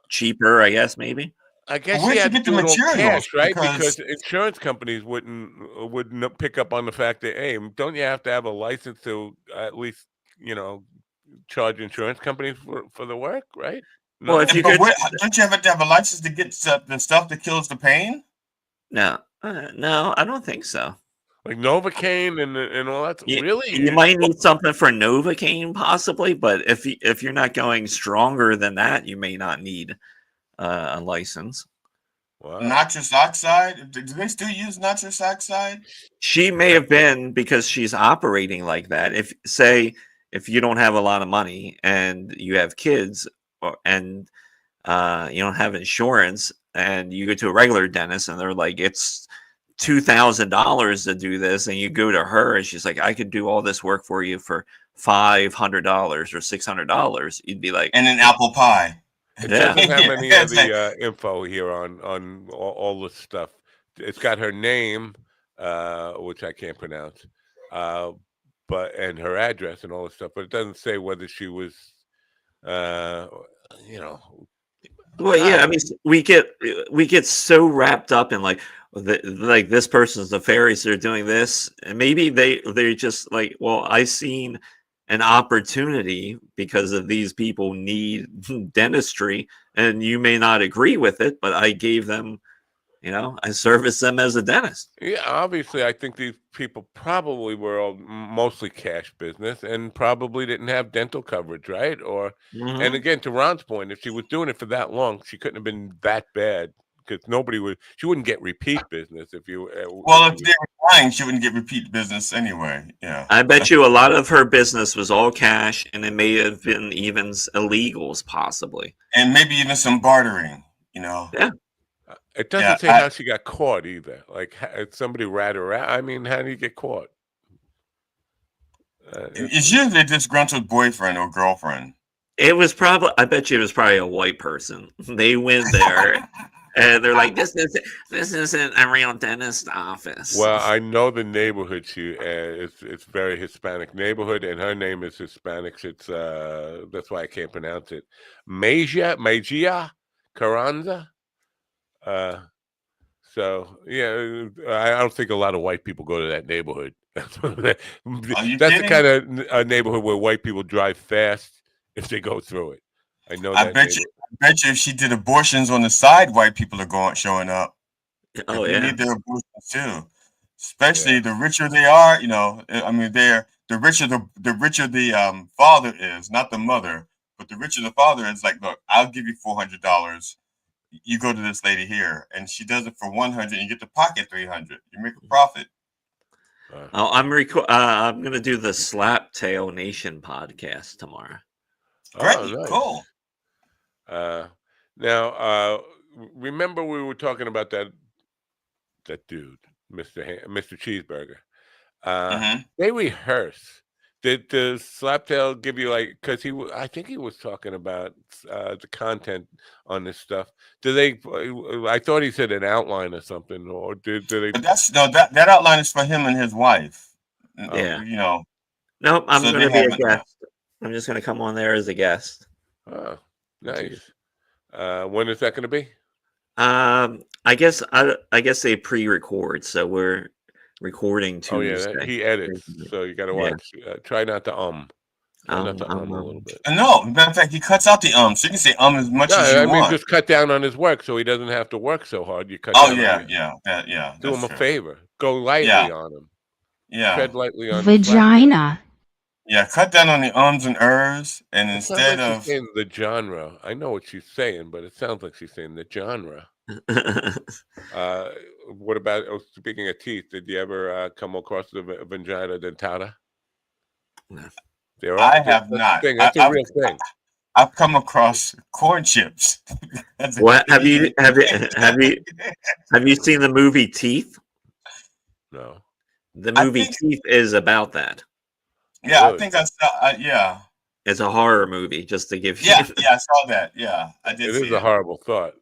cheaper, I guess, maybe. I guess she had to do it all cash, right? Because insurance companies wouldn't pick up on the fact that, hey, don't you have to have a license to at least, charge insurance companies for the work, right? No. Well, if you don't you have to have a license to get the stuff that kills the pain? No, no, I don't think so. Like Novocaine and all that. Really, you might need something for Novocaine, possibly, but if you're not going stronger than that, you may not need a license. Wow. Nitrous oxide? Do they still use nitrous oxide? She may have been, because she's operating like that. If you don't have a lot of money and you have kids, and you don't have insurance, and you go to a regular dentist and they're like, it's $2,000 to do this, and you go to her and she's like, I could do all this work for you for $500 or $600, you'd be like, and an apple pie. It doesn't have any of the info here on all this stuff. It's got her name, which I can't pronounce, and her address and all this stuff, but it doesn't say whether she was, Well, yeah, I mean, we get so wrapped up in like this person's nefarious, they're doing this, and maybe they're just like, well, I seen an opportunity because of these people need dentistry, and you may not agree with it, but I gave them You know, I service them as a dentist. Yeah, obviously, I think these people probably were all mostly cash business and probably didn't have dental coverage, right? Or, and Mhm. again, to Ron's point, if she was doing it for that long, she couldn't have been that bad because she wouldn't get repeat business if you. Well, if they were lying, she wouldn't get repeat business anyway. Yeah. I bet you a lot of her business was all cash, and it may have been even illegals, possibly. And maybe even some bartering, you know. Yeah. It doesn't say how she got caught either. Like, somebody rat her out. I mean, how do you get caught? It's usually a disgruntled boyfriend or girlfriend. It was probably, I bet you it was probably a white person. They went there and they're like, this isn't a real dentist office. Well, I know the neighborhood. It's very Hispanic neighborhood, and her name is Hispanic. It's that's why I can't pronounce it. Magia Carranza. So yeah, I don't think a lot of white people go to that neighborhood. That's the kind of neighborhood where white people drive fast if they go through it. I know that. I bet you if she did abortions on the side, white people are showing up. Oh, they yeah. need their abortions too. Especially the richer they are, you know. I mean, the richer the father is, not the mother, but the richer the father is. Like, look, I'll give you $400. You go to this lady here, and she does it for 100, and you get to pocket 300. You make a profit. Oh, I'm gonna do the Slap Tail Nation podcast tomorrow. Great, nice. Cool. Now, remember we were talking about that dude, Mr. Cheeseburger. They rehearse. Did the Slaptail give you like? Because I think he was talking about the content on this stuff. Do they? I thought he said an outline or something, or did they? But that outline is for him and his wife. Yeah, you know. Nope, I'm So going to be a guest. I'm just going to come on there as a guest. Oh, nice. When is that going to be? I guess they pre-record, so we're recording Tuesday. Oh yeah, he edits, so you got to watch. Try not to Try not to a little bit. No, matter of fact, he cuts out the so you can say as much as you want. I mean, just cut down on his work so he doesn't have to work so hard. You cut. Oh down yeah. Do him a favor. Go lightly on him. Yeah. Tread lightly on vagina. Yeah, cut down on the and ers, and instead like of she's saying the genre, I know what she's saying, but it sounds like she's saying the genre. What about? Speaking of teeth, did you ever come across the vagina dentata? No. I have not. That's a real thing. I've come across corn chips. What have you seen the movie Teeth? No. The movie Teeth is about that. Yeah, really? I think I saw. Yeah. It's a horror movie, just to give you. Yeah, I saw that. Yeah, I did. It is a horrible thought.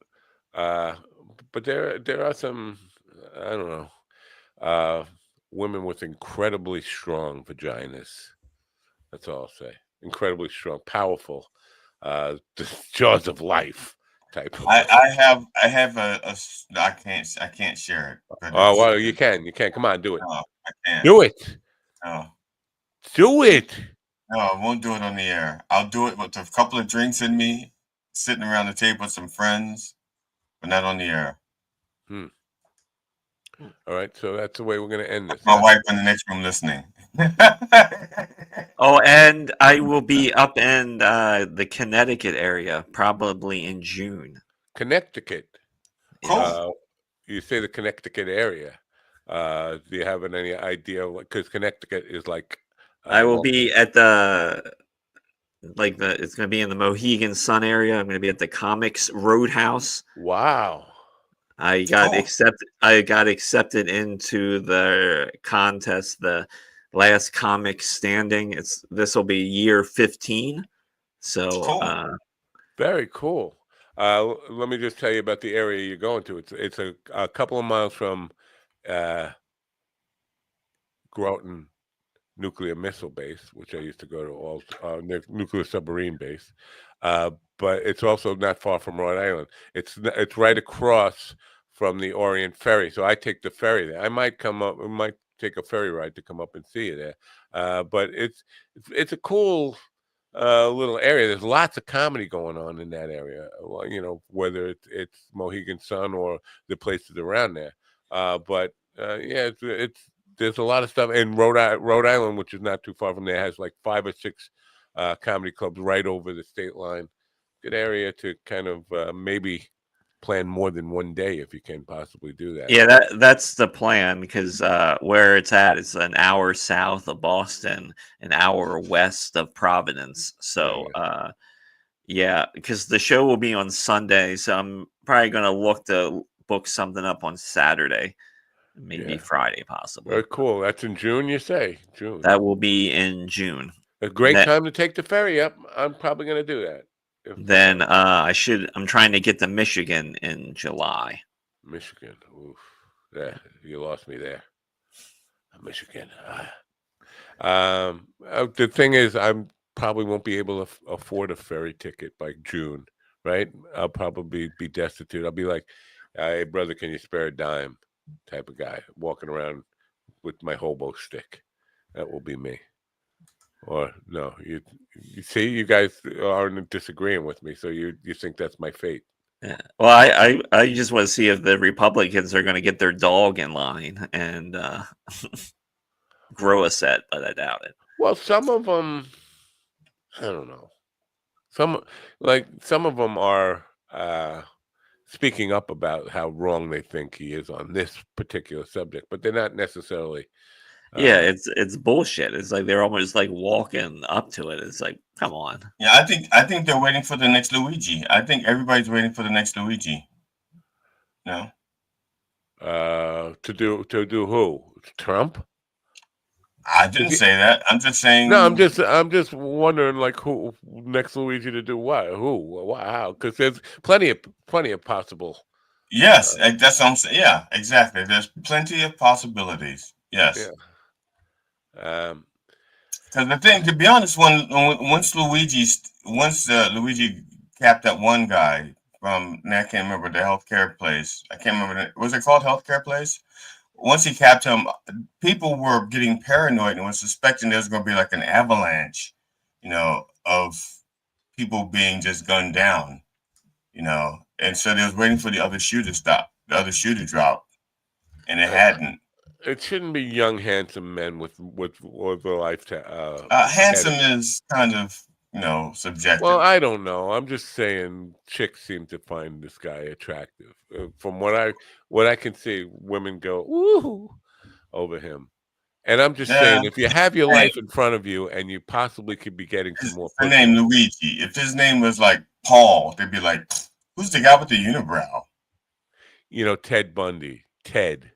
But there are some, I don't know, women with incredibly strong vaginas. That's all I'll say. Incredibly strong, powerful, the jaws of life type of. I have a I can't share it. Oh well, you can. Come on, do it. No, I can't. Do it. No. Do it. No, I won't do it on the air. I'll do it with a couple of drinks in me, sitting around the table with some friends, but not on the air. All right, so that's the way we're going to end this. My wife in the next room listening. Oh, and I will be up in the Connecticut area probably in June. Connecticut. Cool. You say the Connecticut area. Do you have any idea? Because Connecticut is like. I will be at it's going to be in the Mohegan Sun area. I'm going to be at the Comics Roadhouse. Wow. I got accepted into the contest, the last comic standing. This will be year 15. So cool. Very cool. Let me just tell you about the area you're going to. It's a couple of miles from Groton Nuclear Missile Base, which I used to go to, all nuclear submarine base. But it's also not far from Rhode Island. It's right across from the Orient Ferry. So I take the ferry there. I might take a ferry ride to come up and see you there. But it's a cool little area. There's lots of comedy going on in that area. Well, whether it's Mohegan Sun or the places around there. But yeah, it's there's a lot of stuff. And Rhode Island, which is not too far from there, has like 5 or 6 comedy clubs right over the state line. Good area to kind of maybe plan more than one day if you can possibly do that. Yeah, that's the plan because where it's at is an hour south of Boston, an hour west of Providence. So yeah, because the show will be on Sunday, so I'm probably gonna look to book something up on Saturday, maybe Friday, possibly. Very cool. That's in June, you say? June. That will be in June. A great time to take the ferry up. I'm probably going to do that. Then I'm trying to get to Michigan in July. Michigan. Oof. Yeah, you lost me there. Michigan. The thing is, I probably won't be able to afford a ferry ticket by June, right? I'll probably be destitute. I'll be like, hey, brother, can you spare a dime type of guy walking around with my hobo stick. That will be me. Or no, you see, you guys aren't disagreeing with me, so you think that's my fate. Yeah. Well, I just want to see if the Republicans are going to get their dog in line and grow a set, but I doubt it. Well, some of them, I don't know. Some of them are speaking up about how wrong they think he is on this particular subject, but they're not necessarily. Yeah, it's bullshit. It's like they're almost like walking up to it. It's like, come on. Yeah, I think they're waiting for the next Luigi. I think everybody's waiting for the next Luigi. No. To do who? Trump? I didn't say that. I'm just saying. No, I'm just wondering, like, who next Luigi to do what? Who? What? How? Because there's plenty of possible. Yes, that's what I'm saying. Yeah, exactly. There's plenty of possibilities. Yes. Yeah. Because the thing, to be honest, once Luigi capped that one guy from, I can't remember the healthcare place. I can't remember. Was it called Healthcare Place? Once he capped him, people were getting paranoid and were suspecting there was going to be like an avalanche, of people being just gunned down, and so they was waiting for the other shoe to stop, the other shoe to drop, and it hadn't. It shouldn't be young, handsome men with a lifetime. Handsome is kind of, subjective. Well, I don't know. I'm just saying, chicks seem to find this guy attractive. From what I can see, women go woo over him. And I'm just saying, if you have your life in front of you and you possibly could be getting some more. Her name Luigi. If his name was like Paul, they'd be like, "Who's the guy with the unibrow?" Ted Bundy. Ted.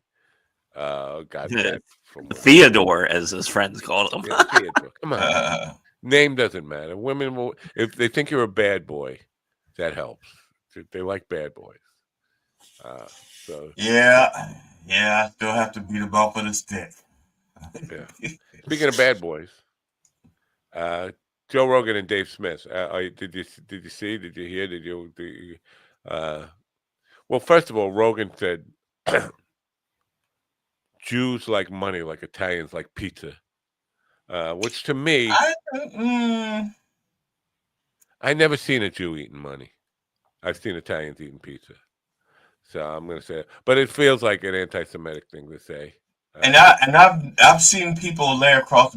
Got that from Theodore, as his friends called him. Yeah, Theodore. Come on. Name doesn't matter. Women will, if they think you're a bad boy, that helps. They like bad boys. So yeah, still have to beat the ball for the stick. Yeah. Speaking of bad boys, Joe Rogan and Dave Smith. Did you see? Did you hear? Well, first of all, Rogan said Jews like money, like Italians like pizza. Which to me, I never seen a Jew eating money. I've seen Italians eating pizza. So I'm going to say, but it feels like an anti-Semitic thing to say. And I've seen people lay across,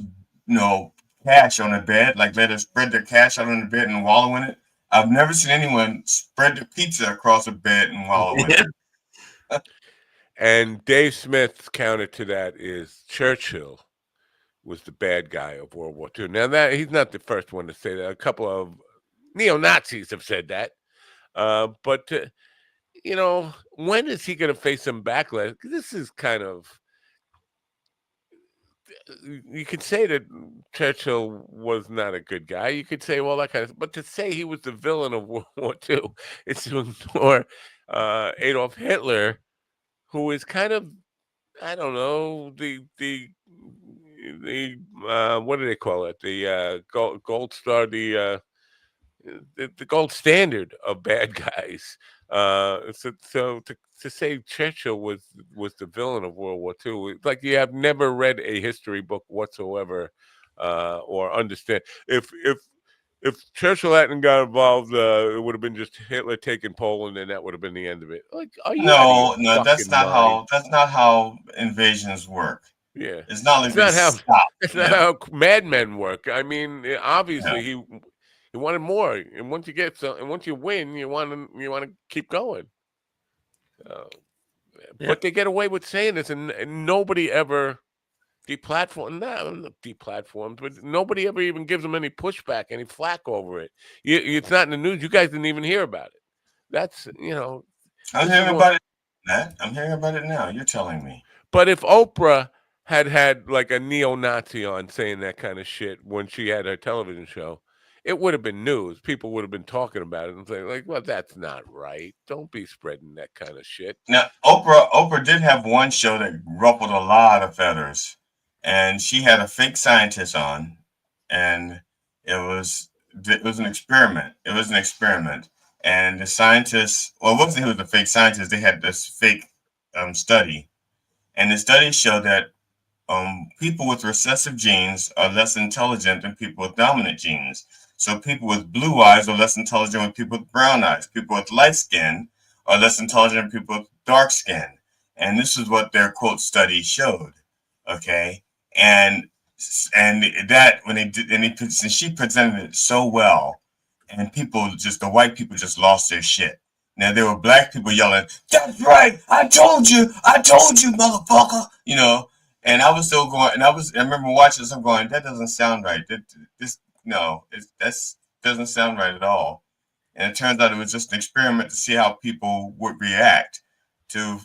cash on a bed, like let us spread their cash out on the bed and wallow in it. I've never seen anyone spread the pizza across a bed and wallow in it. And Dave Smith's counter to that is Churchill was the bad guy of World War II. Now that he's not the first one to say that. A couple of neo-Nazis have said that. But when is he going to face some backlash? This is kind of, you could say that Churchill was not a good guy. You could say, well, that kind of, but to say he was the villain of World War II, it's to ignore Adolf Hitler, who is kind of, I don't know, the what do they call it? The gold star, the gold standard of bad guys. So to say Churchill was the villain of World War II, it's like you have never read a history book whatsoever, or understand. If if Churchill hadn't got involved, it would have been just Hitler taking Poland, and that would have been the end of it. Like, are you out of your No, fucking mind? that's not how invasions work. Yeah, It's not like it's they not how stop. it's not Yeah, how Mad Men work. I mean, yeah, obviously he wanted more, and once you get and once you win, you want to keep going. Uh, Yeah. but they get away with saying this, and nobody ever deplatformed. Not deplatformed, but nobody ever even gives them any pushback, any flack over it. It's not in the news. You guys didn't even hear about it. That's I'm this is hearing what. about it. Matt, I'm hearing about it now. You're telling me. But if Oprah had like a neo-Nazi on saying that kind of shit when she had her television show, it would have been news. People would have been talking about it and saying like, "Well, that's not right. Don't be spreading that kind of shit." Now, Oprah did have one show that ruffled a lot of feathers, and she had a fake scientist on, and it was an experiment. It was an experiment, and the scientists, well, it wasn't who was the fake scientist. They had this fake study, and the study showed that people with recessive genes are less intelligent than people with dominant genes. So people with blue eyes are less intelligent than people with brown eyes. People with light skin are less intelligent than people with dark skin. And this is what their quote study showed. Okay, and that when they did, and she presented it so well, and the white people just lost their shit. Now there were black people yelling, "That's right! I told you, motherfucker!" And I was still going, and I remember watching this. I'm going, that doesn't sound right. That doesn't sound right at all. And it turns out it was just an experiment to see how people would react to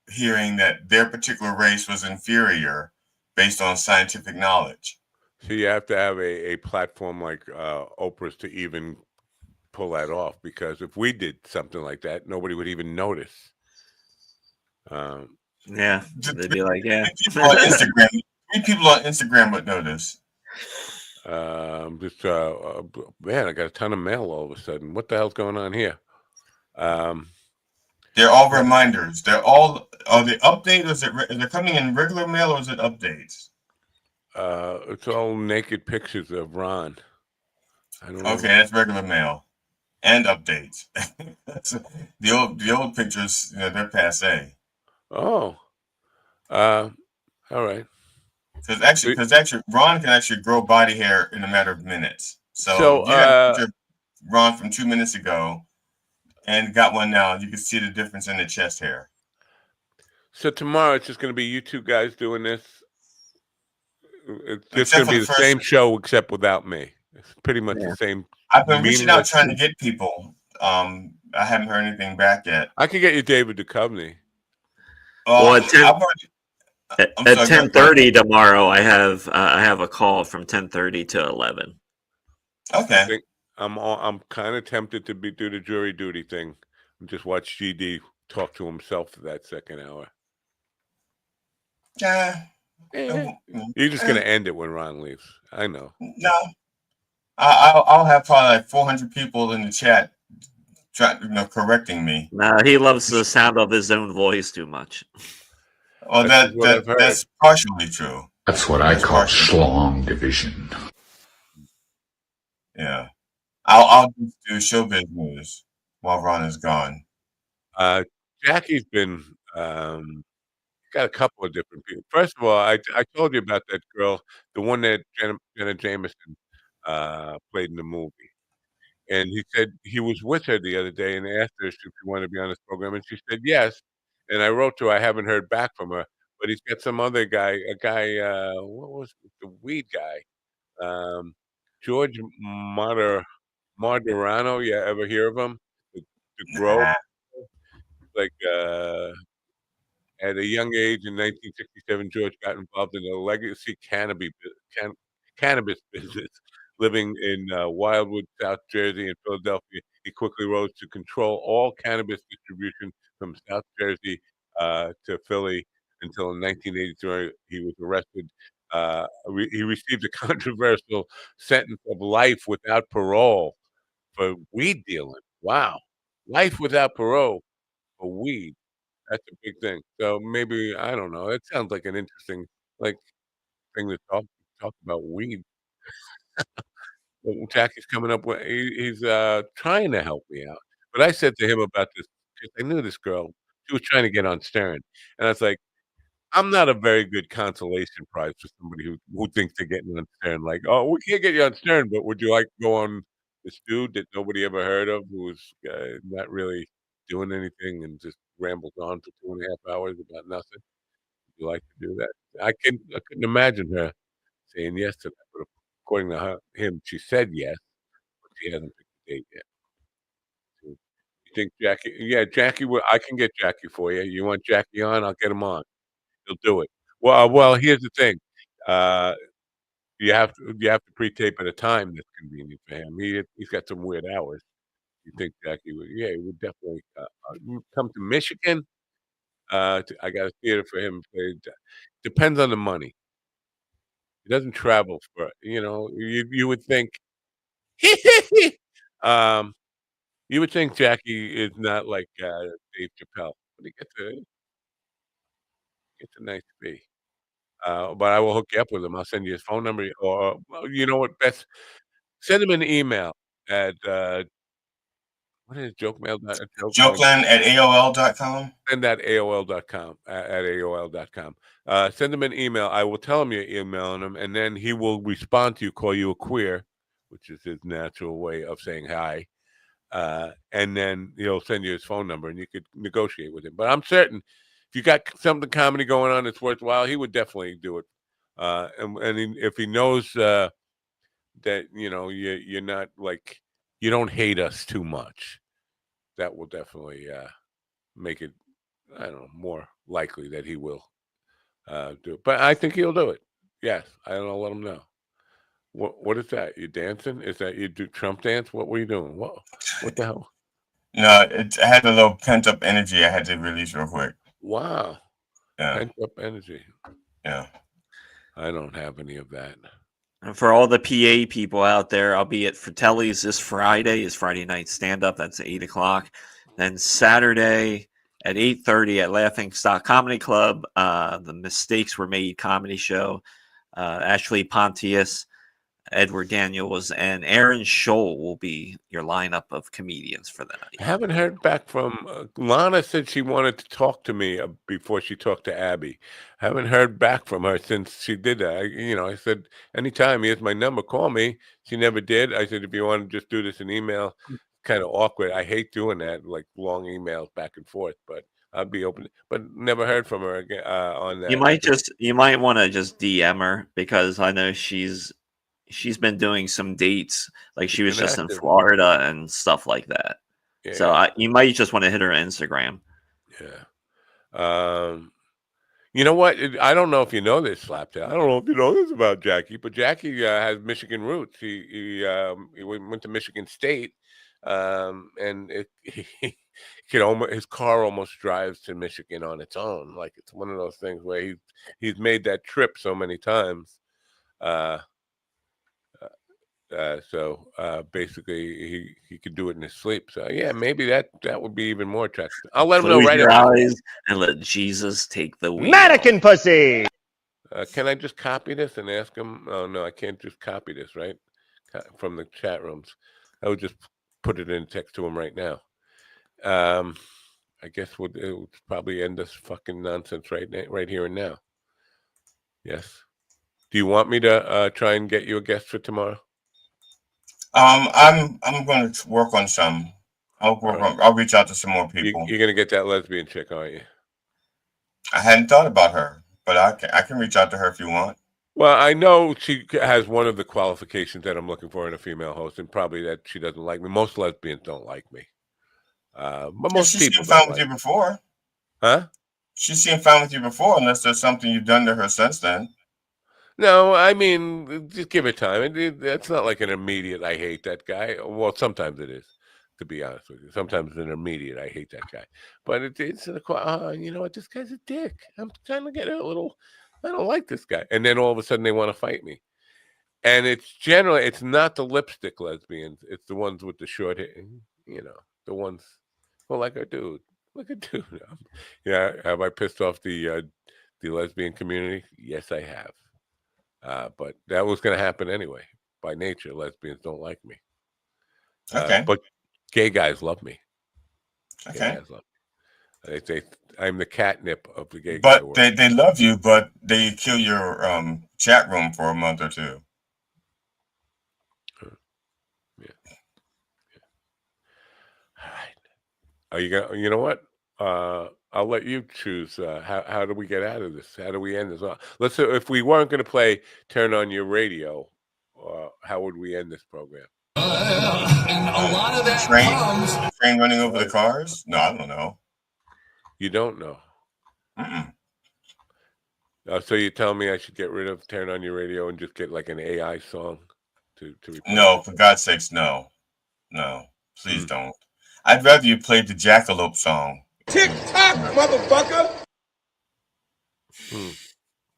hearing that their particular race was inferior based on scientific knowledge. So you have to have a platform like Oprah's to even pull that off. Because if we did something like that, nobody would even notice. Yeah, they'd be like, yeah. People on Instagram, people on Instagram would notice. Just man, I got a ton of mail all of a sudden. What the hell's going on here? They're all reminders. Are they updates? Is they're coming in regular mail or is it updates? It's all naked pictures of Ron. I don't know. Okay, that's regular mail and updates. the old pictures, they're passe. Oh, all right. Because actually, Ron can actually grow body hair in a matter of minutes. So you got a picture of Ron from 2 minutes ago, and got one now. You can see the difference in the chest hair. So tomorrow it's just going to be you two guys doing this. It's just going to be the same show except without me. It's pretty much the same. I've been reaching out trying to get people. I haven't heard anything back yet. I can get you David Duchovny. Well, at 10:30 tomorrow, I have a call from 10:30 to 11. Okay. I'm kind of tempted to do the jury duty thing and just watch GD talk to himself for that second hour. You're just gonna end it when Ron leaves. I know. No, I'll have probably like 400 people in the chat, correcting me. Nah, he loves the sound of his own voice too much. Well, that's partially true. That's what I call schlong division. Yeah, I'll just do showbiz news while Ron is gone. Jackie's been got a couple of different people. First of all, I told you about that girl, the one that Jenna Jameson played in the movie. And he said he was with her the other day and asked her if she wanted to be on this program, and she said yes. And I wrote to her, I haven't heard back from her, but he's got some other guy, what was it, the weed guy? George Marderano, you ever hear of him? The Grow? Like, at a young age in 1967, George got involved in a legacy cannabis business. Living in Wildwood, South Jersey, and Philadelphia, he quickly rose to control all cannabis distribution from South Jersey to Philly until in 1983 he was arrested. He received a controversial sentence of life without parole for weed dealing. Wow, life without parole for weed. That's a big thing. So maybe I don't know. It sounds like an interesting thing to talk about weed. Jackie's coming up with he's trying to help me out. But I said to him about this 'cause I knew this girl, she was trying to get on Stern, and I was like, "I'm not a very good consolation prize for somebody who thinks they're getting on Stern, like, 'Oh, we can't get you on Stern, but would you like to go on this dude that nobody ever heard of who's, not really doing anything and just rambles on for 2.5 hours about nothing? Would you like to do that?" I couldn't imagine her saying yes to that, but according to him, she said yes, but she hasn't picked a date yet. So, you think Jackie yeah, Jackie will I can get Jackie for you. You want Jackie on? I'll get him on. He'll do it. Well, here's the thing, uh, you have to pre-tape at a time that's convenient for him. He's got some weird hours. You think Jackie would yeah, he would definitely, come to Michigan, I got a theater for him, it depends on the money. He doesn't travel for you would think um, you would think Jackie is not like, Dave Chappelle, but he gets a nice fee. But I will hook you up with him. I'll send you his phone number, or well, you know what? Best send him an email at what is jokemail dot joke Jokeland at AOL.com. send that AOL.com at AOL.com. Send him an email. I will tell him you're emailing him, and then he will respond to you, call you a queer, which is his natural way of saying hi. And then he'll send you his phone number, and you could negotiate with him. But I'm certain if you got something comedy going on that's worthwhile, he would definitely do it. If he knows that you're not like you don't hate us too much, that will definitely make it I don't know more likely that he will do it. But I think he'll do it. Yes, I don't know. Let him know. What is that? You dancing? Is that you do Trump dance? What were you doing? What the hell? No, I had a little pent up energy I had to release real quick. Wow. Yeah. Pent up energy. Yeah. I don't have any of that. And for all the PA people out there, I'll be at Fratelli's this Friday. Is Friday night stand up. That's at 8:00. Then Saturday at 8:30 at Laughing Stock Comedy Club, the Mistakes Were Made comedy show. Ashley Pontius, Edward Daniels, and Aaron Scholl will be your lineup of comedians for the night. I haven't heard back from Lana. Said she wanted to talk to me before she talked to Abby. Haven't heard back from her since she did that. I said, anytime, here's my number, call me. She never did. I said, if you want to just do this in email, kind of awkward. I hate doing that, like long emails back and forth, but I'd be open. But never heard from her again on that. You might want to just DM her because I know she's been doing some dates, like she was just in Florida and stuff like that. Yeah. So you might just want to hit her Instagram. Yeah. You know what? I don't know if you know this, Slaptail. I don't know if you know this about Jackie, but Jackie has Michigan roots. He went to Michigan State, and his car almost drives to Michigan on its own. Like it's one of those things where he's made that trip so many times. So basically, he could do it in his sleep. So yeah, maybe that would be even more attractive. I'll let him know right your eyes and let Jesus take the wheel. Mannequin pussy. Can I just copy this and ask him? Oh no, I can't just copy this, right? From the chat rooms. I would just put it in text to him right now. I guess it would probably end this fucking nonsense right here and now. Yes. Do you want me to try and get you a guest for tomorrow? I'm going to work on some. I'll reach out to some more people. You're going to get that lesbian chick, aren't you? I hadn't thought about her, but I can reach out to her if you want. Well, I know she has one of the qualifications that I'm looking for in a female host, and probably that she doesn't like me. Most lesbians don't like me. But most people seemed fine with you before. Huh? She seemed fine with you before, unless there's something you've done to her since then. No, I mean, just give it time. That's not like an immediate, I hate that guy. Well, sometimes it is, to be honest with you. Sometimes it's an immediate, I hate that guy. But it's you know what, this guy's a dick. I'm trying to get a little, I don't like this guy. And then all of a sudden they want to fight me. And it's not the lipstick lesbians. It's the ones with the short hair, the ones, well, like a dude. Look at dude. Yeah, have I pissed off the lesbian community? Yes, I have. But that was going to happen anyway. by nature. Lesbians don't like me. Okay. But gay guys love me. Gay Okay. guys love me. They say I'm the catnip of the gay guy But world. they love you, but they kill your chat room for a month or two. Yeah. All right. Are you gonna? You know what? I'll let you choose. How do we get out of this? How do we end this? Let's say if we weren't going to play "Turn On Your Radio," how would we end this program? And a lot of that train running over the cars? No, I don't know. You don't know. So you tell me I should get rid of "Turn On Your Radio" and just get like an AI song to replace No, it? for God's sakes, no. Please don't. I'd rather you played the Jackalope song. Tick tock, motherfucker.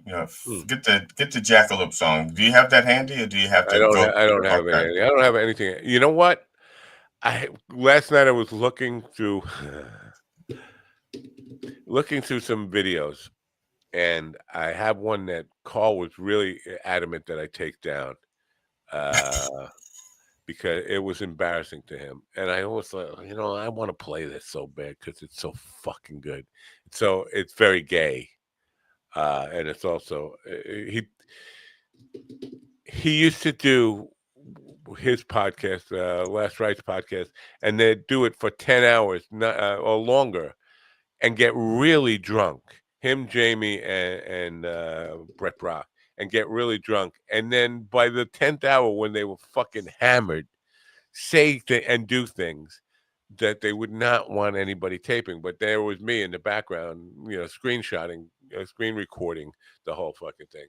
Get the Jackalope song. Do you have that handy, or do you have to go? I don't have it. I don't have anything. You know what? Last night I was looking through some videos, and I have one that Carl was really adamant that I take down because it was embarrassing to him. And I always thought, I want to play this so bad because it's so fucking good. So it's very gay, and it's also he used to do his podcast, Last Rights podcast, and they'd do it for 10 hours or longer and get really drunk. Him, Jamie, and Brett Brock, and get really drunk. And then by the 10th hour, when they were fucking hammered, say and do things that they would not want anybody taping. But there was me in the background, screenshotting, screen recording the whole fucking thing.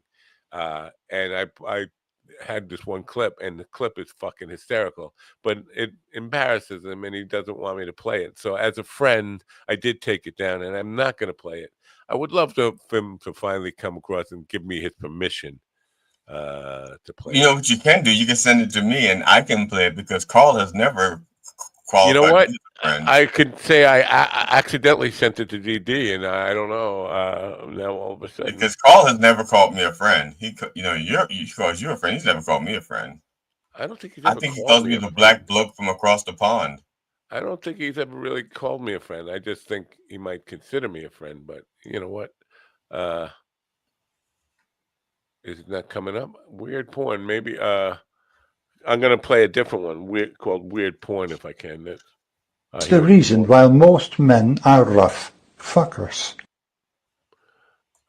And I had this one clip, and the clip is fucking hysterical, but it embarrasses him, and he doesn't want me to play it. So as a friend, I did take it down, and I'm not going to play it. I would love for him to finally come across and give me his permission to play. You know what you can do? You can send it to me, and I can play it because Carl has never qualified. You know what? Me as a friend. I could say I accidentally sent it to GD, and I don't know. Now all of a sudden, because Carl has never called me a friend. He calls you a friend. He's never called me a friend. I don't think he's I ever think he called calls me the a black bloke from across the pond. I don't think he's ever really called me a friend. I just think he might consider me a friend. But you know what? Is it not coming up? Weird porn. Maybe I'm gonna play a different one. Called Weird Porn if I can. It's the reason why most men are rough fuckers.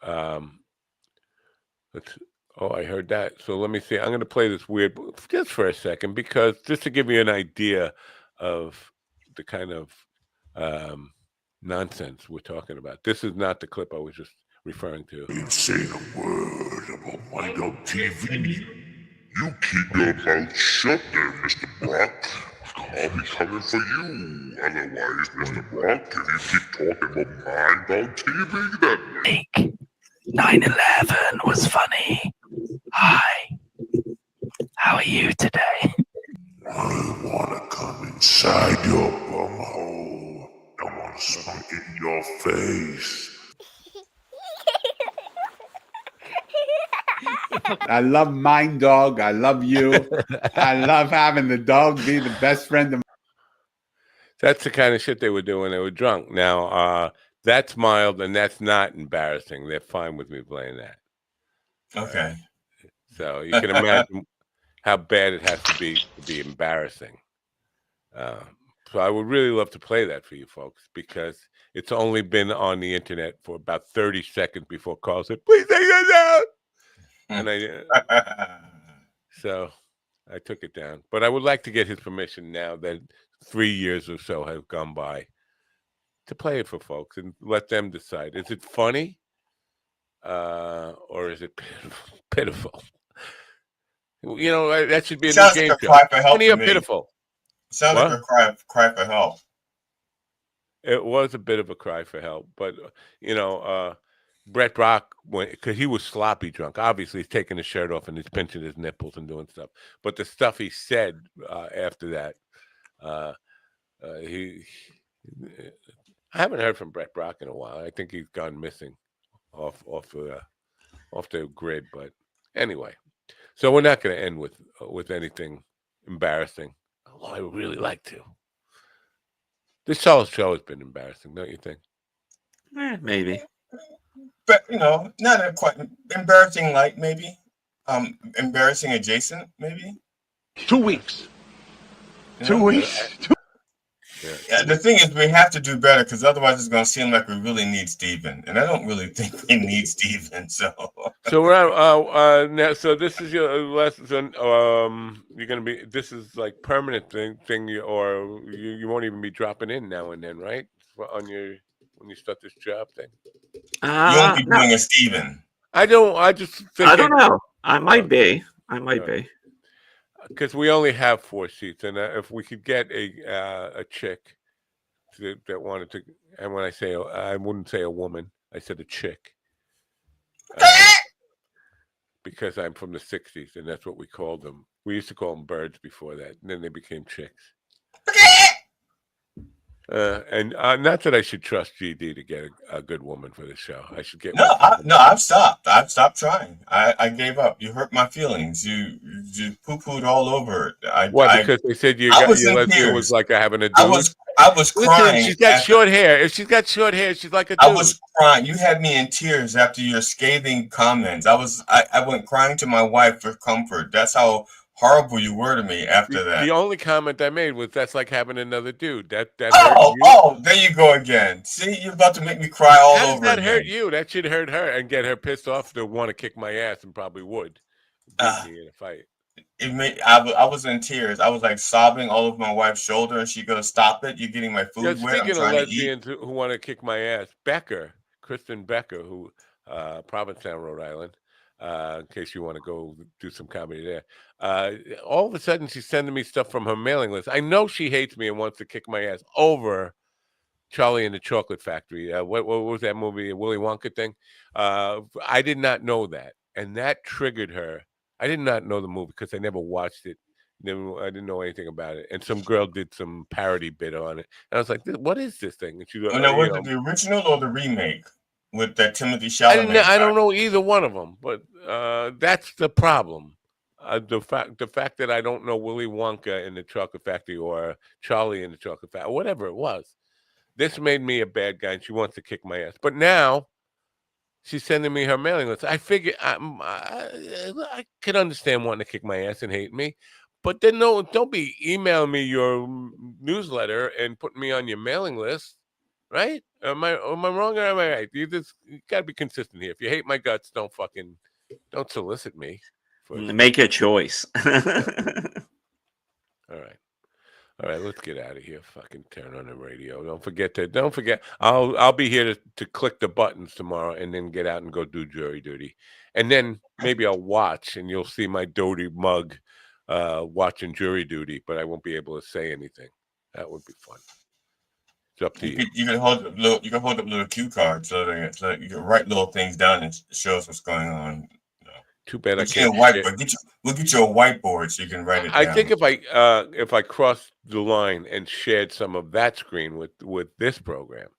I heard that. So let me see. I'm going to play this weird just for a second, because just to give you an idea of the kind of nonsense we're talking about. This is not the clip I was just referring to. You say a word about Mind Dog TV. You keep your mouth shut there, Mr. Brock. I'll be coming for you. Otherwise, Mr. Brock, if you keep talking about Mind Dog TV, then... Nick, 9/11 was funny. Hi. How are you today? I wanna come inside your bumhole. I wanna spunk it in your face. I love Mind Dog. I love you. I love having the dog be the best friend of. That's the kind of shit they would do when they were drunk. Now, that's mild and that's not embarrassing. They're fine with me playing that. Okay. So you can imagine how bad it has to be embarrassing. So I would really love to play that for you folks, because it's only been on the internet for about 30 seconds before Carl said, "Please take that down." And so I took it down. But I would like to get his permission now that 3 years or so have gone by to play it for folks and let them decide. Is it funny? Or is it pitiful? That should be a new game show. Funny or pitiful? Sounds like a cry for help. It was a bit of a cry for help, but Brett Brock, because he was sloppy drunk. Obviously, he's taking his shirt off and he's pinching his nipples and doing stuff. But the stuff he said after that, I haven't heard from Brett Brock in a while. I think he's gone missing off the grid. But anyway, So we're not going to end with anything embarrassing. Although I would really like to. This whole show has been embarrassing, don't you think? Maybe. But not quite embarrassing. Like maybe, embarrassing adjacent. Maybe 2 weeks. 2 weeks. Yeah, the thing is, we have to do better because otherwise it's going to seem like we really need Steven. And I don't really think we need Steven. So we're out now. So this is your lesson. You're going to be. This is like permanent thing, or you won't even be dropping in now and then, right? On your when you start this job thing. You won't be doing a Steven. I don't. I just. Think I don't know. I might be. I might be. Because we only have 4 seats, and if we could get a chick that wanted to, and when I say I wouldn't say a woman, I said a chick, because I'm from the '60s, and that's what we called them. We used to call them birds before that, and then they became chicks. And not that I should trust GD to get a good woman for the show. I should get I've stopped. I've stopped trying. I gave up. You hurt my feelings. You poo-pooed all over it. Because they said your lesbian was like having a dude? I was crying. She's got short hair. If she's got short hair, she's like a dude. I was crying. You had me in tears after your scathing comments. I went crying to my wife for comfort. That's how horrible you were to me after that. The only comment I made was that's like having another dude. That hurt you. There you go again. See, you're about to make me cry all over again. How does that hurt you? That should hurt her and get her pissed off to want to kick my ass, and probably would beat me in a fight. I was in tears. I was like sobbing all over my wife's shoulder, and she goes, "Stop it! You're getting my food wet." Speaking of lesbians who want to kick my ass, Kristen Becker, who Provincetown, Rhode Island. In case you want to go do some comedy there. All of a sudden, she's sending me stuff from her mailing list. I know she hates me and wants to kick my ass over Charlie and the Chocolate Factory. What was that movie, a Willy Wonka thing? I did not know that. And that triggered her. I did not know the movie because I never watched it. I didn't know anything about it. And some girl did some parody bit on it. And I was like, what is this thing? And she goes, was it the original or the remake? With that Timothy Chalamet. I don't know either one of them, but that's the problem. The fact that I don't know Willy Wonka in the Chocolate Factory or Charlie in the Chocolate Factory, or whatever it was. This made me a bad guy, and she wants to kick my ass. But now she's sending me her mailing list. I figure I can understand wanting to kick my ass and hate me, but then don't be emailing me your newsletter and putting me on your mailing list. Right? Am I wrong or am I right? You gotta be consistent here. If you hate my guts, don't solicit me. Make a choice. All right. Let's get out of here. Fucking turn on the radio. Don't forget. I'll be here to click the buttons tomorrow, and then get out and go do jury duty, and then maybe I'll watch, and you'll see my doty mug watching jury duty, but I won't be able to say anything. That would be fun. Up to you. You can hold up little cue cards so that you can write little things down and show us what's going on. Too bad I can't. We'll get you a whiteboard so you can write it down. I think if I crossed the line and shared some of that screen with this program,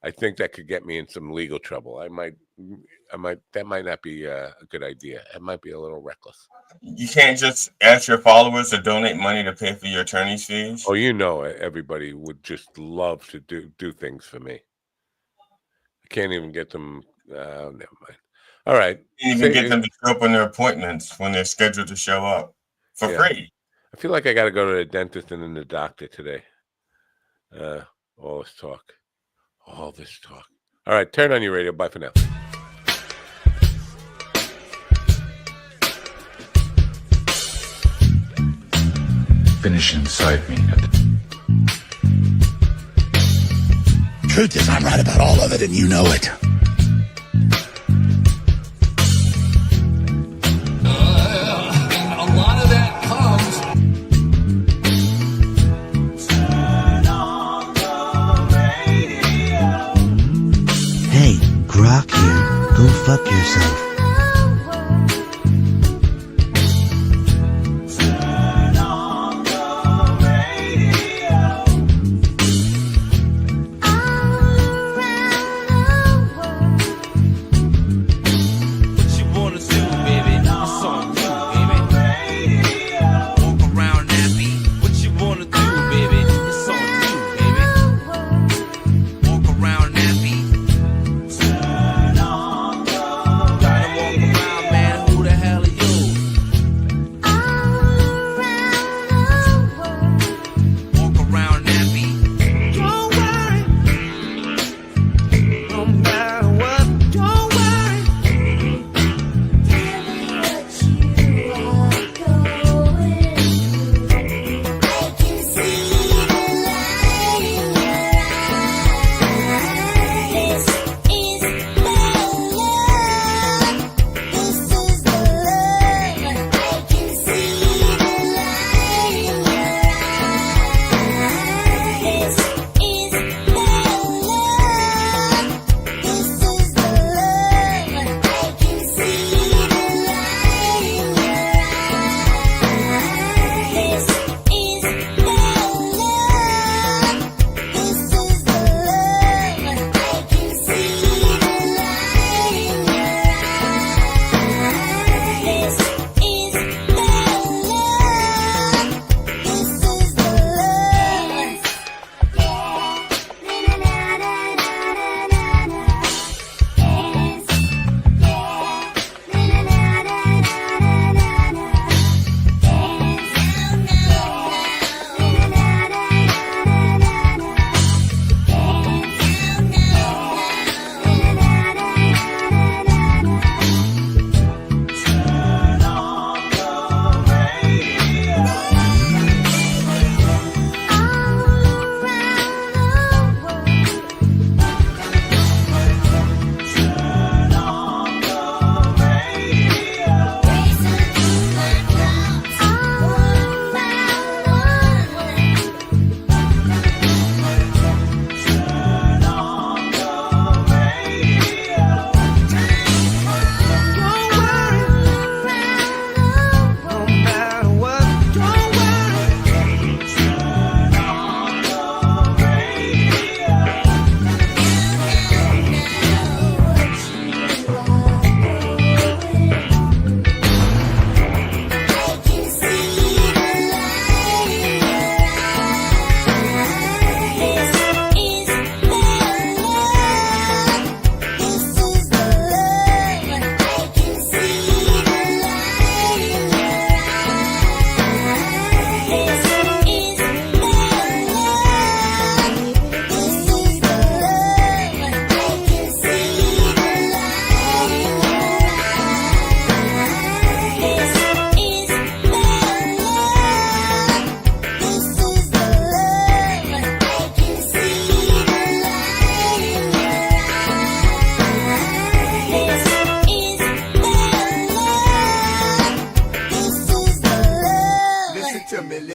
I think that could get me in some legal trouble. I might. That might not be a good idea. It might be a little reckless. You can't just ask your followers to donate money to pay for your attorney's fees. Oh, everybody would just love to do things for me. I can't even get them. Never mind. All right. You can get them to show up on their appointments when they're scheduled to show up for free. I feel like I got to go to the dentist and then the doctor today. All this talk. All right. Turn on your radio. Bye for now. Finish inside me. Truth is, I'm right about all of it, and you know it.